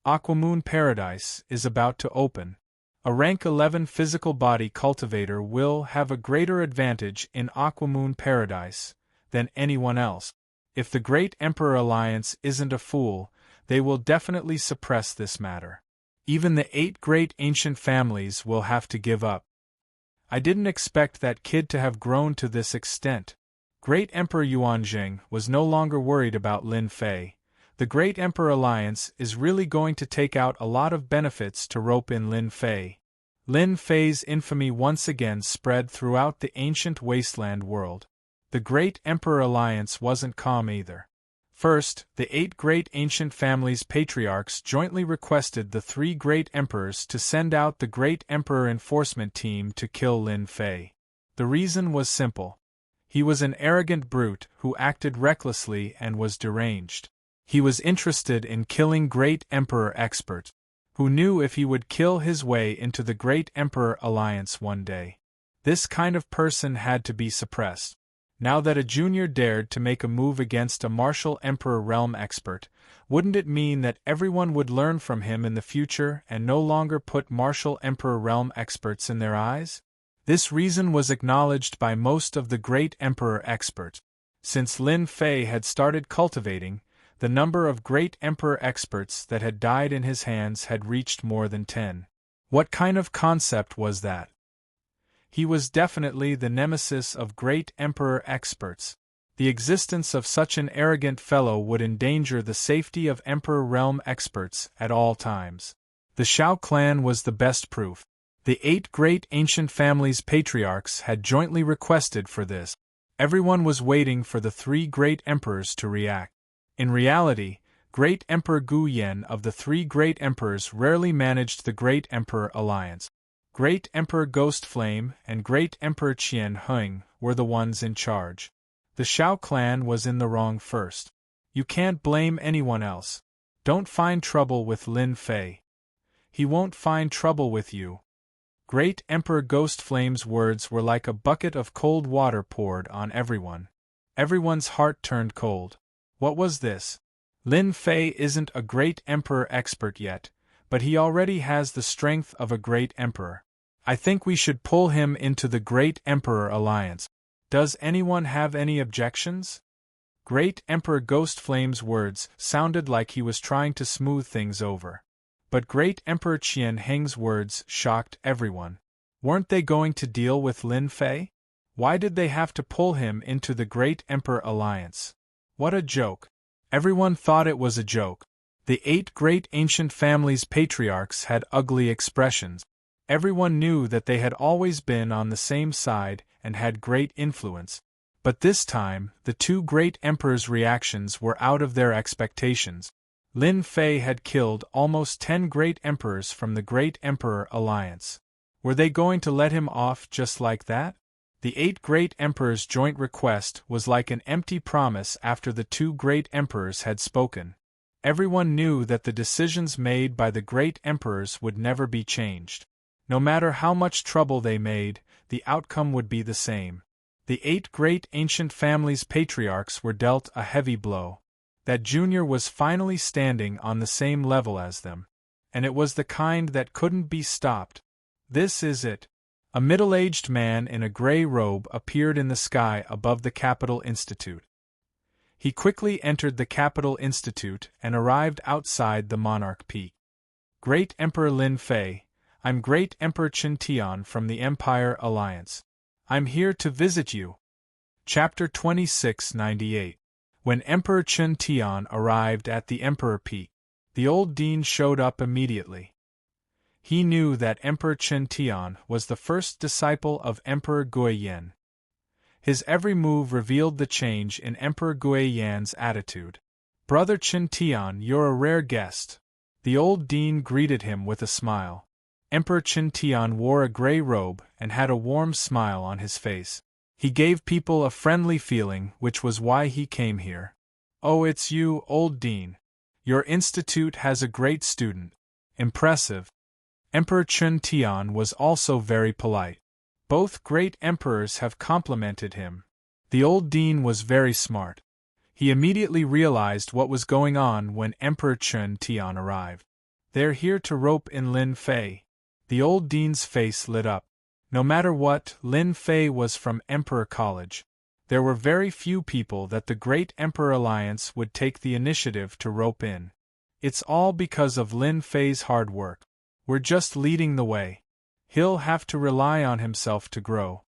Aquamoon Paradise is about to open. A rank 11 physical body cultivator will have a greater advantage in Aquamoon Paradise than anyone else. If the Great Emperor Alliance isn't a fool, they will definitely suppress this matter. Even the 8 great ancient families will have to give up. I didn't expect that kid to have grown to this extent. Great Emperor Yuanzhang was no longer worried about Lin Fei. The Great Emperor Alliance is really going to take out a lot of benefits to rope in Lin Fei. Lin Fei's infamy once again spread throughout the ancient wasteland world. The Great Emperor Alliance wasn't calm either. First, the 8 great ancient families' patriarchs jointly requested the 3 great emperors to send out the Great Emperor enforcement team to kill Lin Fei. The reason was simple. He was an arrogant brute who acted recklessly and was deranged. He was interested in killing Great Emperor experts, who knew if he would kill his way into the Great Emperor Alliance one day. This kind of person had to be suppressed. Now that a junior dared to make a move against a martial Emperor realm expert, wouldn't it mean that everyone would learn from him in the future and no longer put martial Emperor realm experts in their eyes? This reason was acknowledged by most of the Great Emperor experts. Since Lin Fei had started cultivating, the number of Great Emperor experts that had died in his hands had reached more than 10. What kind of concept was that? He was definitely the nemesis of Great Emperor experts. The existence of such an arrogant fellow would endanger the safety of Emperor realm experts at all times. The Shao clan was the best proof. The 8 great ancient families' patriarchs had jointly requested for this. Everyone was waiting for the 3 great emperors to react. In reality, Great Emperor Gu Yan of the 3 great emperors rarely managed the Great Emperor Alliance. Great Emperor Ghost Flame and Great Emperor Qian Heng were the ones in charge. The Shao clan was in the wrong first. You can't blame anyone else. Don't find trouble with Lin Fei. He won't find trouble with you. Great Emperor Ghost Flame's words were like a bucket of cold water poured on everyone. Everyone's heart turned cold. What was this? Lin Fei isn't a great emperor expert yet, but he already has the strength of a great emperor. I think we should pull him into the Great Emperor Alliance. Does anyone have any objections? Great Emperor Ghost Flame's words sounded like he was trying to smooth things over. But Great Emperor Qian Heng's words shocked everyone. Weren't they going to deal with Lin Fei? Why did they have to pull him into the Great Emperor Alliance? What a joke. Everyone thought it was a joke. The 8 great ancient families' patriarchs had ugly expressions. Everyone knew that they had always been on the same side and had great influence. But this time, the 2 great emperors' reactions were out of their expectations. Lin Fei had killed almost 10 great emperors from the Great Emperor Alliance. Were they going to let him off just like that? The 8 great emperors' joint request was like an empty promise after the 2 great emperors had spoken. Everyone knew that the decisions made by the great emperors would never be changed. No matter how much trouble they made, the outcome would be the same. The 8 great ancient families' patriarchs were dealt a heavy blow. That Junior was finally standing on the same level as them. And it was the kind that couldn't be stopped. This is it. A middle-aged man in a gray robe appeared in the sky above the Capital Institute. He quickly entered the Capital Institute and arrived outside the Monarch Peak. Great Emperor Lin Fei, I'm Great Emperor Qin Tian from the Empire Alliance. I'm here to visit you. Chapter 2698. When Emperor Qin Tian arrived at the Emperor Peak, the old dean showed up immediately. He knew that Emperor Qin Tian was the first disciple of Emperor Guiyan. His every move revealed the change in Emperor Guiyan's attitude. Brother Qin Tian, you're a rare guest. The old dean greeted him with a smile. Emperor Qin Tian wore a gray robe and had a warm smile on his face. He gave people a friendly feeling, which was why he came here. Oh, it's you, old dean. Your institute has a great student. Impressive. Emperor Qin Tian was also very polite. Both great emperors have complimented him. The old dean was very smart. He immediately realized what was going on when Emperor Qin Tian arrived. They're here to rope in Lin Fei. The old dean's face lit up. No matter what, Lin Fei was from Emperor College. There were very few people that the Great Emperor Alliance would take the initiative to rope in. It's all because of Lin Fei's hard work. We're just leading the way. He'll have to rely on himself to grow.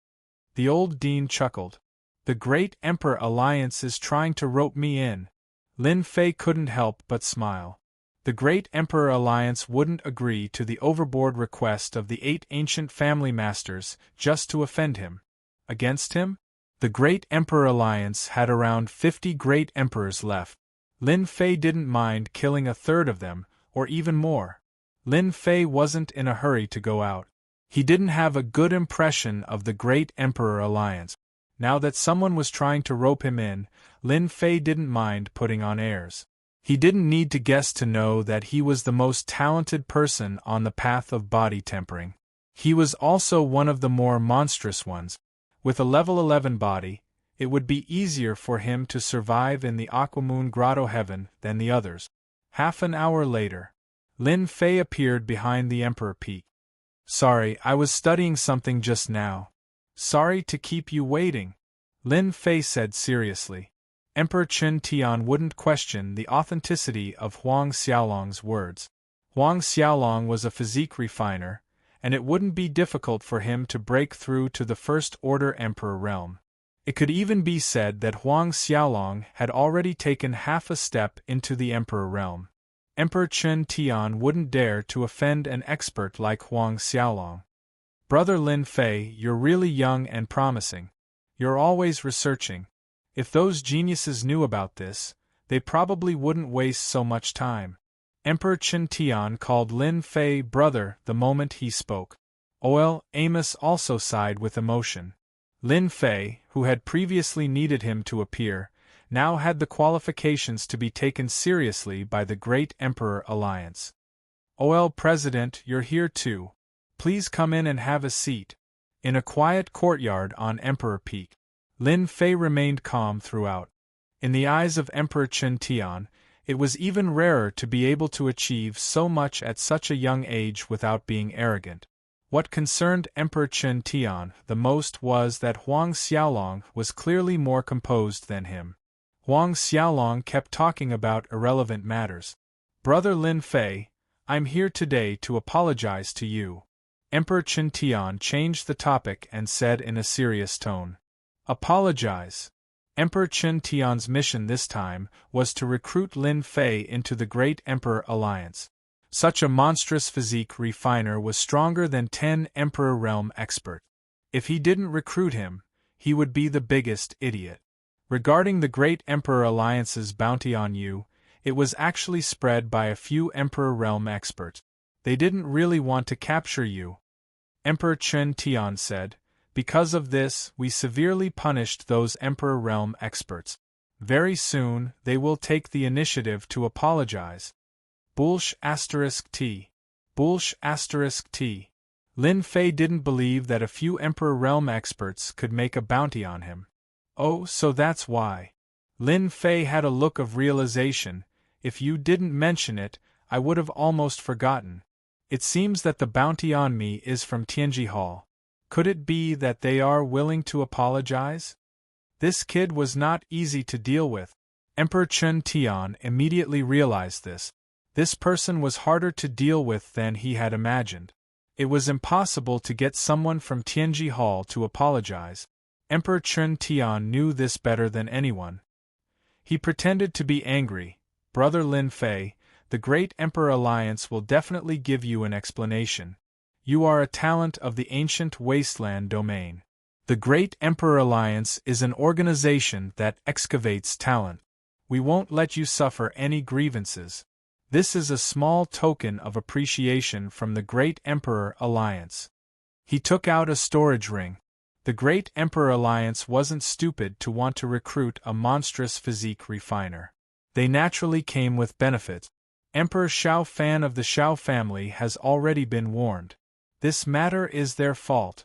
The old dean chuckled. The Great Emperor Alliance is trying to rope me in. Lin Fei couldn't help but smile. The Great Emperor Alliance wouldn't agree to the overboard request of the 8 ancient family masters just to offend him. Against him? The Great Emperor Alliance had around 50 great emperors left. Lin Fei didn't mind killing a third of them, or even more. Lin Fei wasn't in a hurry to go out. He didn't have a good impression of the Great Emperor Alliance. Now that someone was trying to rope him in, Lin Fei didn't mind putting on airs. He didn't need to guess to know that he was the most talented person on the path of body tempering. He was also one of the more monstrous ones. With a level 11 body, it would be easier for him to survive in the Aquamoon Grotto Heaven than the others. Half an hour later, Lin Fei appeared behind the Emperor Peak. Sorry, I was studying something just now. Sorry to keep you waiting, Lin Fei said seriously. Emperor Qin Tian wouldn't question the authenticity of Huang Xiaolong's words. Huang Xiaolong was a physique refiner, and it wouldn't be difficult for him to break through to the First Order Emperor realm. It could even be said that Huang Xiaolong had already taken half a step into the Emperor realm. Emperor Qin Tian wouldn't dare to offend an expert like Huang Xiaolong. Brother Lin Fei, you're really young and promising. You're always researching. If those geniuses knew about this, they probably wouldn't waste so much time. Emperor Qin Tian called Lin Fei brother the moment he spoke. Amos also sighed with emotion. Lin Fei, who had previously needed him to appear, now had the qualifications to be taken seriously by the Great Emperor Alliance. President, you're here too. Please come in and have a seat. In a quiet courtyard on Emperor Peak, Lin Fei remained calm throughout. In the eyes of Emperor Qin Tian, it was even rarer to be able to achieve so much at such a young age without being arrogant. What concerned Emperor Qin Tian the most was that Huang Xiaolong was clearly more composed than him. Huang Xiaolong kept talking about irrelevant matters. Brother Lin Fei, I'm here today to apologize to you. Emperor Qin Tian changed the topic and said in a serious tone. Apologize. Emperor Chen Tian's mission this time was to recruit Lin Fei into the Great Emperor Alliance. Such a monstrous physique refiner was stronger than 10 Emperor Realm experts. If he didn't recruit him, he would be the biggest idiot. Regarding the Great Emperor Alliance's bounty on you, it was actually spread by a few Emperor Realm experts. They didn't really want to capture you, Emperor Chen Tian said. Because of this, we severely punished those Emperor Realm experts. Very soon, they will take the initiative to apologize. Bullsh *T. Bullsh *T. Lin Fei didn't believe that a few Emperor Realm experts could make a bounty on him. Oh, so that's why. Lin Fei had a look of realization. If you didn't mention it, I would have almost forgotten. It seems that the bounty on me is from Tianji Hall. Could it be that they are willing to apologize? This kid was not easy to deal with. Emperor Chen Tian immediately realized this. This person was harder to deal with than he had imagined. It was impossible to get someone from Tianji Hall to apologize. Emperor Chen Tian knew this better than anyone. He pretended to be angry. Brother Lin Fei, the Great Emperor Alliance will definitely give you an explanation. You are a talent of the ancient wasteland domain. The Great Emperor Alliance is an organization that excavates talent. We won't let you suffer any grievances. This is a small token of appreciation from the Great Emperor Alliance. He took out a storage ring. The Great Emperor Alliance wasn't stupid to want to recruit a monstrous physique refiner. They naturally came with benefits. Emperor Xiao Fan of the Xiao family has already been warned. This matter is their fault.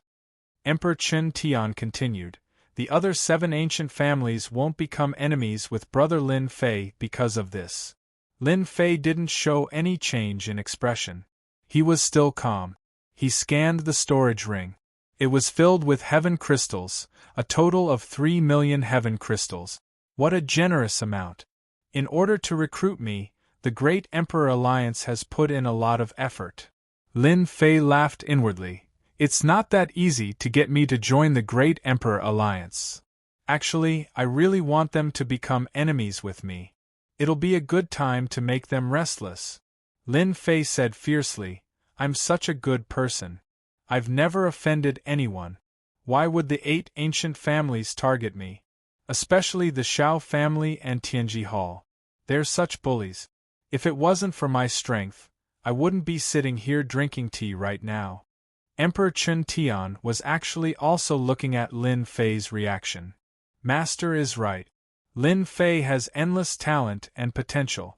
Emperor Chen Tian continued. The other 7 ancient families won't become enemies with Brother Lin Fei because of this. Lin Fei didn't show any change in expression. He was still calm. He scanned the storage ring. It was filled with heaven crystals, a total of 3 million heaven crystals. What a generous amount. In order to recruit me, the Great Emperor Alliance has put in a lot of effort. Lin Fei laughed inwardly. It's not that easy to get me to join the Great Emperor Alliance. Actually, I really want them to become enemies with me. It'll be a good time to make them restless. Lin Fei said fiercely, I'm such a good person. I've never offended anyone. Why would the 8 ancient families target me? Especially the Xiao family and Tianji Hall. They're such bullies. If it wasn't for my strength, I wouldn't be sitting here drinking tea right now. Emperor Chen Tian was actually also looking at Lin Fei's reaction. Master is right. Lin Fei has endless talent and potential.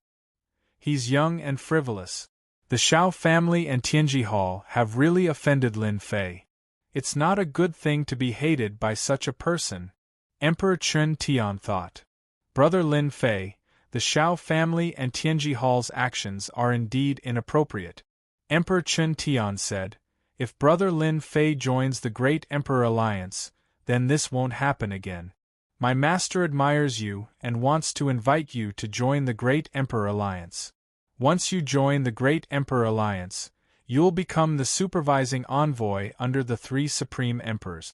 He's young and frivolous. The Xiao family and Tianji Hall have really offended Lin Fei. It's not a good thing to be hated by such a person, Emperor Chen Tian thought. Brother Lin Fei, the Xiao family and Tianji Hall's actions are indeed inappropriate. Emperor Chen Tian said, if Brother Lin Fei joins the Great Emperor Alliance, then this won't happen again. My master admires you and wants to invite you to join the Great Emperor Alliance. Once you join the Great Emperor Alliance, you'll become the supervising envoy under the 3 supreme emperors.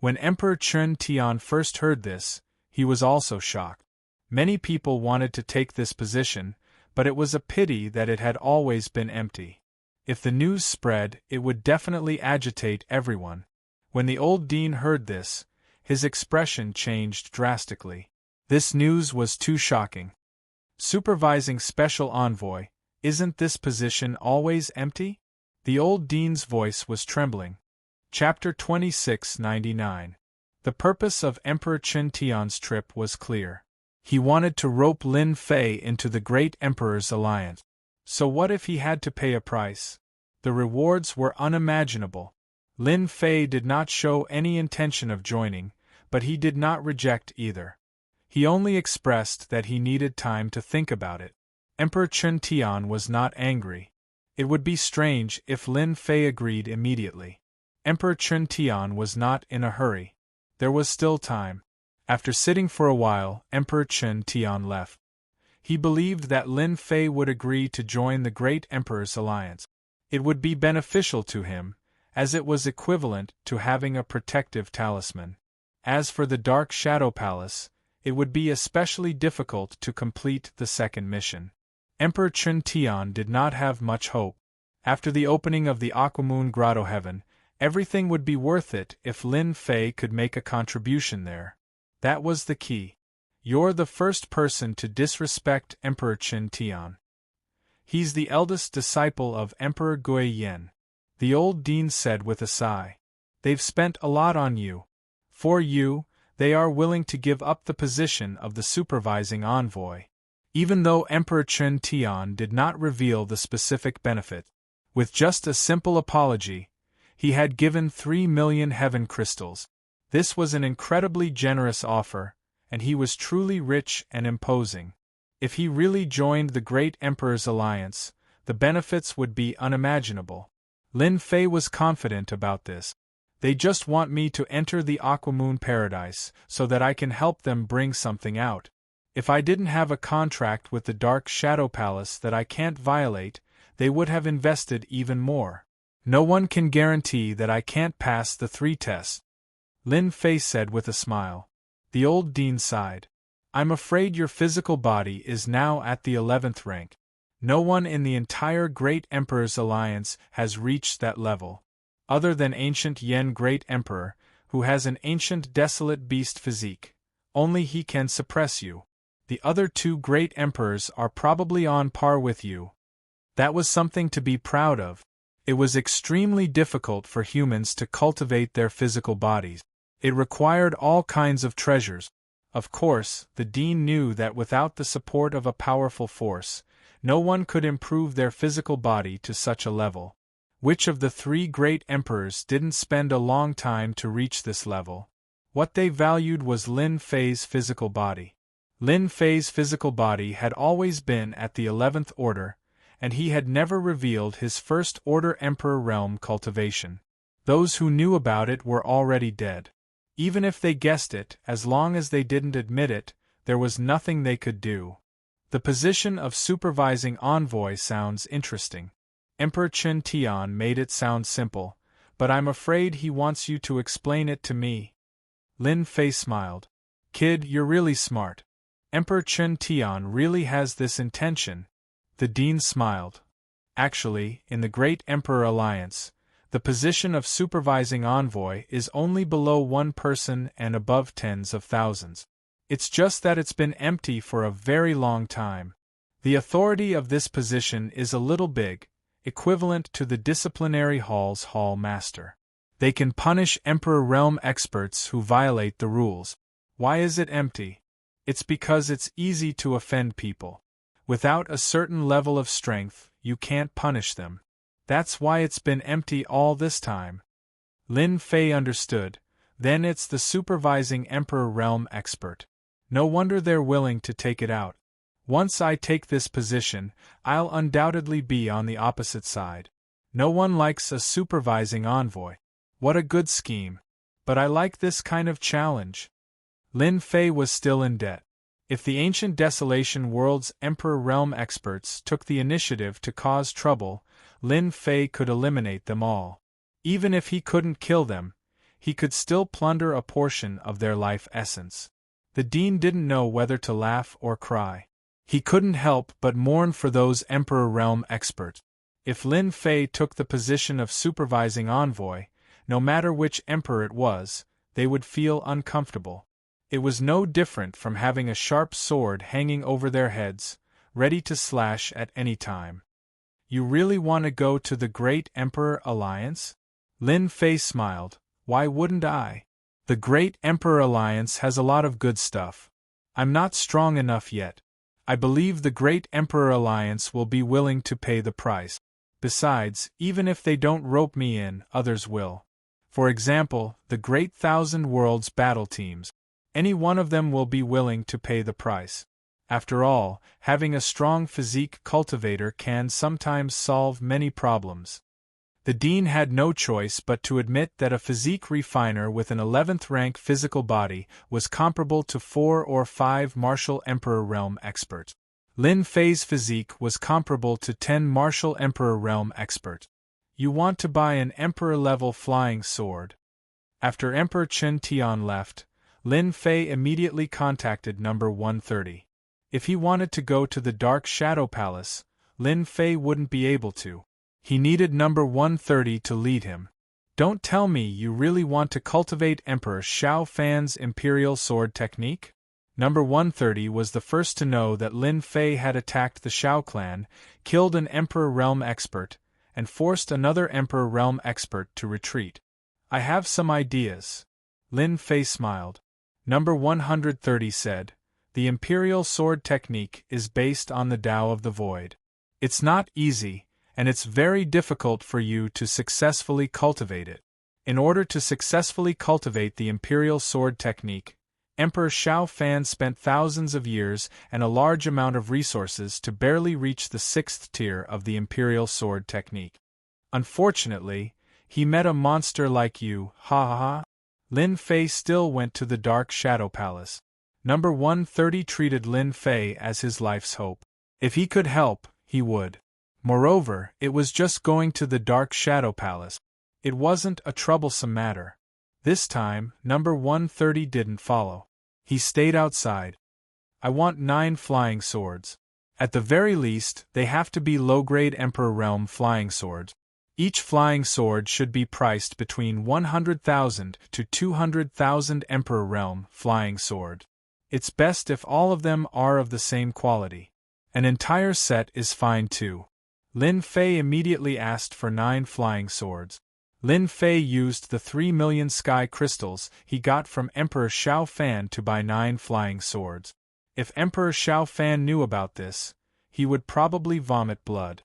When Emperor Chen Tian first heard this, he was also shocked. Many people wanted to take this position, but it was a pity that it had always been empty. If the news spread, it would definitely agitate everyone. When the old dean heard this, his expression changed drastically. This news was too shocking. Supervising Special Envoy, isn't this position always empty? The old dean's voice was trembling. Chapter 2699. The purpose of Emperor Chen Tian's trip was clear. He wanted to rope Lin Fei into the Great Emperor's alliance. So what if he had to pay a price? The rewards were unimaginable. Lin Fei did not show any intention of joining, but he did not reject either. He only expressed that he needed time to think about it. Emperor Chen Tian was not angry. It would be strange if Lin Fei agreed immediately. Emperor Chen Tian was not in a hurry. There was still time. After sitting for a while, Emperor Chen Tian left. He believed that Lin Fei would agree to join the Great Emperor's alliance. It would be beneficial to him, as it was equivalent to having a protective talisman. As for the Dark Shadow Palace, it would be especially difficult to complete the second mission. Emperor Chen Tian did not have much hope. After the opening of the Aquamoon Grotto Heaven, everything would be worth it if Lin Fei could make a contribution there. That was the key. You're the first person to disrespect Emperor Chen Tian. He's the eldest disciple of Emperor Gui Yen, the old dean said with a sigh. They've spent a lot on you. For you, they are willing to give up the position of the supervising envoy. Even though Emperor Chen Tian did not reveal the specific benefit, with just a simple apology, he had given 3 million heaven crystals. This was an incredibly generous offer, and he was truly rich and imposing. If he really joined the Great Emperor's alliance, the benefits would be unimaginable. Lin Fei was confident about this. They just want me to enter the Aquamoon Paradise so that I can help them bring something out. If I didn't have a contract with the Dark Shadow Palace that I can't violate, they would have invested even more. No one can guarantee that I can't pass the 3 tests, Lin Fei said with a smile. The old dean sighed. I'm afraid your physical body is now at the 11th rank. No one in the entire Great Emperor's alliance has reached that level. Other than ancient Yen Great Emperor, who has an ancient desolate beast physique, only he can suppress you. The other 2 Great Emperors are probably on par with you. That was something to be proud of. It was extremely difficult for humans to cultivate their physical bodies. It required all kinds of treasures. Of course, the dean knew that without the support of a powerful force, no one could improve their physical body to such a level. Which of the 3 great emperors didn't spend a long time to reach this level? What they valued was Lin Fei's physical body. Lin Fei's physical body had always been at the 11th order, and he had never revealed his first order Emperor realm cultivation. Those who knew about it were already dead. Even if they guessed it, as long as they didn't admit it, there was nothing they could do. The position of supervising envoy sounds interesting. Emperor Chen Tian made it sound simple, but I'm afraid he wants you to explain it to me. Lin Fei smiled. Kid, you're really smart. Emperor Chen Tian really has this intention. The dean smiled. Actually, in the Great Emperor Alliance, the position of supervising envoy is only below 1 person and above tens of thousands. It's just that it's been empty for a very long time. The authority of this position is a little big, equivalent to the disciplinary hall's hall master. They can punish Emperor Realm experts who violate the rules. Why is it empty? It's because it's easy to offend people. Without a certain level of strength, you can't punish them. That's why it's been empty all this time. Lin Fei understood. Then it's the supervising Emperor Realm expert. No wonder they're willing to take it out. Once I take this position, I'll undoubtedly be on the opposite side. No one likes a supervising envoy. What a good scheme. But I like this kind of challenge. Lin Fei was still in debt. If the ancient Desolation World's Emperor Realm experts took the initiative to cause trouble, Lin Fei could eliminate them all. Even if he couldn't kill them, he could still plunder a portion of their life essence. The dean didn't know whether to laugh or cry. He couldn't help but mourn for those Emperor Realm experts. If Lin Fei took the position of supervising envoy, no matter which emperor it was, they would feel uncomfortable. It was no different from having a sharp sword hanging over their heads, ready to slash at any time. You really want to go to the Great Emperor Alliance? Lin Fei smiled. Why wouldn't I? The Great Emperor Alliance has a lot of good stuff. I'm not strong enough yet. I believe the Great Emperor Alliance will be willing to pay the price. Besides, even if they don't rope me in, others will. For example, the Great Thousand Worlds battle teams. Any one of them will be willing to pay the price. After all, having a strong physique cultivator can sometimes solve many problems. The dean had no choice but to admit that a physique refiner with an 11th rank physical body was comparable to 4 or 5 martial Emperor Realm experts. Lin Fei's physique was comparable to 10 martial Emperor Realm experts. You want to buy an Emperor-level flying sword. After Emperor Chen Tian left, Lin Fei immediately contacted number 130. If he wanted to go to the Dark Shadow Palace, Lin Fei wouldn't be able to. He needed number 130 to lead him. Don't tell me you really want to cultivate Emperor Xiao Fan's Imperial Sword technique? Number 130 was the first to know that Lin Fei had attacked the Xiao clan, killed an Emperor Realm expert, and forced another Emperor Realm expert to retreat. I have some ideas. Lin Fei smiled. Number 130 said, the Imperial Sword technique is based on the Tao of the Void. It's not easy, and it's very difficult for you to successfully cultivate it. In order to successfully cultivate the Imperial Sword technique, Emperor Xiao Fan spent thousands of years and a large amount of resources to barely reach the 6th tier of the Imperial Sword technique. Unfortunately, he met a monster like you, ha ha ha. Lin Fei still went to the Dark Shadow Palace. Number 130 treated Lin Fei as his life's hope. If he could help, he would. Moreover, it was just going to the Dark Shadow Palace. It wasn't a troublesome matter. This time, number 130 didn't follow. He stayed outside. I want 9 flying swords. At the very least, they have to be low-grade Emperor Realm flying swords. Each flying sword should be priced between 100,000 to 200,000 Emperor Realm flying sword. It's best if all of them are of the same quality. An entire set is fine too. Lin Fei immediately asked for 9 flying swords. Lin Fei used the 3 million sky crystals he got from Emperor Xiao Fan to buy 9 flying swords. If Emperor Xiao Fan knew about this, he would probably vomit blood.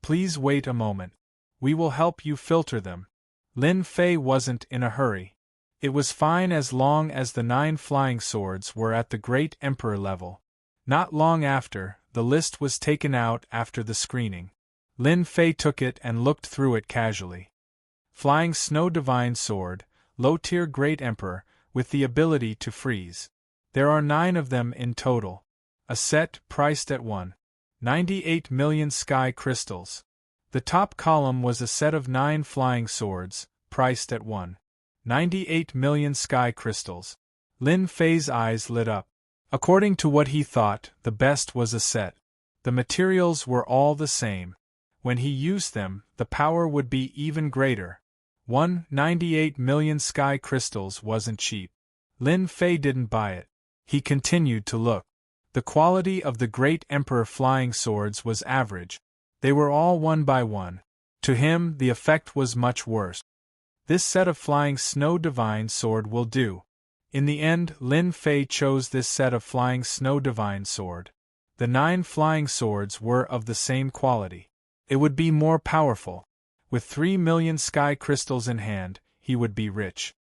Please wait a moment. We will help you filter them. Lin Fei wasn't in a hurry. It was fine as long as the 9 flying swords were at the Great Emperor level. Not long after, the list was taken out after the screening. Lin Fei took it and looked through it casually. Flying Snow Divine Sword, low-tier Great Emperor, with the ability to freeze. There are 9 of them in total. A set priced at 1.98 million sky crystals. The top column was a set of 9 flying swords, priced at 1.98 million sky crystals. Lin Fei's eyes lit up. According to what he thought, the best was a set. The materials were all the same. When he used them, the power would be even greater. 1.98 million sky crystals wasn't cheap. Lin Fei didn't buy it. He continued to look. The quality of the Great Emperor flying swords was average. They were all 1 by 1. To him, the effect was much worse. This set of Flying Snow Divine Sword will do. In the end, Lin Fei chose this set of Flying Snow Divine Sword. The 9 flying swords were of the same quality. It would be more powerful. With 3 million sky crystals in hand, he would be rich.